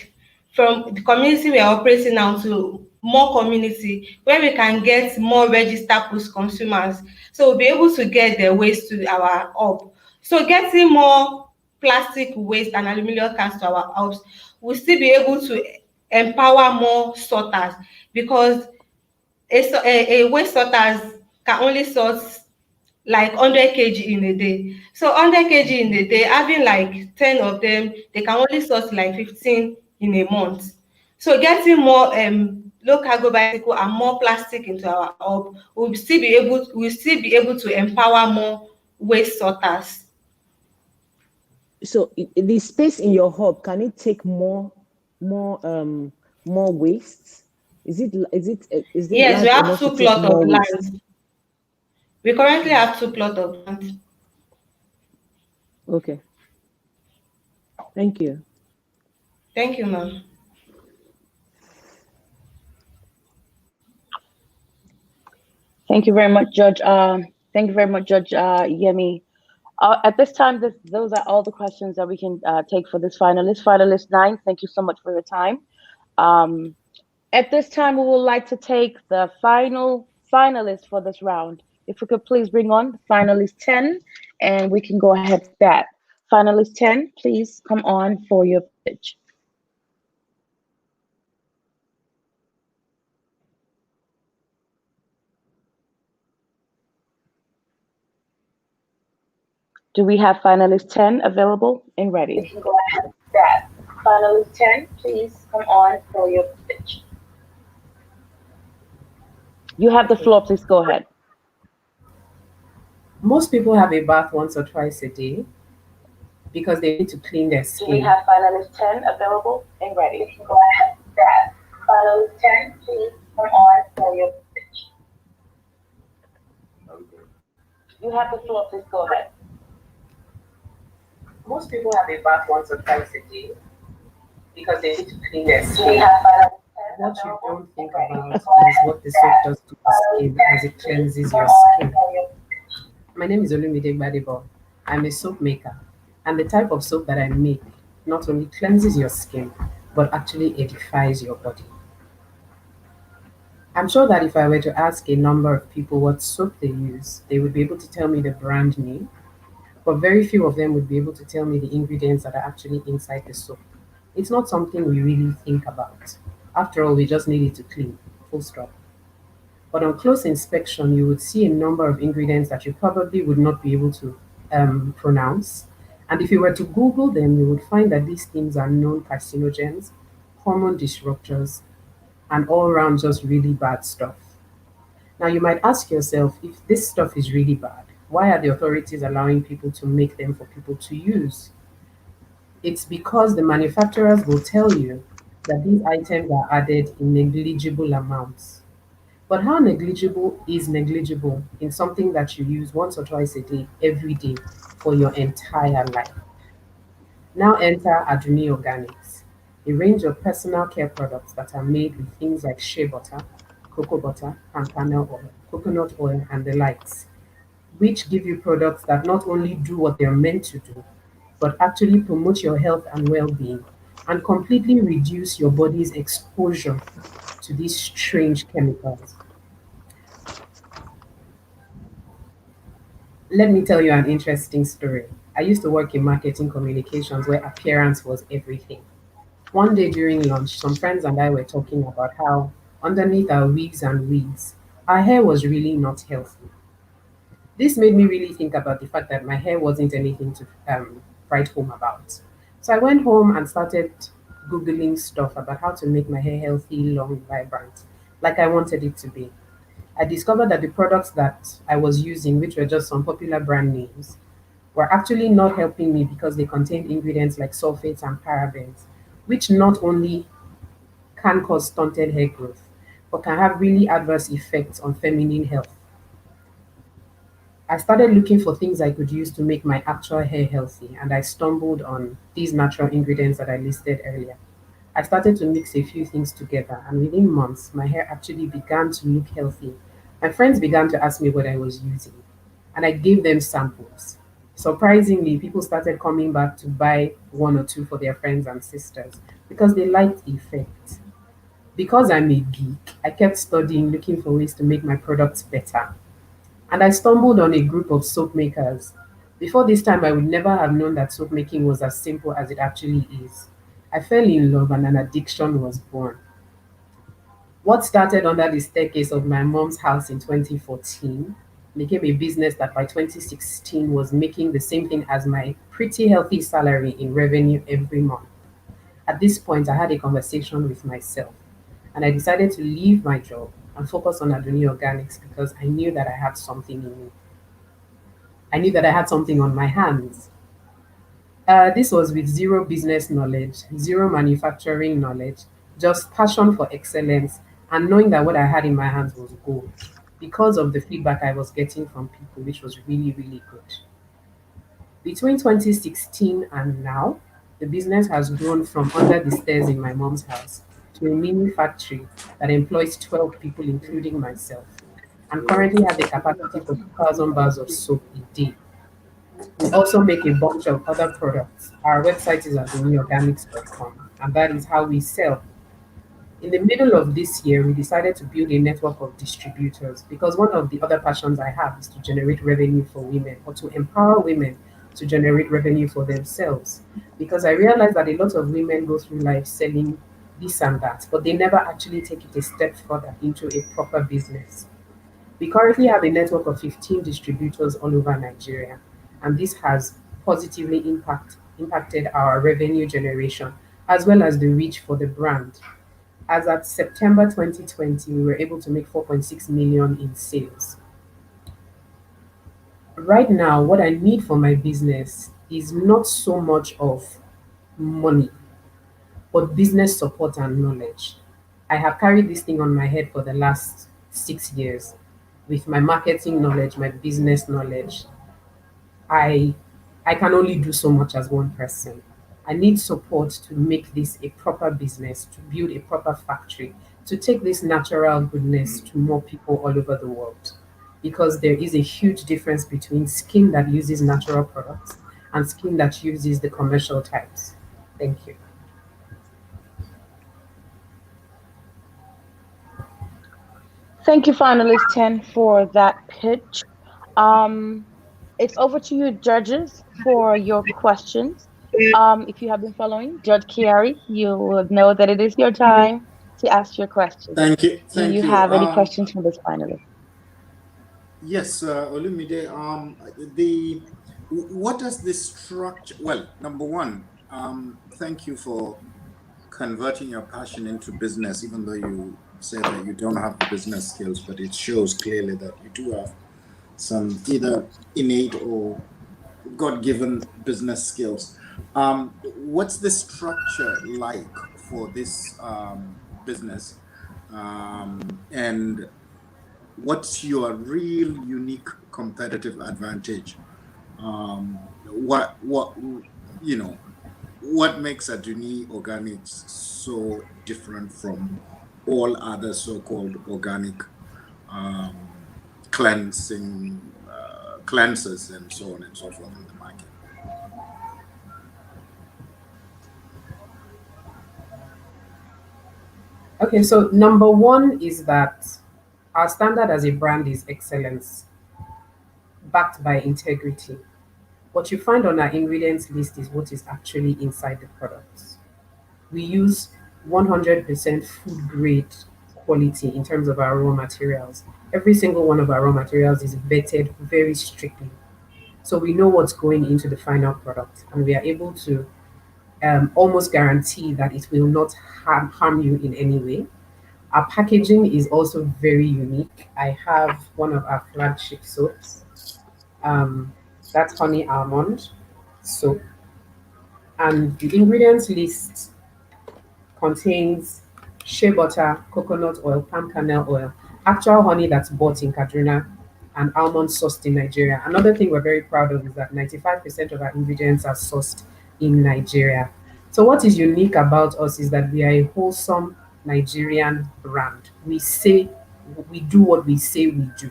from the community we are operating now to more community where we can get more registered post consumers. So we'll be able to get the waste to our hub. So getting more plastic waste and aluminum cans to our hubs, we'll still be able to empower more sorters, because a waste sorters can only sort like 100 kg in a day. So 100 kg in a day, having like 10 of them, they can only sort like 15 in a month. So getting more low cargo bicycle and more plastic into our hub, we'll still be able to empower more waste sorters. So the space in your hub, can it take more waste? Is it yes, we have 2 plots of land. We currently have 2 plots of land. Okay. Thank you. Thank you, ma'am. Thank you very much, Judge. Thank you very much, Judge Yemi. At this time, those are all the questions that we can take for this finalist. Finalist 9, thank you so much for your time. Um, at this time, we would like to take the final finalist for this round. If we could please bring on finalist 10, and we can go ahead with that. Finalist 10, please come on for your pitch. Do we have finalist 10 available and ready? We can go ahead with that. Finalist 10, please come on for your pitch. You have the floor, please go ahead. Most people have a bath once or twice a day because they need to clean their Do we skin. have finalist 10 available and ready? We can go ahead with that. Finalist 10, please come on for your pitch. You have the floor, please go ahead. Most people have a bath once or twice a day because they need to clean their Do we skin. have finalist 10 What you available don't think and ready? about We can is go ahead what with the soap that. does to the skin as it Finalist 10, cleanses please come your on skin. for your pitch. My name is Olumide Gbadebo. I'm a soap maker, and the type of soap that I make not only cleanses your skin, but actually edifies your body. I'm sure that if I were to ask a number of people what soap they use, they would be able to tell me the brand name, but very few of them would be able to tell me the ingredients that are actually inside the soap. It's not something we really think about. After all, we just need it to clean, full stop. But on close inspection, you would see a number of ingredients that you probably would not be able to pronounce. And if you were to Google them, you would find that these things are known carcinogens, hormone disruptors, and all around just really bad stuff. Now, you might ask yourself, if this stuff is really bad, why are the authorities allowing people to make them for people to use? It's because the manufacturers will tell you that these items are added in negligible amounts. But how negligible is negligible in something that you use once or twice a day, every day, for your entire life? Now enter Aduni Organics, a range of personal care products that are made with things like shea butter, cocoa butter, palm kernel oil, coconut oil, and the likes, which give you products that not only do what they're meant to do, but actually promote your health and well-being and completely reduce your body's exposure to these strange chemicals. Let me tell you an interesting story. I used to work in marketing communications where appearance was everything. One day during lunch, some friends and I were talking about how, underneath our wigs, our hair was really not healthy. This made me really think about the fact that my hair wasn't anything to write home about. So I went home and started Googling stuff about how to make my hair healthy, long, vibrant, like I wanted it to be. I discovered that the products that I was using, which were just some popular brand names, were actually not helping me because they contained ingredients like sulfates and parabens, which not only can cause stunted hair growth, but can have really adverse effects on feminine health. I started looking for things I could use to make my actual hair healthy, and I stumbled on these natural ingredients that I listed earlier. I started to mix a few things together, and within months, my hair actually began to look healthy. My friends began to ask me what I was using, and I gave them samples. Surprisingly, people started coming back to buy one or two for their friends and sisters because they liked the effect. Because I'm a geek, I kept studying, looking for ways to make my products better. And I stumbled on a group of soap makers. Before this time, I would never have known that soap making was as simple as it actually is. I fell in love and an addiction was born. What started under the staircase of my mom's house in 2014 became a business that by 2016 was making the same thing as my pretty healthy salary in revenue every month. At this point, I had a conversation with myself and I decided to leave my job and focus on Adoni Organics because I knew that I had something in me. I knew that I had something on my hands. This was with zero business knowledge, zero manufacturing knowledge, just passion for excellence and knowing that what I had in my hands was gold because of the feedback I was getting from people, which was really, really good. Between 2016 and now, the business has grown from under the stairs in my mom's house to a mini factory that employs 12 people, including myself, and currently has a capacity for 2,000 bars of soap a day. We also make a bunch of other products. Our website is at theneworganics.com, and that is how we sell. In the middle of this year, we decided to build a network of distributors because one of the other passions I have is to generate revenue for women or to empower women to generate revenue for themselves. Because I realize that a lot of women go through life selling this and that, but they never actually take it a step further into a proper business. We currently have a network of 15 distributors all over Nigeria, and this has positively impacted our revenue generation as well as the reach for the brand. As at September 2020, we were able to make 4.6 million in sales. Right now, what I need for my business is not so much of money, but business support and knowledge. I have carried this thing on my head for the last 6 years with my marketing knowledge, my business knowledge. I I can only do so much as one person. I need support to make this a proper business, to build a proper factory, to take this natural goodness to more people all over the world. Because there is a huge difference between skin that uses natural products and skin that uses the commercial types. Thank you. Thank you, finalist 10, for that pitch. Um, it's over to you, judges, for your questions. If you have been following Judge Kiari, you would know that it is your time to ask your questions. Thank you. Do Thank you you. have any questions for this finalist? Yes, Olumide, the what does this structure? Well, number one, thank you for converting your passion into business, even though you say that you don't have the business skills, but it shows clearly that you do have some either innate or God-given business skills. What's the structure like for this business? And what's your real unique competitive advantage? What you know what makes Aduni Organics so different from all other so-called organic um, cleansers and so on and so forth in the market? Okay, so number one is that our standard as a brand is excellence, backed by integrity. What you find on our ingredients list is what is actually inside the products. We use 100% food grade quality in terms of our raw materials. Every single one of our raw materials is vetted very strictly. So we know what's going into the final product, and we are able to almost guarantee that it will not harm you in any way. Our packaging is also very unique. I have one of our flagship soaps. Um, that's honey almond soap. And the ingredients list contains shea butter, coconut oil, palm kernel oil, actual honey that's bought in Kaduna, and almond sourced in Nigeria. Another thing we're very proud of is that 95% of our ingredients are sourced in Nigeria. So what is unique about us is that we are a wholesome Nigerian brand. We do what we say we do.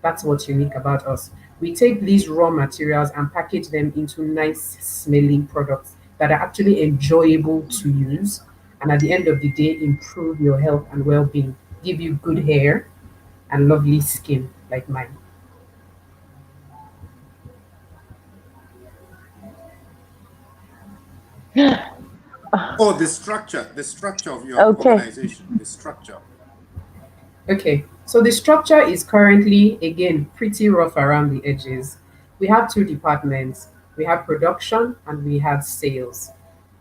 That's what's unique about us. We take these raw materials and package them into nice smelling products that are actually enjoyable to use, and at the end of the day improve your health and well-being, give you good hair and lovely skin like mine. Oh, the structure of your Okay. organization, the structure. Okay, so the structure is currently, again, pretty rough around the edges. We have two departments. We have production and we have sales.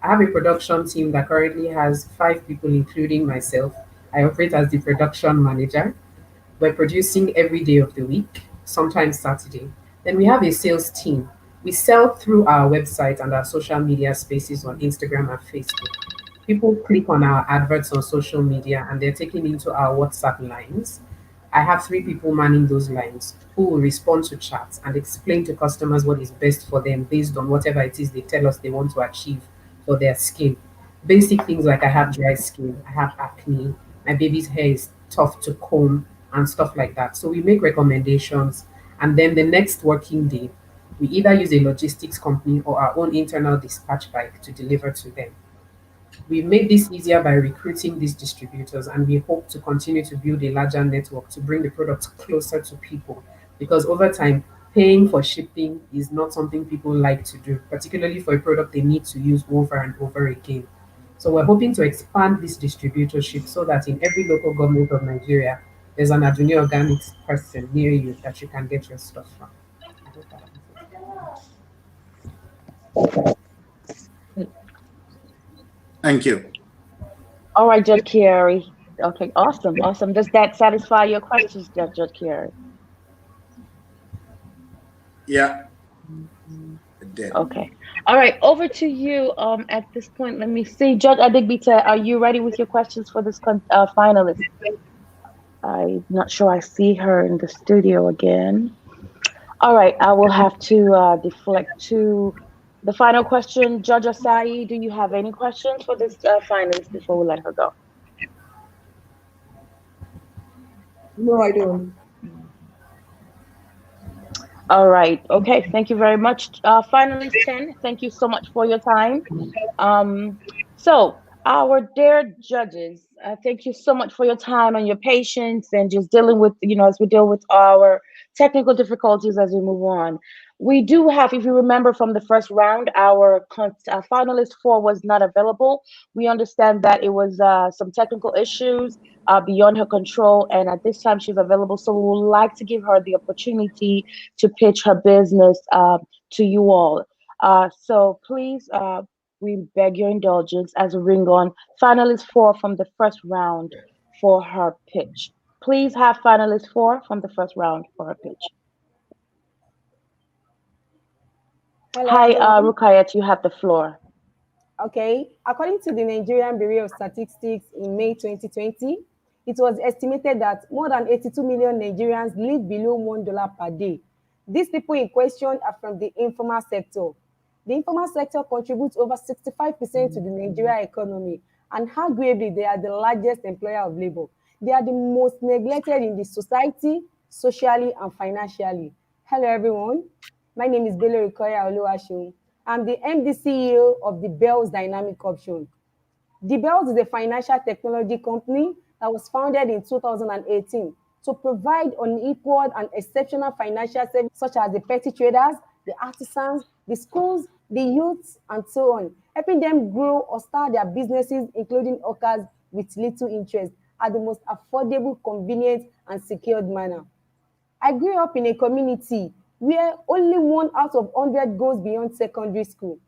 I have a production team that currently has 5 people, including myself. I operate as the production manager. We're producing every day of the week, sometimes Saturday. Then we have a sales team. We sell through our website and our social media spaces on Instagram and Facebook. People click on our adverts on social media and they're taken into our WhatsApp lines. I have 3 people manning those lines who will respond to chats and explain to customers what is best for them based on whatever it is they tell us they want to achieve for their skin. Basic things like I have dry skin, I have acne, my baby's hair is tough to comb, and stuff like that. So we make recommendations, and then the next working day, We either use a logistics company or our own internal dispatch bike to deliver to them. We make this easier by recruiting these distributors, and we hope to continue to build a larger network to bring the products closer to people, because over time, paying for shipping is not something people like to do, particularly for a product they need to use over and over again. So we're hoping to expand this distributorship so that in every local government of Nigeria, there's an Aduni Organics person near you that you can get your stuff from. I hope that answers. Thank you. All right, Judge Carey. Okay, awesome, awesome. Does that satisfy your questions, Judge Carey? Yeah. It did. Okay. All right, over to you. At this point, let me see. Judge Adigbite, are you ready with your questions for this finalist? I'm not sure I see her in the studio again. All right, I will have to deflect to the final question. Judge Asai, do you have any questions for this finalist before we let her go? No, I don't. All right. Okay. Thank you very much. Finalist 10, thank you so much for your time. So our dear judges, thank you so much for your time and your patience and just dealing with, as we deal with our technical difficulties as we move on. We do have, if you remember from the first round, our finalist 4 was not available. We understand that it was some technical issues beyond her control, and at this time she's available. So we would like to give her the opportunity to pitch her business to you all. So please, we beg your indulgence as we bring on finalist 4 from the first round for her pitch. Please have finalist 4 from the first round for her pitch. Hello, Hi, everyone. Rukayat, you have the floor. Okay, according to the Nigerian Bureau of Statistics in May 2020, it was estimated that more than 82 million Nigerians live below $1 per day. These people in question are from the informal sector. The informal sector contributes over 65% to the Nigerian economy, and arguably they are the largest employer of labor. They are the most neglected in the society, socially and financially. Hello, everyone. My name is Bello Rikoya Oluwaseun. I'm the MD CEO of the Bells Dynamic Option. The Bells is a financial technology company that was founded in 2018 to provide unequaled and exceptional financial services such as the petty traders, the artisans, the schools, the youths, and so on, helping them grow or start their businesses, including hawkers, with little interest at the most affordable, convenient, and secured manner. I grew up in a community where only 1 out of 100 goes beyond secondary school,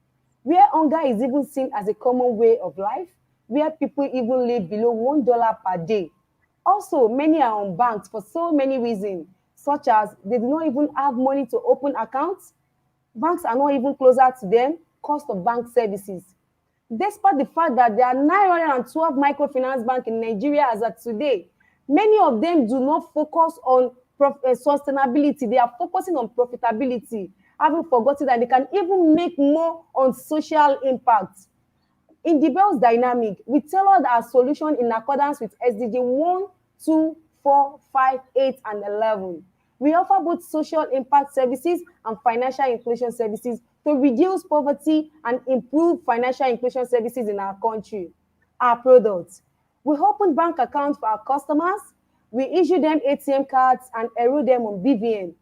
where hunger is even seen as a common way of life, where people even live below $1 per day. Also, many are unbanked for so many reasons, such as they do not even have money to open accounts, banks are not even closer to them, cost of bank services. Despite the fact that there are 912 microfinance banks in Nigeria as of today, many of them do not focus on sustainability. They are focusing on profitability, having forgotten that they can even make more on social impact. In the Bells Dynamic, we tailored our solution in accordance with SDG 1, 2, 4, 5, 8, and 11. We offer both social impact services and financial inclusion services to reduce poverty and improve financial inclusion services in our country. Our products. We open bank accounts for our customers. We issue them ATM cards and enroll them on BVN.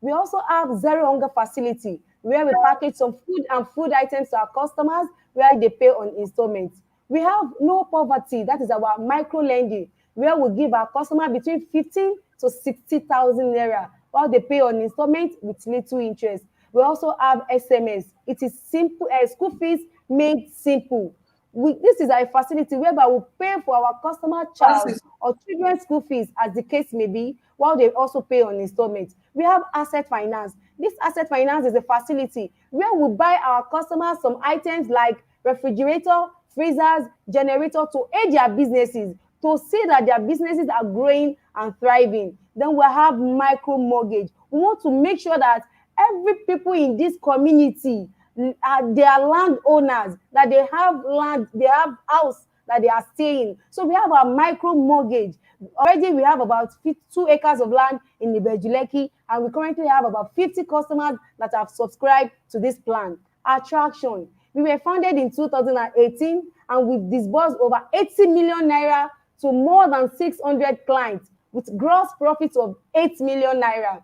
We also have Zero Hunger Facility, where we package some food and food items to our customers where they pay on installments. We have No Poverty, that is our micro lending, where we give our customer between 15 to 60,000 naira while they pay on installments with little interest. We also have SMS. It is simple, school fees made simple. This is a facility whereby we pay for our customer child or children's school fees, as the case may be, while they also pay on installments. We have asset finance. This asset finance is a facility where we buy our customers some items like refrigerator, freezers, generator to aid their businesses, to see that their businesses are growing and thriving. Then we have micro mortgage. We want to make sure that every people in this community, they are landowners, that they have land, they have house that they are staying. So we have our micro mortgage. Already we have about 2 acres of land in Nibejuleki, and we currently have about 50 customers that have subscribed to this plan. Attraction. We were founded in 2018, and we've disbursed over 80 million naira to more than 600 clients with gross profits of 8 million naira.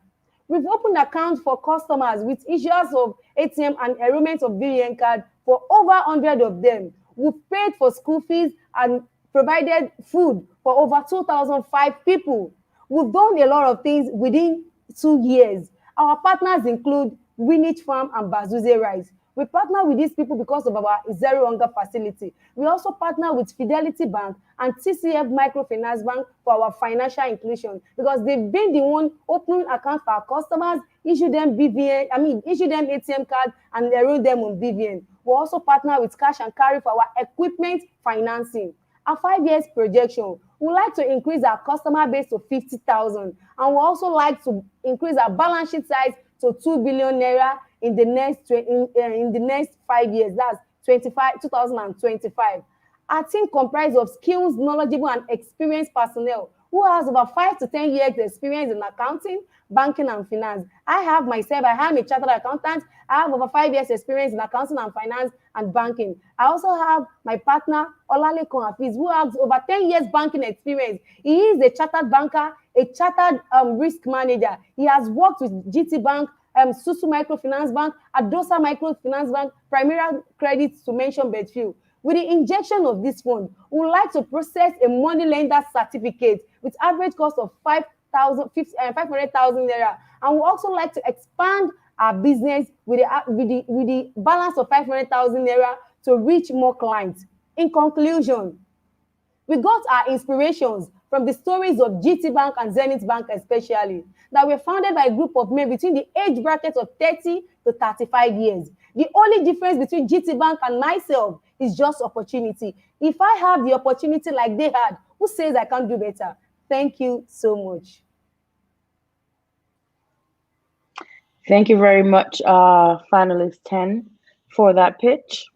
We've opened accounts for customers with issues of ATM and enrollment of BVN card for over 100 of them. We've paid for school fees and provided food for over 2,005 people. We've done a lot of things within 2 years. Our partners include Winich Farm and Bazuze Rice. We partner with these people because of our Zero Hunger facility. We also partner with Fidelity Bank and TCF Microfinance Bank for our financial inclusion, because they've been the one opening accounts for our customers, issue them ATM card and enroll them on BVN. We also partner with Cash and Carry for our equipment financing. Our 5 years projection, we like to increase our customer base to 50,000, and we also like to increase our balance sheet size to 2 billion naira in the next 5 years. That's 2025. Our team comprises of skilled, knowledgeable, and experienced personnel who has over 5 to 10 years experience in accounting, banking, and finance. I am a chartered accountant. I have over 5 years experience in accounting and finance and banking. I also have my partner, Olalekan Hafiz, who has over 10 years banking experience. He is a chartered banker, a chartered risk manager. He has worked with GT Bank, Susu Microfinance Bank, Adosa Microfinance Bank, Primera Credit, to mention but few. With the injection of this fund, we would like to process a money lender certificate with average cost of 500,000 naira, and we also like to expand our business with the balance of 500,000 naira to reach more clients. In conclusion, we got our inspirations from the stories of GT Bank and Zenith Bank especially, that were founded by a group of men between the age bracket of 30 to 35 years. The only difference between GT Bank and myself is just opportunity. If I have the opportunity like they had, who says I can't do better? Thank you so much. Thank you very much, finalist 10, for that pitch.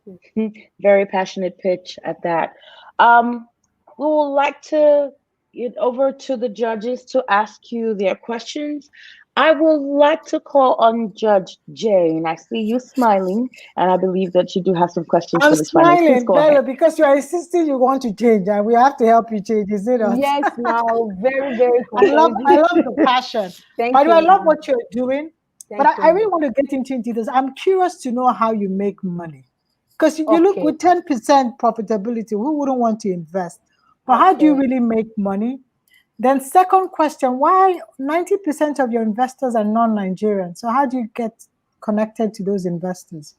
Very passionate pitch at that. We would like to get over to the judges to ask you their questions. I would like to call on Judge Jane. I see you smiling, and I believe that you do have some questions I'm for this finalist. Please smiling, go Bella, ahead. because you are insisting you want to change, and we have to help you change, is it not? Yes, now, very, very I love confusing. the passion. Thank By the way, I you, love ma'am. what you're doing. Thank But I you, really ma'am. want to get into this. I'm curious to know how you make money. Because you look Okay. with 10% profitability, who wouldn't want to invest? But how do you Okay. really make money? Then second question, why 90% of your investors are non-Nigerian? So how do you get connected to those investors?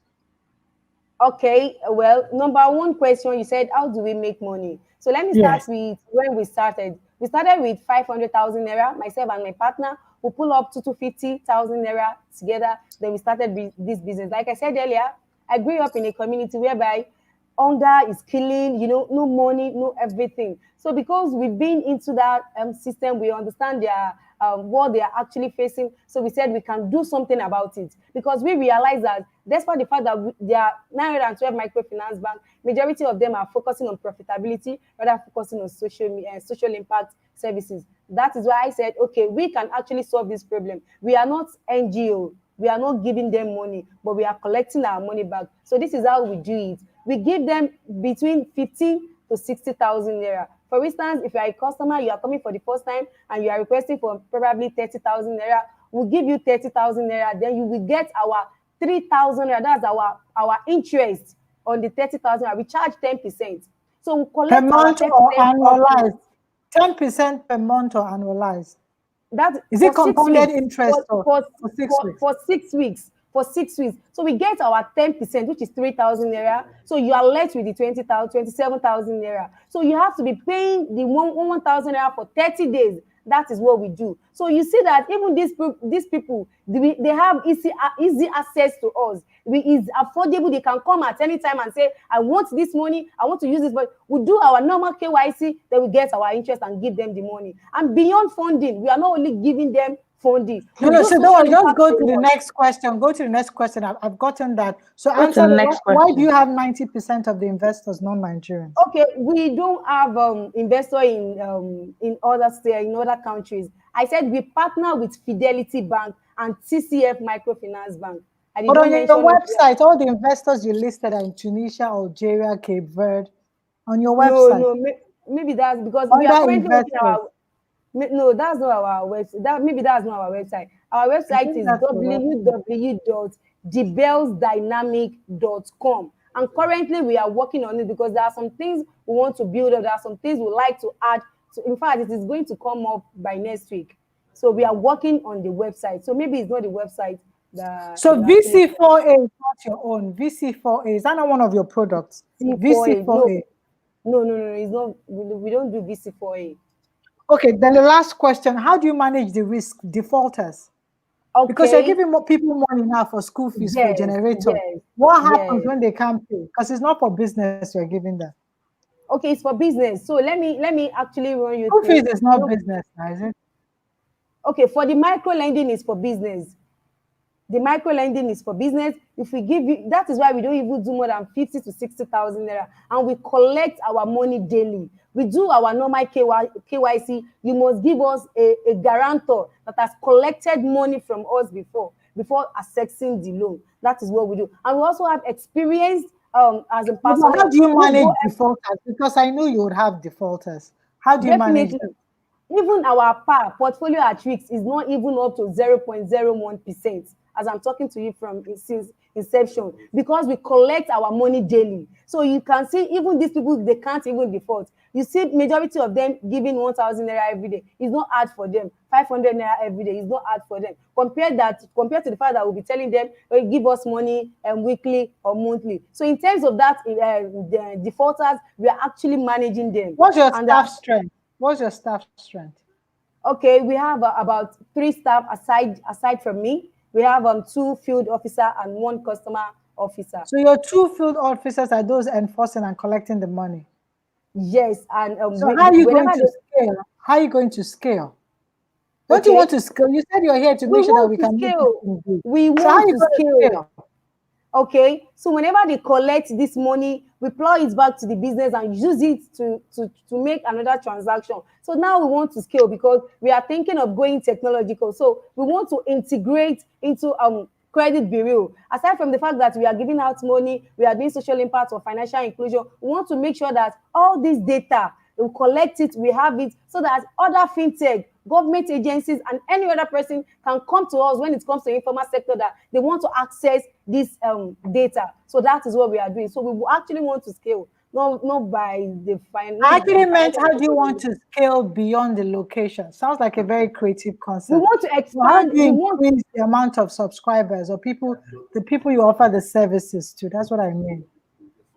Okay, well, number one question, you said, how do we make money? So let me start Yes. with when we started. We started with 500,000 naira, myself and my partner. We pull up to 250,000 naira together. Then we started this business. Like I said earlier, I grew up in a community whereby hunger is killing, no money, no everything. So because we've been into that system, we understand what they are actually facing. So we said we can do something about it, because we realize that despite the fact that there are 912 microfinance banks, majority of them are focusing on profitability rather focusing on social impact services. That is why I said, okay, we can actually solve this problem. We are not NGO. We are not giving them money, but we are collecting our money back. So this is how we do it. We give them between 50 to 60,000 naira. For instance, if you are a customer, you are coming for the first time and you are requesting for probably 30,000 naira, we'll give you 30,000 naira. Then you will get our 3,000 naira. That's our interest on the 30,000 naira. We charge 10%. So we collect Per month our 10% or annualized? profit. 10% per month or annualized? That Is it for 6 compounded weeks. interest For 6 weeks? For 6 weeks. For 6 weeks. So we get our 10%, which is 3,000 naira. So you are left with the 27,000 naira. So you have to be paying the 1,000 naira for 30 days. That is what we do. So you see that even these people, they have easy access to us. It's affordable. They can come at any time and say, I want this money. I want to use this. But we do our normal KYC, then we get our interest and give them the money. And beyond funding, we are not only giving them funding. No, We no, do so don't social worry, just impact go a to the lot. next question. Go to the next question. I've gotten that. So Go to answer the the next why do question. you have 90% of the investors non-Nigerians? Okay, we don't have investor in other states, in other countries. I said we partner with Fidelity Bank and TCF Microfinance Bank. I did But not on your mention it here. website, all the investors you listed are in Tunisia, Algeria, Cape Verde. On your No, website, no, maybe that's because we are under currently working investors. our. No, that's not our website. Maybe that's not our website. Our I website think is that's your website. www.thebellsdynamic.com. And currently we are working on it because there are some things we want to build up. There are some things we like to add. So in fact, it is going to come up by next week. So we are working on the website. So maybe it's not the website that So you actually VC4A is not your own. VC4A, is that not one of your products? VC4A. No, VC4A. no, it's not. We don't do VC4A. Okay, then the last question, how do you manage the risk defaulters? Because you're Okay. giving more people money now for school fees for Yes, generator. yes, What happens yes. when they can't pay? Because it's not for business you're giving them. Okay, it's for business. So let me actually run you School through. fees is not business, now, is it? Okay, for the micro lending is for business. The micro lending is for business. If we give you, that is why we don't even do more than 50 to 60,000 naira, and we collect our money daily. We do our normal KYC. You must give us a guarantor that has collected money from us before accessing the loan. That is what we do, and we also have experienced as a But personnel. how do you who manage go defaulters? Because I know you would have defaulters. How do you manage Definitely. them? Even our PAR, portfolio at risk, is not even up to 0.01%, as I'm talking to you from since inception, because we collect our money daily. So you can see even these people, they can't even default. You see majority of them giving 1,000 naira every day. It's not hard for them. 500 naira every day is not hard for them. Compared to the fact that we'll be telling them, hey, give us money weekly or monthly. So in terms of that, the defaulters, we are actually managing them. What's your And staff strength? What's your staff strength? okay, we have about 3 staff aside from me. We have 2 field officer and 1 customer officer. So your 2 field officers are those enforcing and collecting the money. Yes, and So how are you going to scale? How are you going to scale? Don't you want to scale? You said you're here to We make sure that want we to can make scale. this thing good. We So how are want you to going to scale. scale? Okay, so whenever they collect this money, we plow it back to the business and use it to make another transaction. So now we want to scale because we are thinking of going technological. So we want to integrate into credit bureau. Aside from the fact that we are giving out money, we are doing social impact or financial inclusion, we want to make sure that all this data, we collect it, we have it, so that other fintech, government agencies, and any other person can come to us when it comes to informal sector that they want to access this data. So that is what we are doing. So we actually want to scale, not by the financial. I actually meant, how do you want to scale beyond the location? Sounds like a very creative concept. We want to So how expand. do you increase the amount of subscribers or the people you offer the services to? That's what I mean.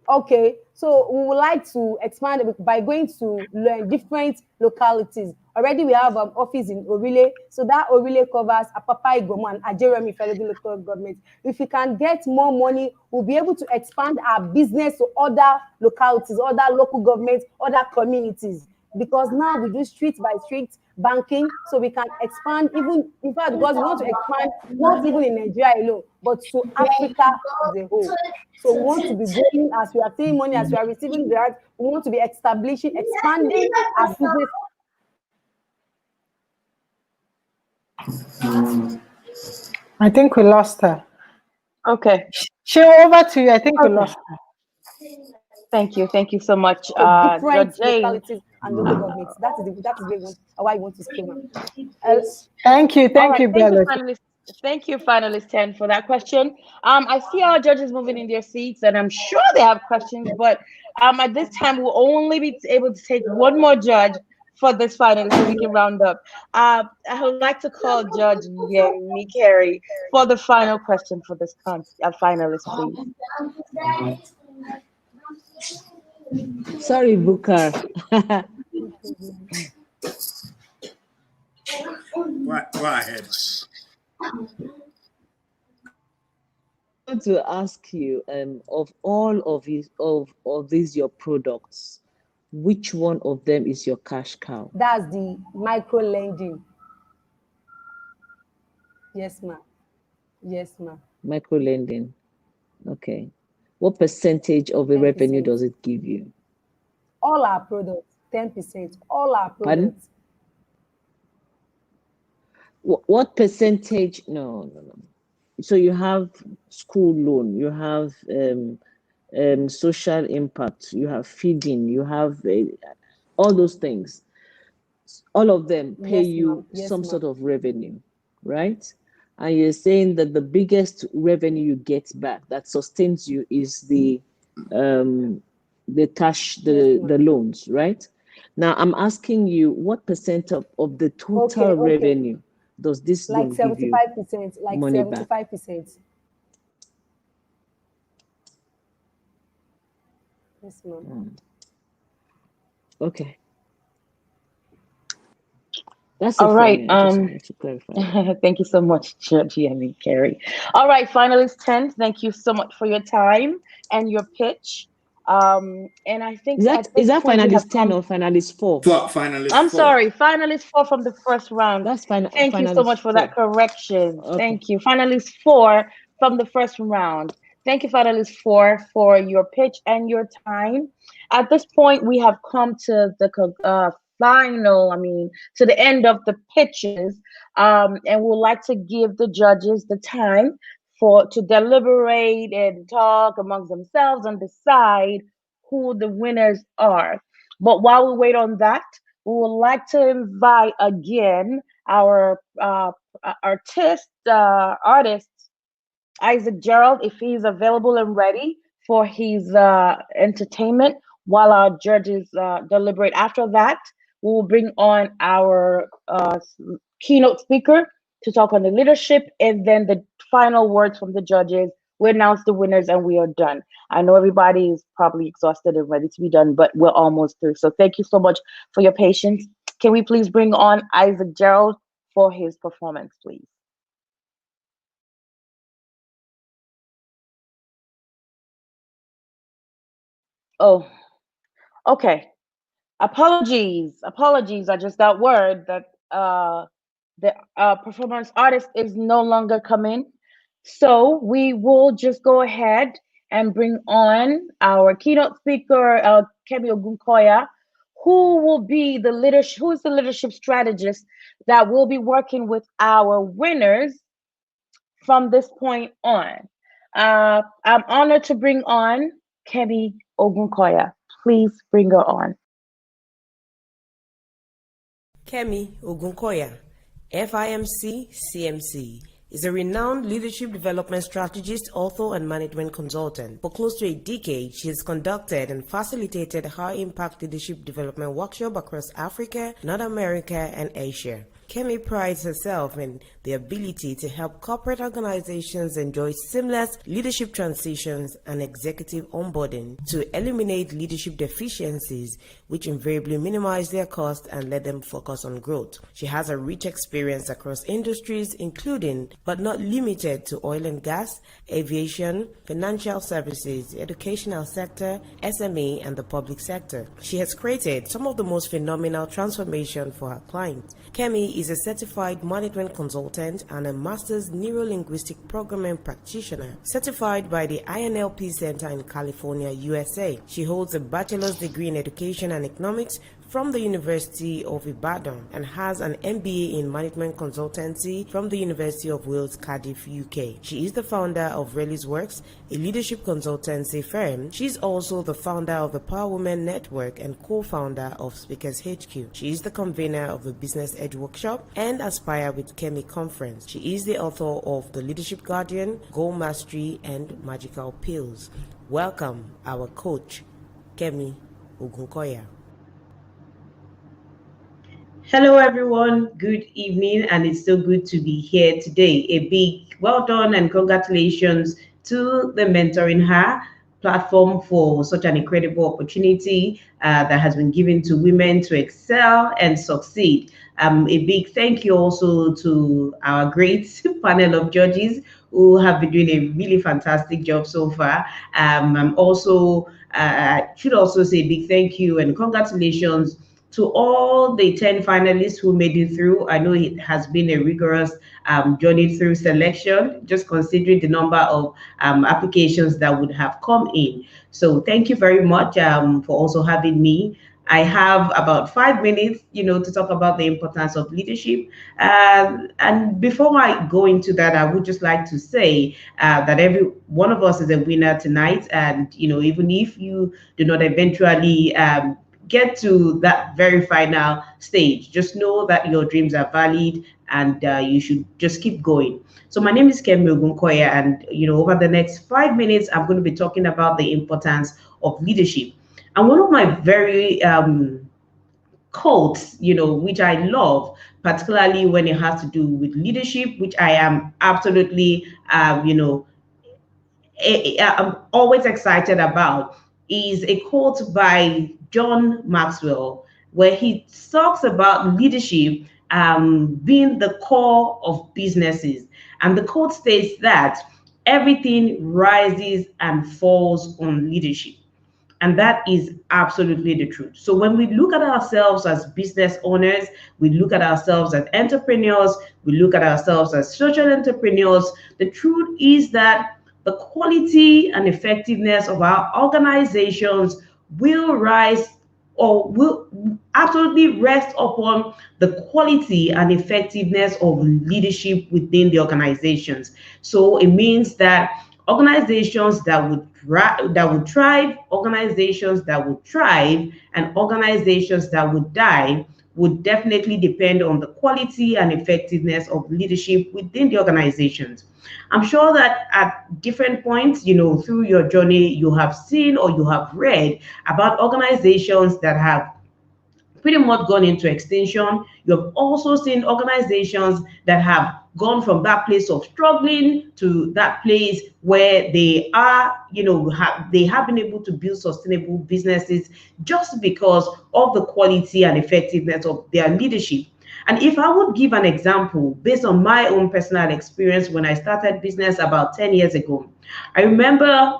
Okay, so we would like to expand by going to learn different localities. Already we have office in Orile, so that Orile covers Apapa, Igoma, and Ajeremi Federal Local Government. If we can get more money, we'll be able to expand our business to other localities, other local governments, other communities. Because now we do street by street banking, so we can expand even, in fact, because we want to expand not even in Nigeria alone, but to Africa as a whole. So we want to be growing as we are seeing money, as we are receiving grants. We want to be expanding our business. I think we lost her. Okay. Sheila, over to you. I think we Okay. lost her. Thank you so much, Different Judge Jane. localities and local governments. That is why I want to scale up. Thank you, All right, Bella. Thank you, finalist 10, for that question. I see our judges moving in their seats, and I'm sure they have questions, but at this time we'll only be able to take one more judge for this finalist so we can round up. I would like to call Judge Yemi Carey for the final question for this finalist, please. Sorry, Booker. Go ahead. I want to ask you, of all of these your products, which one of them is your cash cow? That's the micro lending. Yes, ma'am. Yes, ma'am. Micro lending. Okay. What percentage of the revenue 10%. does it give you? All our products, 10%. All our Pardon? products. What percentage? No, no, no. So you have school loan, you have social impact, you have feeding, you have all those things. All of them pay Yes, you ma'am. Yes, some sort ma'am. of revenue, right? And you're saying that the biggest revenue you get back that sustains you is the cash, Yes, the ma'am. loans, right? Now I'm asking you, what percent of the Okay, total okay. revenue does this Like loan give you 75%. Like money back? 75%. Yes, ma'am. Mm. Okay, that's it All for right. me. I just wanted to clarify that. Thank you so much, Georgie and Carrie. All right, finalist 10, thank you so much for your time and your pitch. And I think at Is this that point we have finalist 10 come. or finalist 4? Finalist I'm 4. sorry, finalist 4 from the first round. That's Thank you so finalist much for 4. that correction. Okay. Thank you. Finalist 4 from the first round. Thank you, finalist 4, for your pitch and your time. At this point, we have come to the to the end of the pitches, and we'd like to give the judges the time to deliberate and talk amongst themselves and decide who the winners are. But while we wait on that, we would like to invite again our artist, Isaac Gerald, if he's available and ready for his entertainment while our judges deliberate. After that, we will bring on our keynote speaker to talk on the leadership, and then the final words from the judges. We announce the winners and we are done. I know everybody is probably exhausted and ready to be done, but we're almost through. So thank you so much for your patience. Can we please bring on Isaac Gerald for his performance, please? Oh, okay. Apologies. I just got word that the performance artist is no longer coming. So we will just go ahead and bring on our keynote speaker, Kemi Ogunkoya, who is the leadership strategist that will be working with our winners from this point on. I'm honored to bring on Kemi Ogunkoya. Please bring her on. Kemi Ogunkoya, FIMC CMC, is a renowned leadership development strategist, author, and management consultant. For close to a decade, she has conducted and facilitated high-impact leadership development workshops across Africa, North America, and Asia. Kemi prides herself in the ability to help corporate organizations enjoy seamless leadership transitions and executive onboarding to eliminate leadership deficiencies, which invariably minimize their cost and let them focus on growth. She has a rich experience across industries, including but not limited to oil and gas, aviation, financial services, educational sector, SME, and the public sector. She has created some of the most phenomenal transformation for her clients. Kemi is a certified management consultant and a master's neuro-linguistic programming practitioner, certified by the INLP Center in California, USA. She holds a bachelor's degree in education and economics from the University of Ibadan and has an MBA in management consultancy from the University of Wales, Cardiff, UK. She is the founder of Reli's Works, a leadership consultancy firm. She's also the founder of the Power Women Network and co-founder of Speakers HQ. She is the convener of the Business Edge Workshop and Aspire with Kemi Conference. She is the author of The Leadership Guardian, Goal Mastery, and Magical Pills. Welcome, our coach, Kemi Ogunkoya. Hello, everyone. Good evening, and it's so good to be here today. A big well done and congratulations to the Mentoring Her platform for such an incredible opportunity that has been given to women to excel and succeed. A big thank you also to our great panel of judges who have been doing a really fantastic job so far. I'm also should also say a big thank you and congratulations To all the 10 finalists who made it through, I know it has been a rigorous journey through selection, just considering the number of applications that would have come in. So thank you very much for also having me. I have about 5 minutes, to talk about the importance of leadership. And before I go into that, I would just like to say that every one of us is a winner tonight. And, even if you do not eventually get to that very final stage, just know that your dreams are valid and you should just keep going. So my name is Kemi Ogunkoya, and over the next 5 minutes, I'm going to be talking about the importance of leadership. And one of my very quotes, which I love, particularly when it has to do with leadership, which I am absolutely, I'm always excited about, is a quote by John Maxwell, where he talks about leadership being the core of businesses. And the quote states that everything rises and falls on leadership. And that is absolutely the truth. So when we look at ourselves as business owners, we look at ourselves as entrepreneurs, we look at ourselves as social entrepreneurs, the truth is that the quality and effectiveness of our organizations will rise or will absolutely rest upon the quality and effectiveness of leadership within the organizations. So it means that organizations that would thrive, organizations that would thrive, and organizations that would die would definitely depend on the quality and effectiveness of leadership within the organizations. I'm sure that at different points, through your journey, you have seen or you have read about organizations that have pretty much gone into extinction. You've also seen organizations that have gone from that place of struggling to that place where they are, they have been able to build sustainable businesses just because of the quality and effectiveness of their leadership. And if I would give an example based on my own personal experience when I started business about 10 years ago, I remember,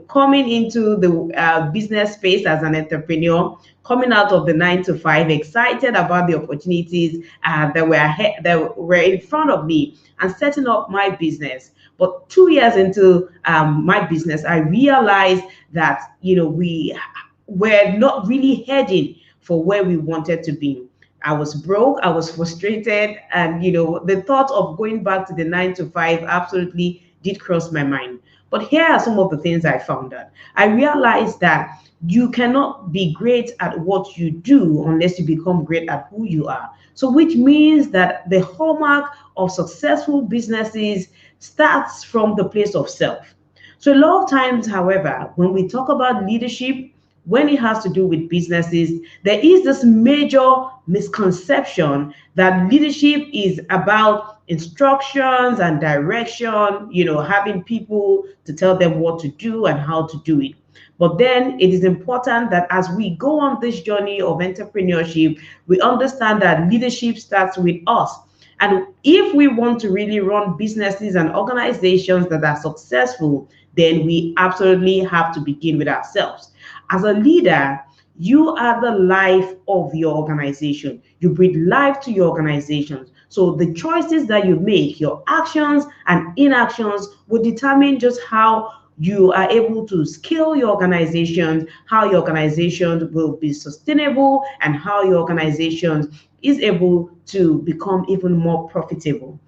coming into the business space as an entrepreneur, coming out of the 9 to 5, excited about the opportunities that were in front of me and setting up my business. But 2 years into my business, I realized that, we were not really heading for where we wanted to be. I was broke, I was frustrated, and the thought of going back to the 9 to 5 absolutely did cross my mind. But here are some of the things I found out. I realized that you cannot be great at what you do unless you become great at who you are. So which means that the hallmark of successful businesses starts from the place of self. So a lot of times, however, when we talk about leadership, when it has to do with businesses, there is this major misconception that leadership is about instructions and direction, having people to tell them what to do and how to do it. But then it is important that as we go on this journey of entrepreneurship, we understand that leadership starts with us. And if we want to really run businesses and organizations that are successful, then we absolutely have to begin with ourselves. As a leader, you are the life of your organization. You breathe life to your organizations. So the choices that you make, your actions and inactions will determine just how you are able to scale your organization, how your organization will be sustainable, and how your organization is able to become even more profitable.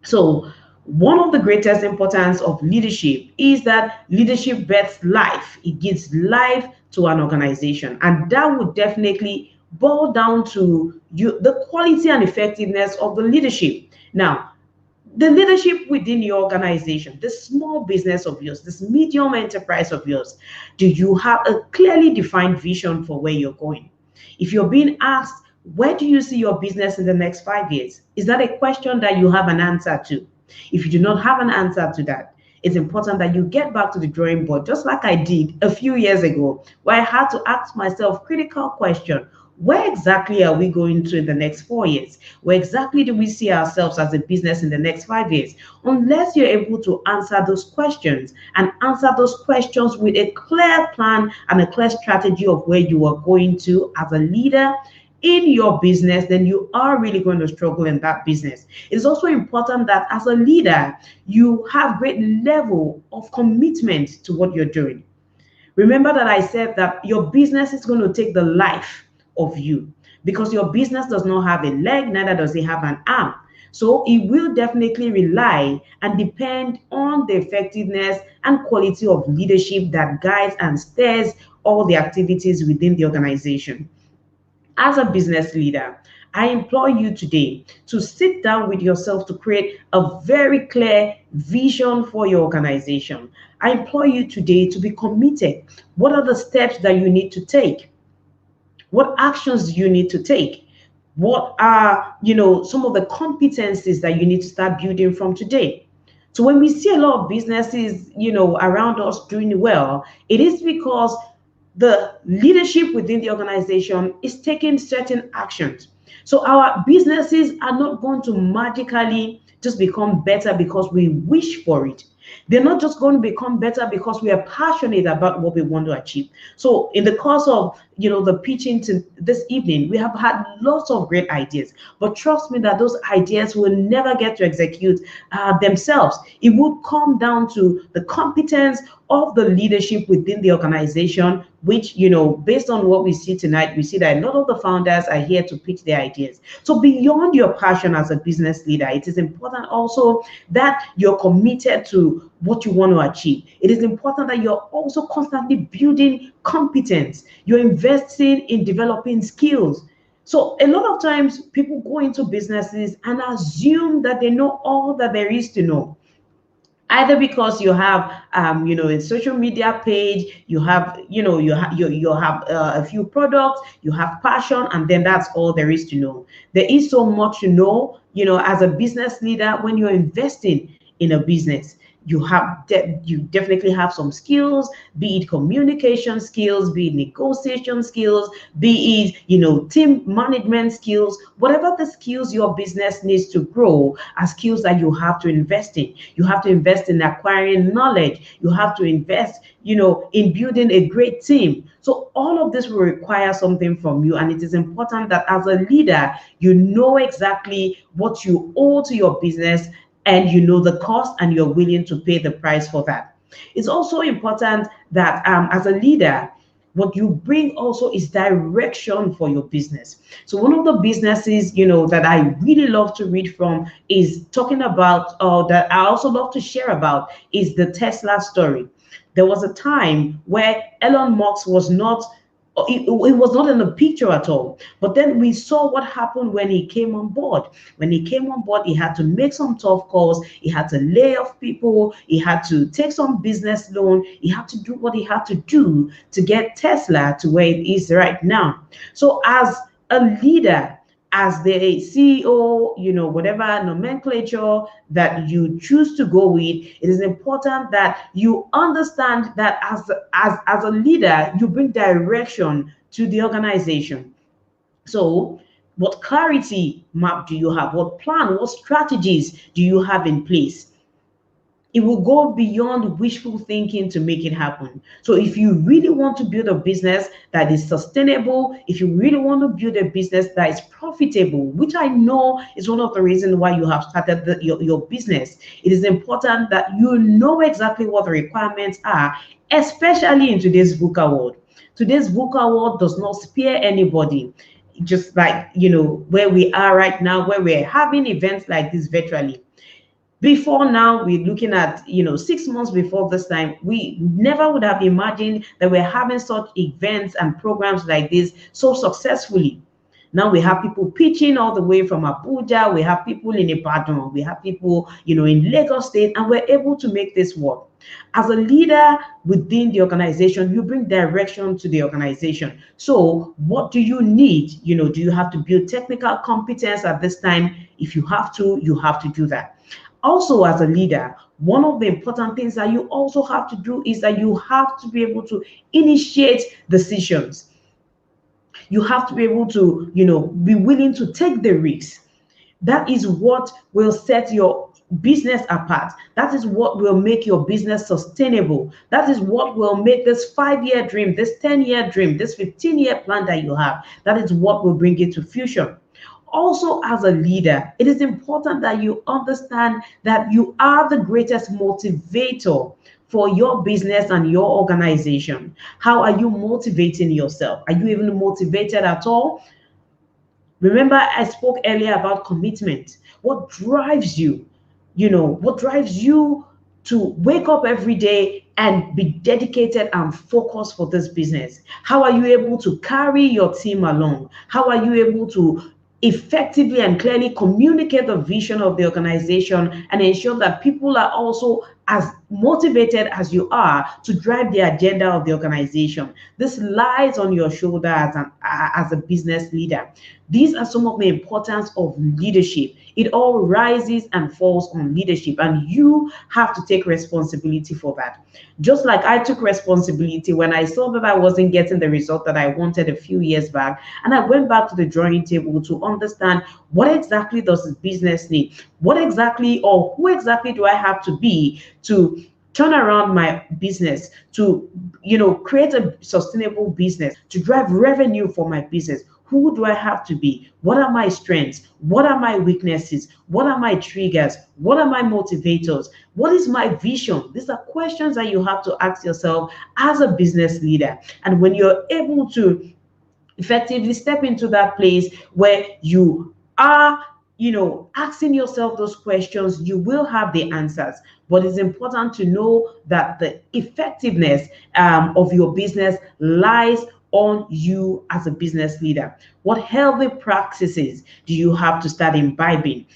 So one of the greatest importance of leadership is that leadership births life. It gives life to an organization. And that would definitely boil down to the quality and effectiveness of the leadership. Now, the leadership within your organization, the small business of yours, this medium enterprise of yours, do you have a clearly defined vision for where you're going? If you're being asked, where do you see your business in the next 5 years? Is that a question that you have an answer to? If you do not have an answer to that, it's important that you get back to the drawing board, just like I did a few years ago, where I had to ask myself critical question. Where exactly are we going to in the next 4 years? Where exactly do we see ourselves as a business in the next 5 years? Unless you're able to answer those questions and answer those questions with a clear plan and a clear strategy of where you are going to as a leader, in your business, then you are really going to struggle in that business. It's also important that as a leader, you have great level of commitment to what you're doing. Remember that I said that your business is going to take the life of you, because your business does not have a leg, neither does it have an arm. So it will definitely rely and depend on the effectiveness and quality of leadership that guides and steers all the activities within the organization. As a business leader, I implore you today to sit down with yourself to create a very clear vision for your organization. I implore you today to be committed. What are the steps that you need to take? What actions do you need to take? What are, some of the competencies that you need to start building from today? So when we see a lot of businesses, around us doing well, it is because the leadership within the organization is taking certain actions. So our businesses are not going to magically just become better because we wish for it. They're not just going to become better because we are passionate about what we want to achieve. So in the course of the pitching to this evening, we have had lots of great ideas, but trust me that those ideas will never get to execute themselves. It would come down to the competence of the leadership within the organization, which, based on what we see tonight, we see that a lot of the founders are here to pitch their ideas. So beyond your passion as a business leader, it is important also that you're committed to what you want to achieve. It is important that you're also constantly building competence. You're investing in developing skills. So a lot of times people go into businesses and assume that they know all that there is to know. Either because you have a social media page, you have you have a few products, you have passion, and then that's all there is to know. There is so much to know, as a business leader. When you're investing in a business, you definitely have some skills, be it communication skills, be it negotiation skills, be it team management skills. Whatever the skills your business needs to grow are skills that you have to invest in. You have to invest in acquiring knowledge. You have to invest in building a great team. So all of this will require something from you, and it is important that as a leader, you know exactly what you owe to your business, and you know the cost, and you're willing to pay the price for that. It's also important that as a leader, what you bring also is direction for your business. So one of the businesses, that I really love to read from is talking about, that I also love to share about, is the Tesla story. There was a time where Elon Musk was not it was not in the picture at all. But then we saw what happened when he came on board. When he came on board, he had to make some tough calls. He had to lay off people. He had to take some business loan. He had to do what he had to do to get Tesla to where it is right now. So as a leader, as the CEO, whatever nomenclature that you choose to go with, it is important that you understand that as a leader, you bring direction to the organization. So what clarity map do you have? What plan, what strategies do you have in place? It will go beyond wishful thinking to make it happen. So if you really want to build a business that is sustainable, if you really want to build a business that is profitable, which I know is one of the reasons why you have started your business, it is important that you know exactly what the requirements are, especially in today's VUCA world. Today's VUCA world does not spare anybody. Just like, where we are right now, where we're having events like this virtually. Before now, we're looking at, 6 months before this time, we never would have imagined that we're having such events and programs like this so successfully. Now we have people pitching all the way from Abuja, we have people in Ibadan, we have people, in Lagos State, and we're able to make this work. As a leader within the organization, you bring direction to the organization. So what do you need? Do you have to build technical competence at this time? If you have to do that. Also, as a leader, one of the important things that you also have to do is that you have to be able to initiate decisions. You have to be able to, be willing to take the risks. That is what will set your business apart. That is what will make your business sustainable. That is what will make this 5-year dream, this 10-year dream, this 15-year plan that you have, that is what will bring it to fruition. Also, as a leader, it is important that you understand that you are the greatest motivator for your business and your organization. How are you motivating yourself? Are you even motivated at all? Remember, I spoke earlier about commitment. What drives you? What drives you to wake up every day and be dedicated and focused for this business? How are you able to carry your team along? How are you able to effectively and clearly communicate the vision of the organization and ensure that people are also as motivated as you are to drive the agenda of the organization? This lies on your shoulder as a business leader. These are some of the importance of leadership. It all rises and falls on leadership, and you have to take responsibility for that. Just like I took responsibility when I saw that I wasn't getting the result that I wanted a few years back, and I went back to the drawing table to understand what exactly does this business need? What exactly, or who exactly do I have to be to turn around my business, to create a sustainable business, to drive revenue for my business? Who do I have to be? What are my strengths? What are my weaknesses? What are my triggers? What are my motivators? What is my vision? These are questions that you have to ask yourself as a business leader. And when you're able to effectively step into that place where you are asking yourself those questions, you will have the answers. But it's important to know that the effectiveness of your business lies on you as a business leader. What healthy practices do you have to start imbibing,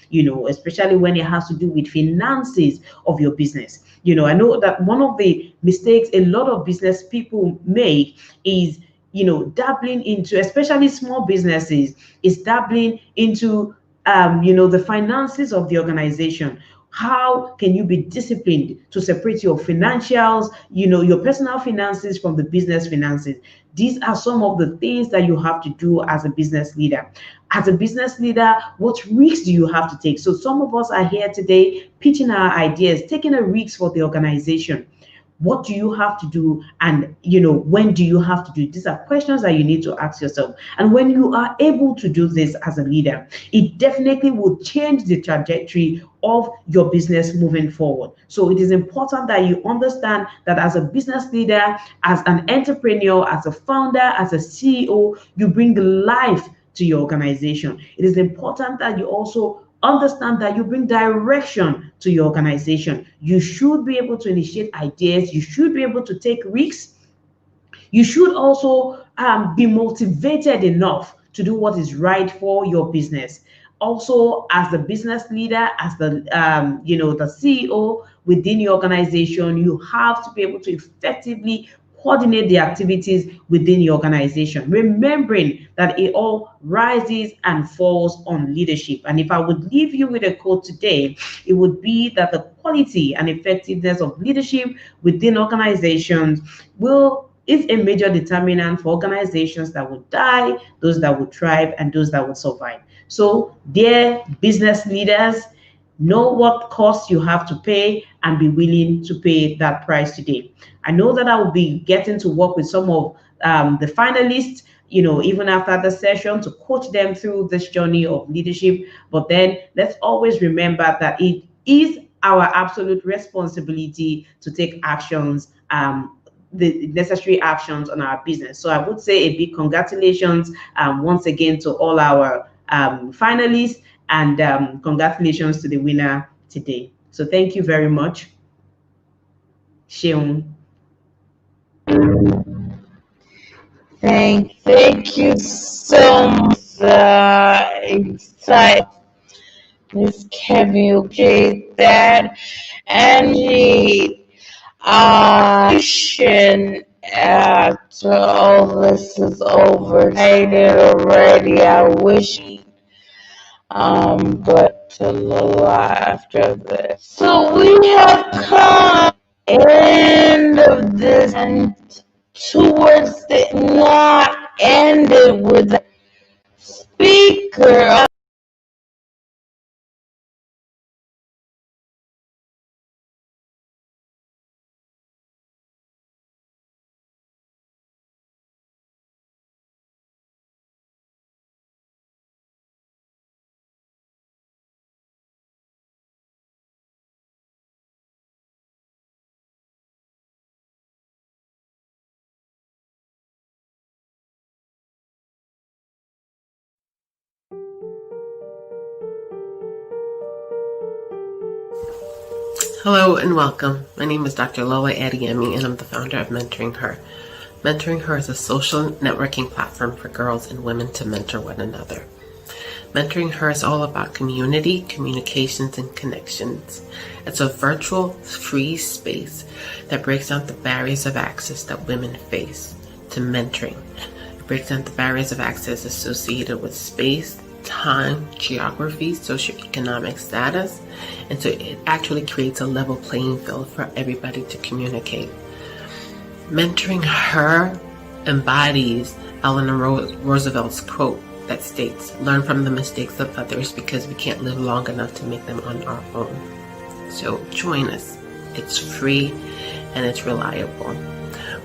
especially when it has to do with finances of your business? I know that one of the mistakes a lot of business people make is dabbling into, especially small businesses, is dabbling into the finances of the organization. How can you be disciplined to separate your financials, your personal finances from the business finances? These are some of the things that you have to do as a business leader. As a business leader, what risks do you have to take? So some of us are here today pitching our ideas, taking a risk for the organization. What do you have to do? And when do you have to do? These are questions that you need to ask yourself. And when you are able to do this as a leader, it definitely will change the trajectory of your business moving forward. So it is important that you understand that as a business leader, as an entrepreneur, as a founder, as a CEO, you bring life to your organization. It is important that you also understand that you bring direction to your organization. You should be able to initiate ideas. You should be able to take risks. You should also be motivated enough to do what is right for your business. Also, as the business leader, as the the CEO within your organization, you have to be able to effectively coordinate the activities within your organization, remembering that it all rises and falls on leadership. And if I would leave you with a quote today, it would be that the quality and effectiveness of leadership within organizations is a major determinant for organizations that would die, those that would thrive, and those that would survive. So, dear business leaders, know what cost you have to pay and be willing to pay that price today. I know that I will be getting to work with some of the finalists, even after the session, to coach them through this journey of leadership. But then let's always remember that it is our absolute responsibility to take actions, the necessary actions on our business. So I would say a big congratulations once again to all our finalists, and congratulations to the winner today. So thank you very much. Sheung. Thank you so much. Excited, Miss Kevin. Okay, that Angie. After all this is over, already. I wish, but a little after this. So we have come end of this, and towards the not ended with a speaker Hello and welcome. My name is Dr. Lola Adiemi and I'm the founder of Mentoring Her. Mentoring Her is a social networking platform for girls and women to mentor one another. Mentoring Her is all about community, communications, and connections. It's a virtual, free space that breaks down the barriers of access that women face to mentoring. It breaks down the barriers of access associated with space, time, geography, socioeconomic status, and so it actually creates a level playing field for everybody to communicate. Mentoring Her embodies Eleanor Roosevelt's quote that states, "Learn from the mistakes of others because we can't live long enough to make them on our own." So join us. It's free and it's reliable.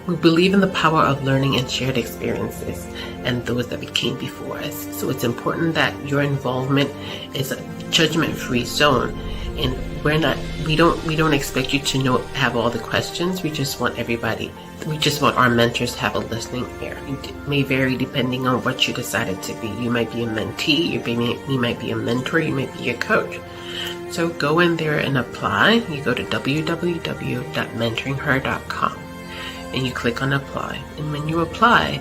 We believe in the power of learning and shared experiences and those that came before us. So it's important that your involvement is a judgment-free zone. And we don't expect you to have all the questions. We just want our mentors to have a listening ear. It may vary depending on what you decided to be. You might be a mentee, you might be a mentor, you might be a coach. So go in there and apply. You go to www.mentoringher.com and you click on apply. And when you apply,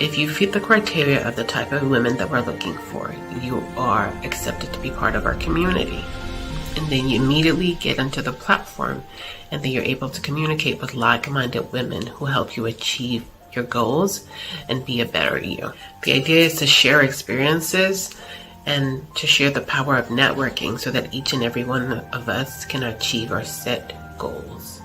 if you fit the criteria of the type of women that we're looking for, you are accepted to be part of our community. And then you immediately get into the platform, and then you're able to communicate with like-minded women who help you achieve your goals and be a better you. The idea is to share experiences and to share the power of networking so that each and every one of us can achieve our set goals.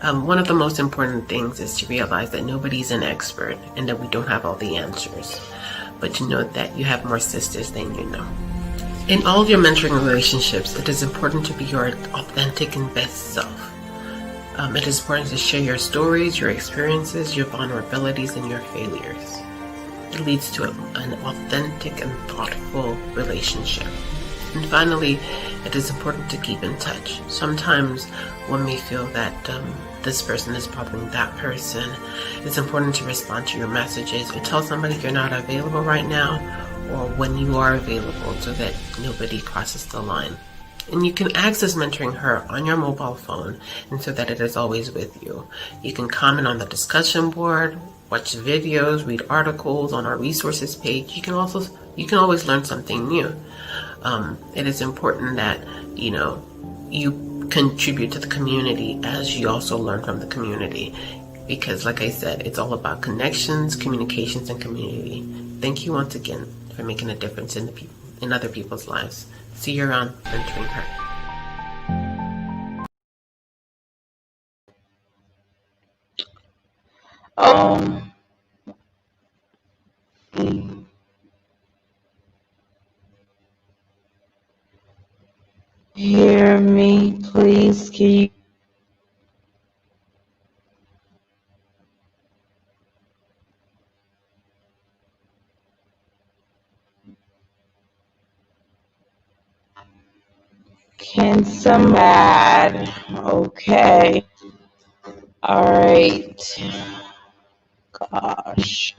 One of the most important things is to realize that nobody's an expert and that we don't have all the answers, but to know that you have more sisters than you know. In all your mentoring relationships, it is important to be your authentic and best self. It is important to share your stories, your experiences, your vulnerabilities, and your failures. It leads to an authentic and thoughtful relationship. And finally, it is important to keep in touch. Sometimes one may feel that this person is bothering that person. It's important to respond to your messages or tell somebody you're not available right now, or when you are available, so that nobody crosses the line. And you can access Mentoring Her on your mobile phone, and so that it is always with you. You can comment on the discussion board, watch videos, read articles on our resources page. You can always learn something new. It is important that you contribute to the community as you also learn from the community, because like I said, it's all about connections, communications, and community. Thank you once again for making a difference in other people's lives. See you around Mentoring Her. Hear me, please. Can you? Can somebody? Okay. All right. Gosh.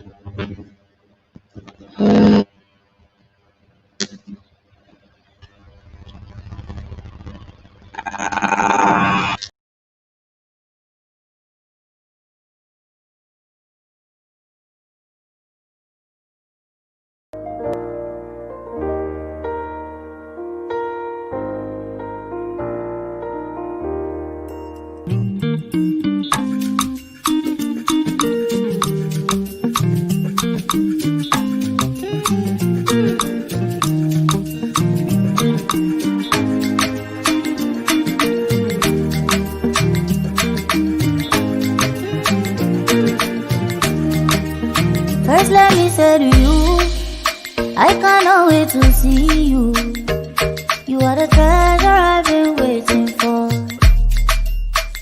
First, let me say to you, I cannot wait to see you. You are the treasure I've been waiting for.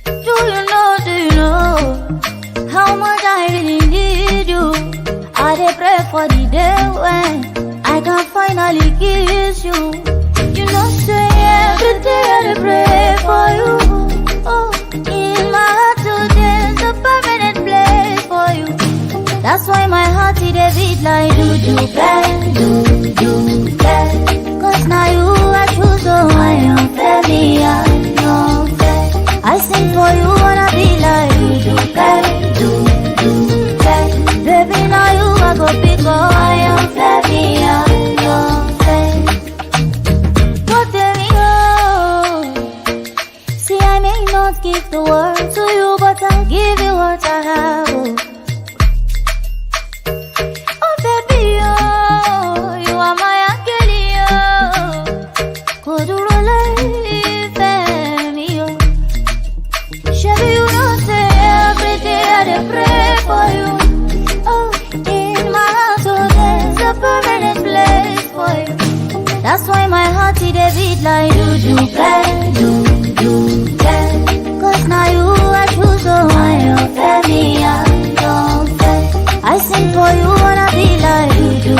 Do you know how much I really need you? I dey pray for the day when I can finally kiss you. You know, say every day I dey pray for you. Oh, in my heart today's a permanent place for you. That's why my heart it a beat like do bang. Cause now you I choose, so I am fairly, I know. for you, wanna be like you do, baby, now you I go pick up, I am baby, I'm your friend. But tell me, oh, see, I may not give the world to you, but I'll give you what I have. Oh, baby, oh, you are my angel, oh. Could you relieve me, oh? Shabby, you know, say every day I dey pray for you. Oh, in my heart, oh, there's a permanent place for you. That's why my heart it a beat like do, cause now you are true, so I am baby, I'm your friend. I sing for you, wanna be like you do,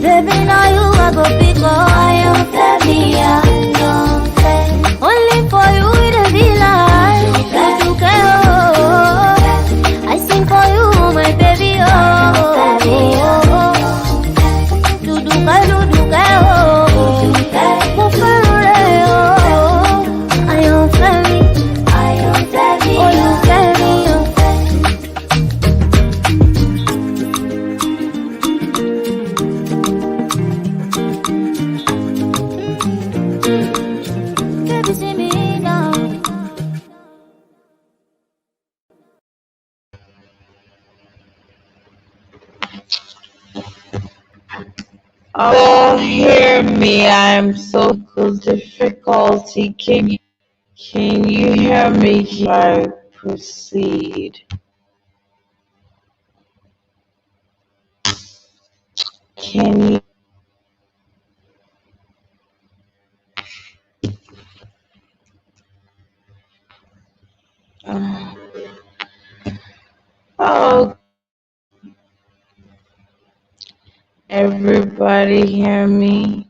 baby, now you I go pick up, I am baby, I'm your friend. Only for you it a be like you do, I sing for you, my baby, oh. Oh, hear me. I'm so difficulty. Can you hear me? Can I proceed? Can you? Oh, everybody hear me?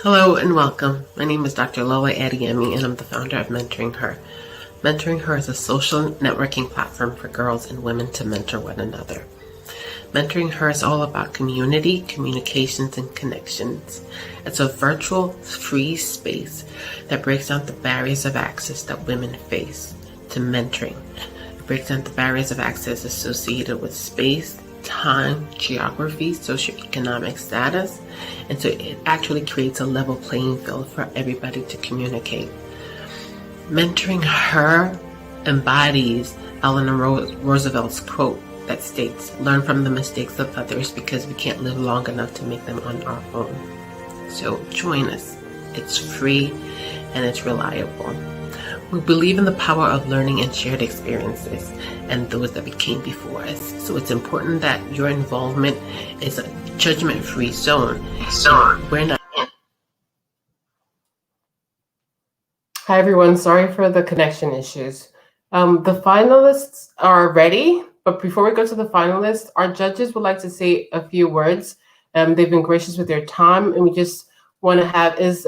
Hello and welcome. My name is Dr. Lola Adiemi and I'm the founder of Mentoring Her. Mentoring Her is a social networking platform for girls and women to mentor one another. Mentoring Her is all about community, communications, and connections. It's a virtual, free space that breaks down the barriers of access that women face to mentoring. It breaks down the barriers of access associated with space, time, geography, socioeconomic status, and so it actually creates a level playing field for everybody to communicate. Mentoring Her embodies Eleanor Roosevelt's quote that states, "Learn from the mistakes of others because we can't live long enough to make them on our own." So join us. It's free and it's reliable. We believe in the power of learning and shared experiences and those that became before us. So it's important that your involvement is a judgment-free zone. We're not. Hi everyone, sorry for the connection issues. The finalists are ready, but before we go to the finalists, our judges would like to say a few words. They've been gracious with their time, and we just want to have, is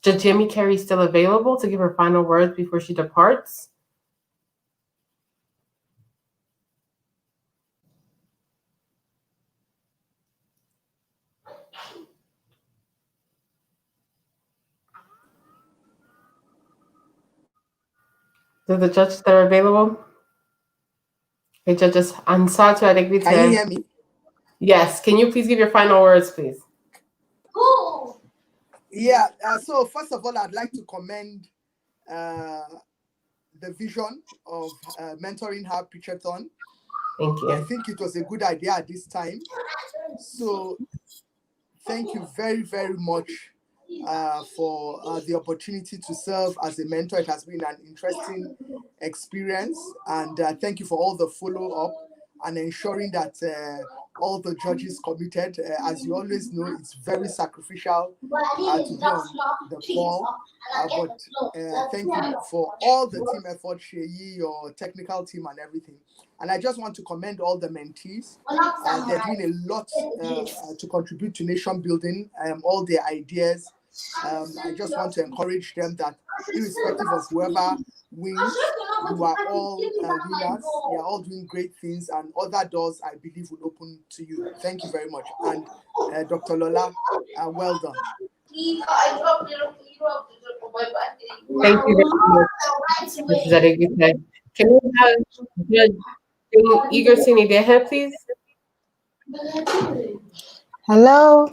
Judge Jamie Carey still available to give her final words before she departs? Do the judges that are available? Okay, judges, Ansatu Can you hear me? Yes, can you please give your final words, please? Yeah, so first of all, I'd like to commend the vision of mentoring Her Pitchathon. Thank you. I think it was a good idea at this time. So thank you very, very much for the opportunity to serve as a mentor. It has been an interesting experience, and thank you for all the follow-up and ensuring that all the judges committed. As you always know, it's very sacrificial to be on the ball, but thank you for all the team effort, Sheyi, your technical team and everything. And I just want to commend all the mentees. They're doing a lot to contribute to nation building, all their ideas. I just want to encourage them that irrespective of whoever wins, you are all winners. You are all doing great things, and other doors, I believe, will open to you. Thank you very much. And Dr. Lola, well done. Thank you very much, Mrs. Adegbite. Can we have Judge Egerton Idehe, please? Hello.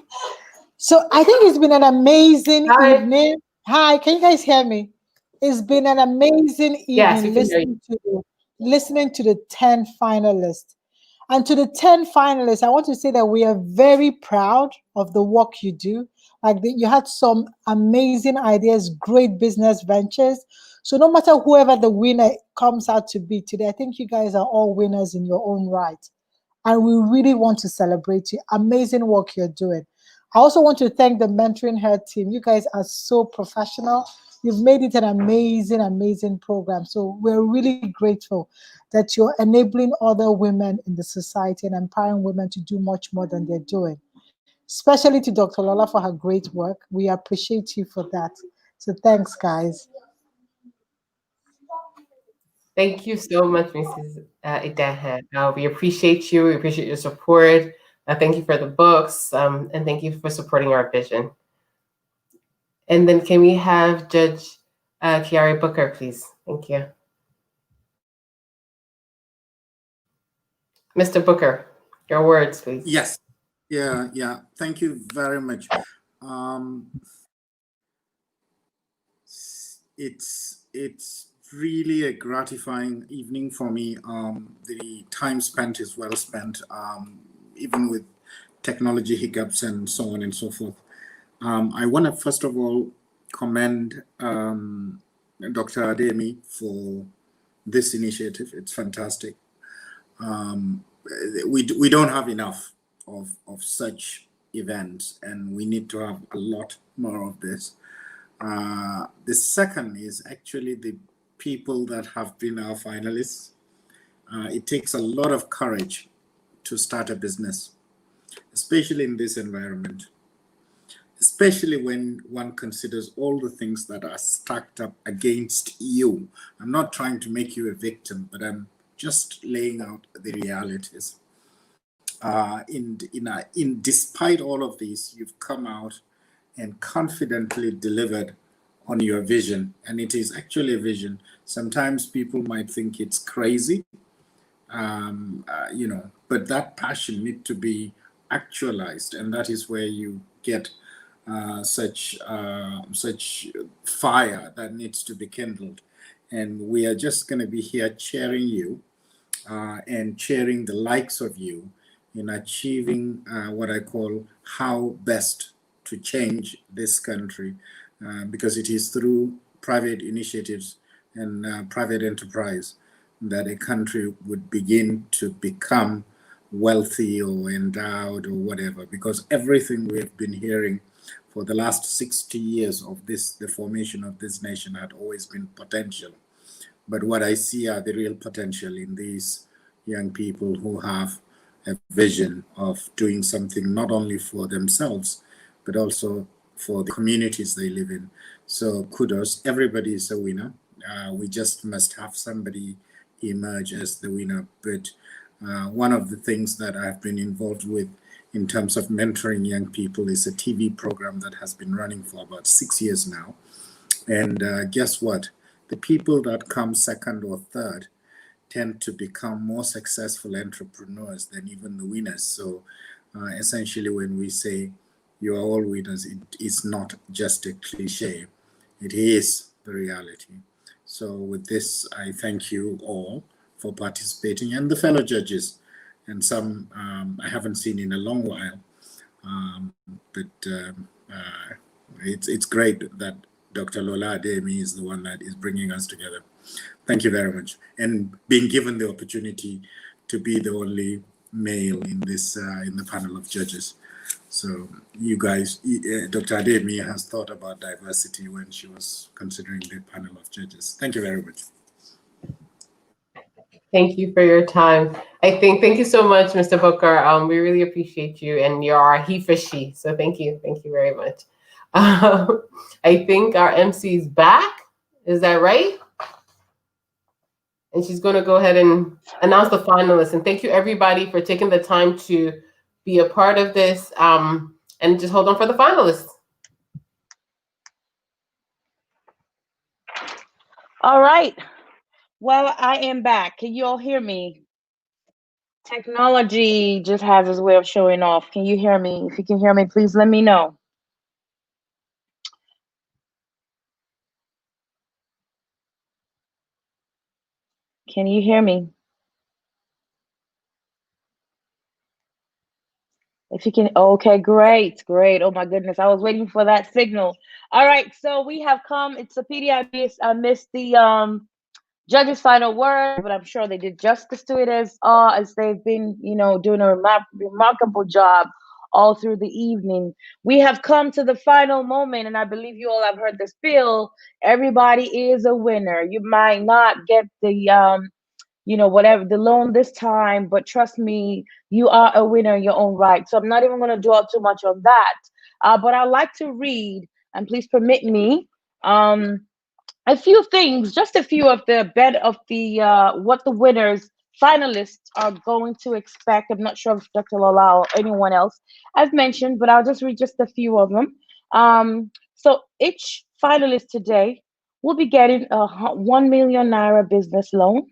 So I think it's been an amazing evening. Hi, can you guys hear me? It's been an amazing Yes, we evening can hear you. listening to the 10 finalists. And to the 10 finalists, I want to say that we are very proud of the work you do. You had some amazing ideas, great business ventures. So no matter whoever the winner comes out to be today, I think you guys are all winners in your own right. And we really want to celebrate you. Amazing work you're doing. I also want to thank the Mentoring Her team. You guys are so professional. You've made it an amazing, amazing program. So we're really grateful that you're enabling other women in the society and empowering women to do much more than they're doing. Especially to Dr. Lola for her great work. We appreciate you for that. So thanks, guys. Thank you so much, Mrs. Idehe. We appreciate you. We appreciate your support. Thank you for the books, and thank you for supporting our vision. And then can we have Judge Kiari Booker, please? Thank you. Mr. Booker, your words, please. Yes. Yeah. Thank you very much. It's really a gratifying evening for me. The time spent is well spent, even with technology hiccups and so on and so forth. I want to first of all commend Dr. Ademi for this initiative. It's fantastic. We don't have enough of such events, and we need to have a lot more of this. The second is actually the people that have been our finalists. It takes a lot of courage to start a business, especially in this environment, especially when one considers all the things that are stacked up against you. I'm not trying to make you a victim, but I'm just laying out the realities. Despite all of these, you've come out and confidently delivered on your vision, and it is actually a vision. Sometimes people might think it's crazy, but that passion needs to be actualized, and that is where you get such fire that needs to be kindled. And we are just going to be here cheering you and cheering the likes of you in achieving what I call how best to change this country, because it is through private initiatives and private enterprise that a country would begin to become wealthy or endowed or whatever, because everything we have been hearing for the last 60 years of the formation of this nation had always been potential. But what I see are the real potential in these young people who have a vision of doing something not only for themselves, but also for the communities they live in. So kudos, everybody is a winner. We just must have somebody emerge as the winner. But one of the things that I've been involved with in terms of mentoring young people is a TV program that has been running for about 6 years now. And guess what? The people that come second or third tend to become more successful entrepreneurs than even the winners. So essentially when we say you are all winners, it is not just a cliche, it is the reality. So with this, I thank you all for participating, and the fellow judges, and some I haven't seen in a long while. But it's great that Dr. Lola Ademi is the one that is bringing us together. Thank you very much, and being given the opportunity to be the only male in this in the panel of judges. So you guys, Dr. Ademi has thought about diversity when she was considering the panel of judges. Thank you very much. Thank you for your time. Thank you so much, Mr. Booker. We really appreciate you, and you're our he for she. So thank you very much. I think our MC is back. Is that right? And she's going to go ahead and announce the finalists. And thank you everybody for taking the time to be a part of this. And just hold on for the finalists. All right. Well, I am back. Can you all hear me? Technology just has its way of showing off. Can you hear me? If you can hear me, please let me know. Can you hear me? If you can, okay, great. Oh my goodness, I was waiting for that signal. All right, so we have come. It's a PD. I missed the judges' final word, but I'm sure they did justice to it as they've been, doing a remarkable job all through the evening. We have come to the final moment, and I believe you all have heard the spiel. Everybody is a winner. You might not get the whatever the loan this time, but trust me, you are a winner in your own right. So I'm not even going to dwell too much on that. But I like to read, and please permit me, a few things, just a few of the what the winners finalists are going to expect. I'm not sure if Dr. Lola or anyone else has mentioned, but I'll just read just a few of them. So each finalist today will be getting a 1 million naira business loan.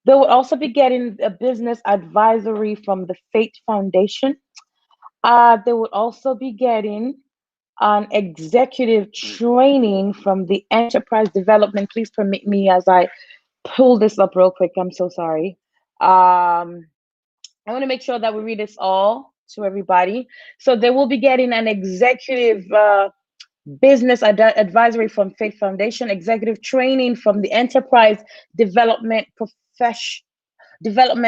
They will also be getting a business advisory from the Fate Foundation. They would also be getting an executive training from the Enterprise Development. Please permit me as I pull this up real quick. I'm so sorry. I want to make sure that we read this all to everybody. So they will be getting an executive business advisory from Fate Foundation, executive training from the Enterprise Development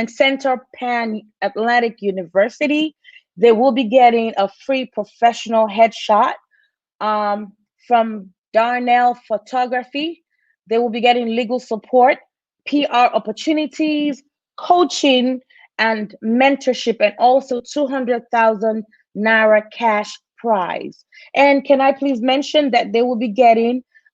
Center, Pan Atlantic University. They will be getting a free professional headshot from Darnell Photography. They will be getting legal support, PR opportunities, coaching, and mentorship, and also 200,000 Naira cash prize. And can I please mention that they will be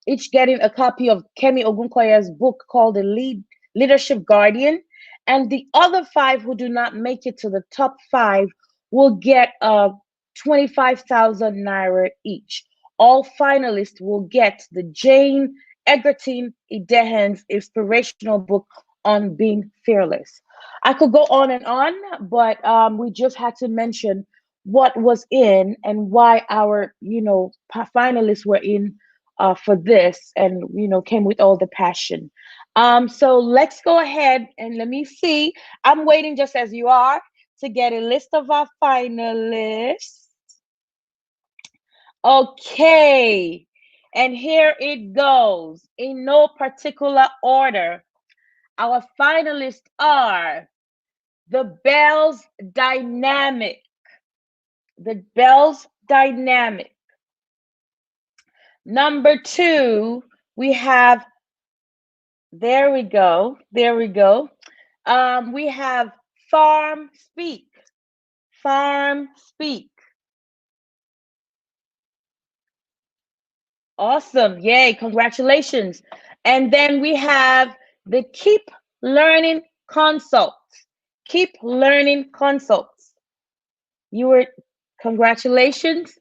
each getting a copy of Kemi Ogunkoya's book called The Leadership Guardian. And the other 5 who do not make it to the top 5 will get 25,000 Naira each. All finalists will get the Jane Egerton Idehen's inspirational book on being fearless. I could go on and on, but we just had to mention what was in and why our finalists were in for this, and came with all the passion. So let's go ahead and let me see. I'm waiting just as you are to get a list of our finalists. Okay, and here it goes in no particular order. Our finalists are the Bells Dynamic. The Bells Dynamic. Number 2, we have, there we go. We have Farm Speak. Farm Speak. Awesome. Yay. Congratulations. And then we have the Keep Learning Consults. Keep Learning Consults. Congratulations.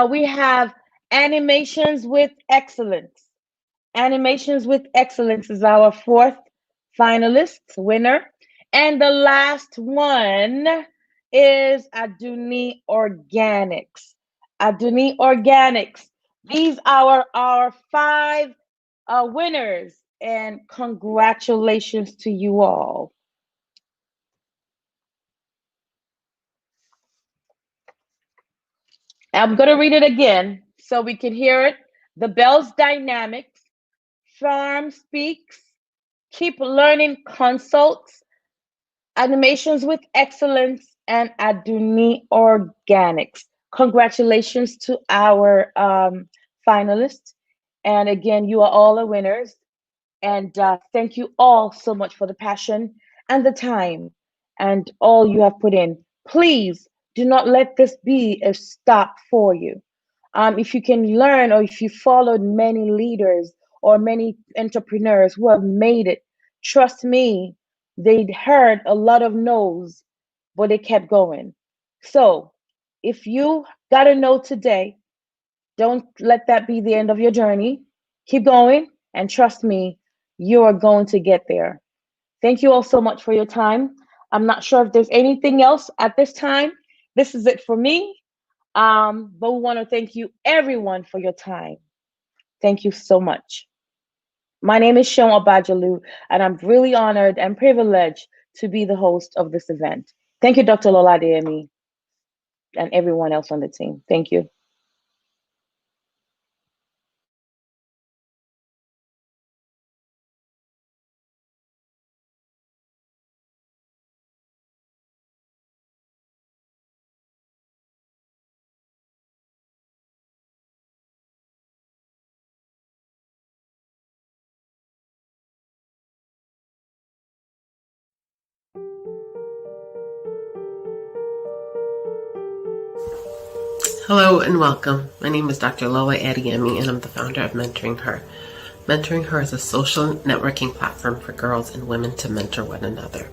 We have Animations with Excellence. Animations with Excellence is our 4th finalist winner. And the last one is Aduni Organics. Aduni Organics. These are our 5 winners, and congratulations to you all. I'm going to read it again so we can hear it. The Bells Dynamics, Farm Speaks, Keep Learning Consults, Animations with Excellence, and Aduni Organics. Congratulations to our finalists. And again, you are all the winners. And thank you all so much for the passion and the time and all you have put in. Please do not let this be a stop for you. If you can learn, or if you followed many leaders or many entrepreneurs who have made it, trust me, they'd heard a lot of no's, but they kept going. So if you got a no today, don't let that be the end of your journey. Keep going, and trust me, you are going to get there. Thank you all so much for your time. I'm not sure if there's anything else at this time. This is it for me. But we want to thank you, everyone, for your time. Thank you so much. My name is Sean Obajalu, and I'm really honored and privileged to be the host of this event. Thank you, Dr. Lola Adeyemi, and everyone else on the team. Thank you. Hello and welcome. My name is Dr. Lola Adeyemi, and I'm the founder of Mentoring Her. Mentoring Her is a social networking platform for girls and women to mentor one another.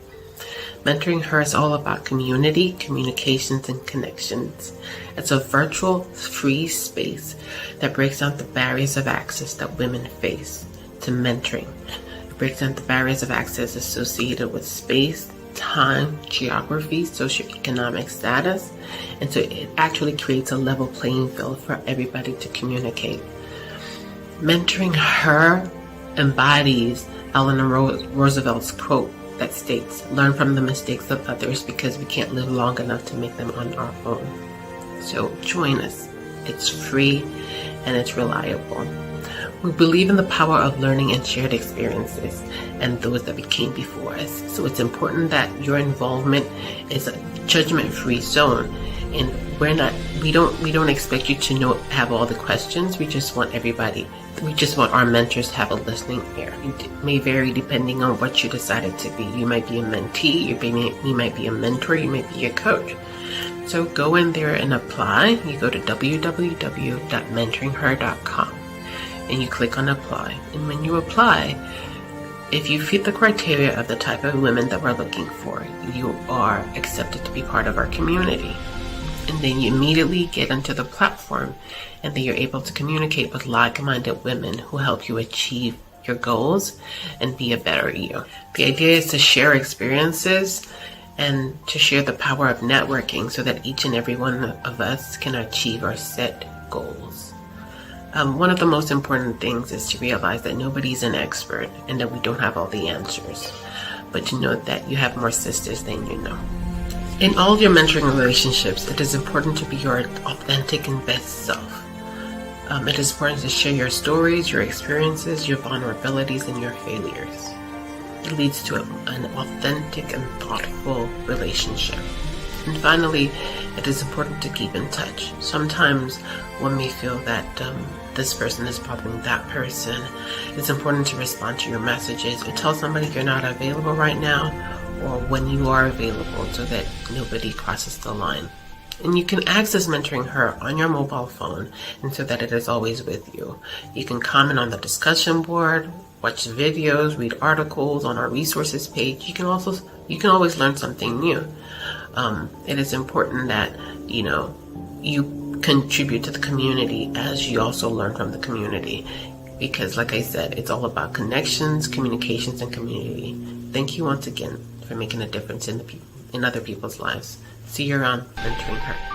Mentoring Her is all about community, communications, and connections. It's a virtual, free space that breaks down the barriers of access that women face to mentoring. It breaks down the barriers of access associated with space, time, geography, socioeconomic status, and so it actually creates a level playing field for everybody to communicate. Mentoring Her embodies Eleanor Roosevelt's quote that states, "Learn from the mistakes of others because we can't live long enough to make them on our own." So join us. It's free and it's reliable. We believe in the power of learning and shared experiences and those that we came before us. So it's important that your involvement is a judgment-free zone. And we don't expect you to have all the questions. We just want our mentors to have a listening ear. It may vary depending on what you decided to be. You might be a mentee, you might be a mentor, you might be a coach. So go in there and apply. You go to www.mentoringher.com and you click on apply. And when you apply, if you fit the criteria of the type of women that we're looking for, you are accepted to be part of our community. And then you immediately get into the platform, and then you're able to communicate with like-minded women who help you achieve your goals and be a better you. The idea is to share experiences and to share the power of networking so that each and every one of us can achieve our set goals. One of the most important things is to realize that nobody's an expert and that we don't have all the answers, but to know that you have more sisters than you know. In all your mentoring relationships, it is important to be your authentic and best self. It is important to share your stories, your experiences, your vulnerabilities, and your failures. It leads to an authentic and thoughtful relationship. And finally, it is important to keep in touch. Sometimes when we feel that this person is bothering that person, it's important to respond to your messages or tell somebody you're not available right now, or when you are available, so that nobody crosses the line. And you can access Mentoring Her on your mobile phone, and so that it is always with you. You can comment on the discussion board, watch videos, read articles on our resources page. You can always learn something new. It is important that you contribute to the community as you also learn from the community, because like I said, it's all about connections, communications, and community. Thank you once again for making a difference in other people's lives. See you around mentoring her.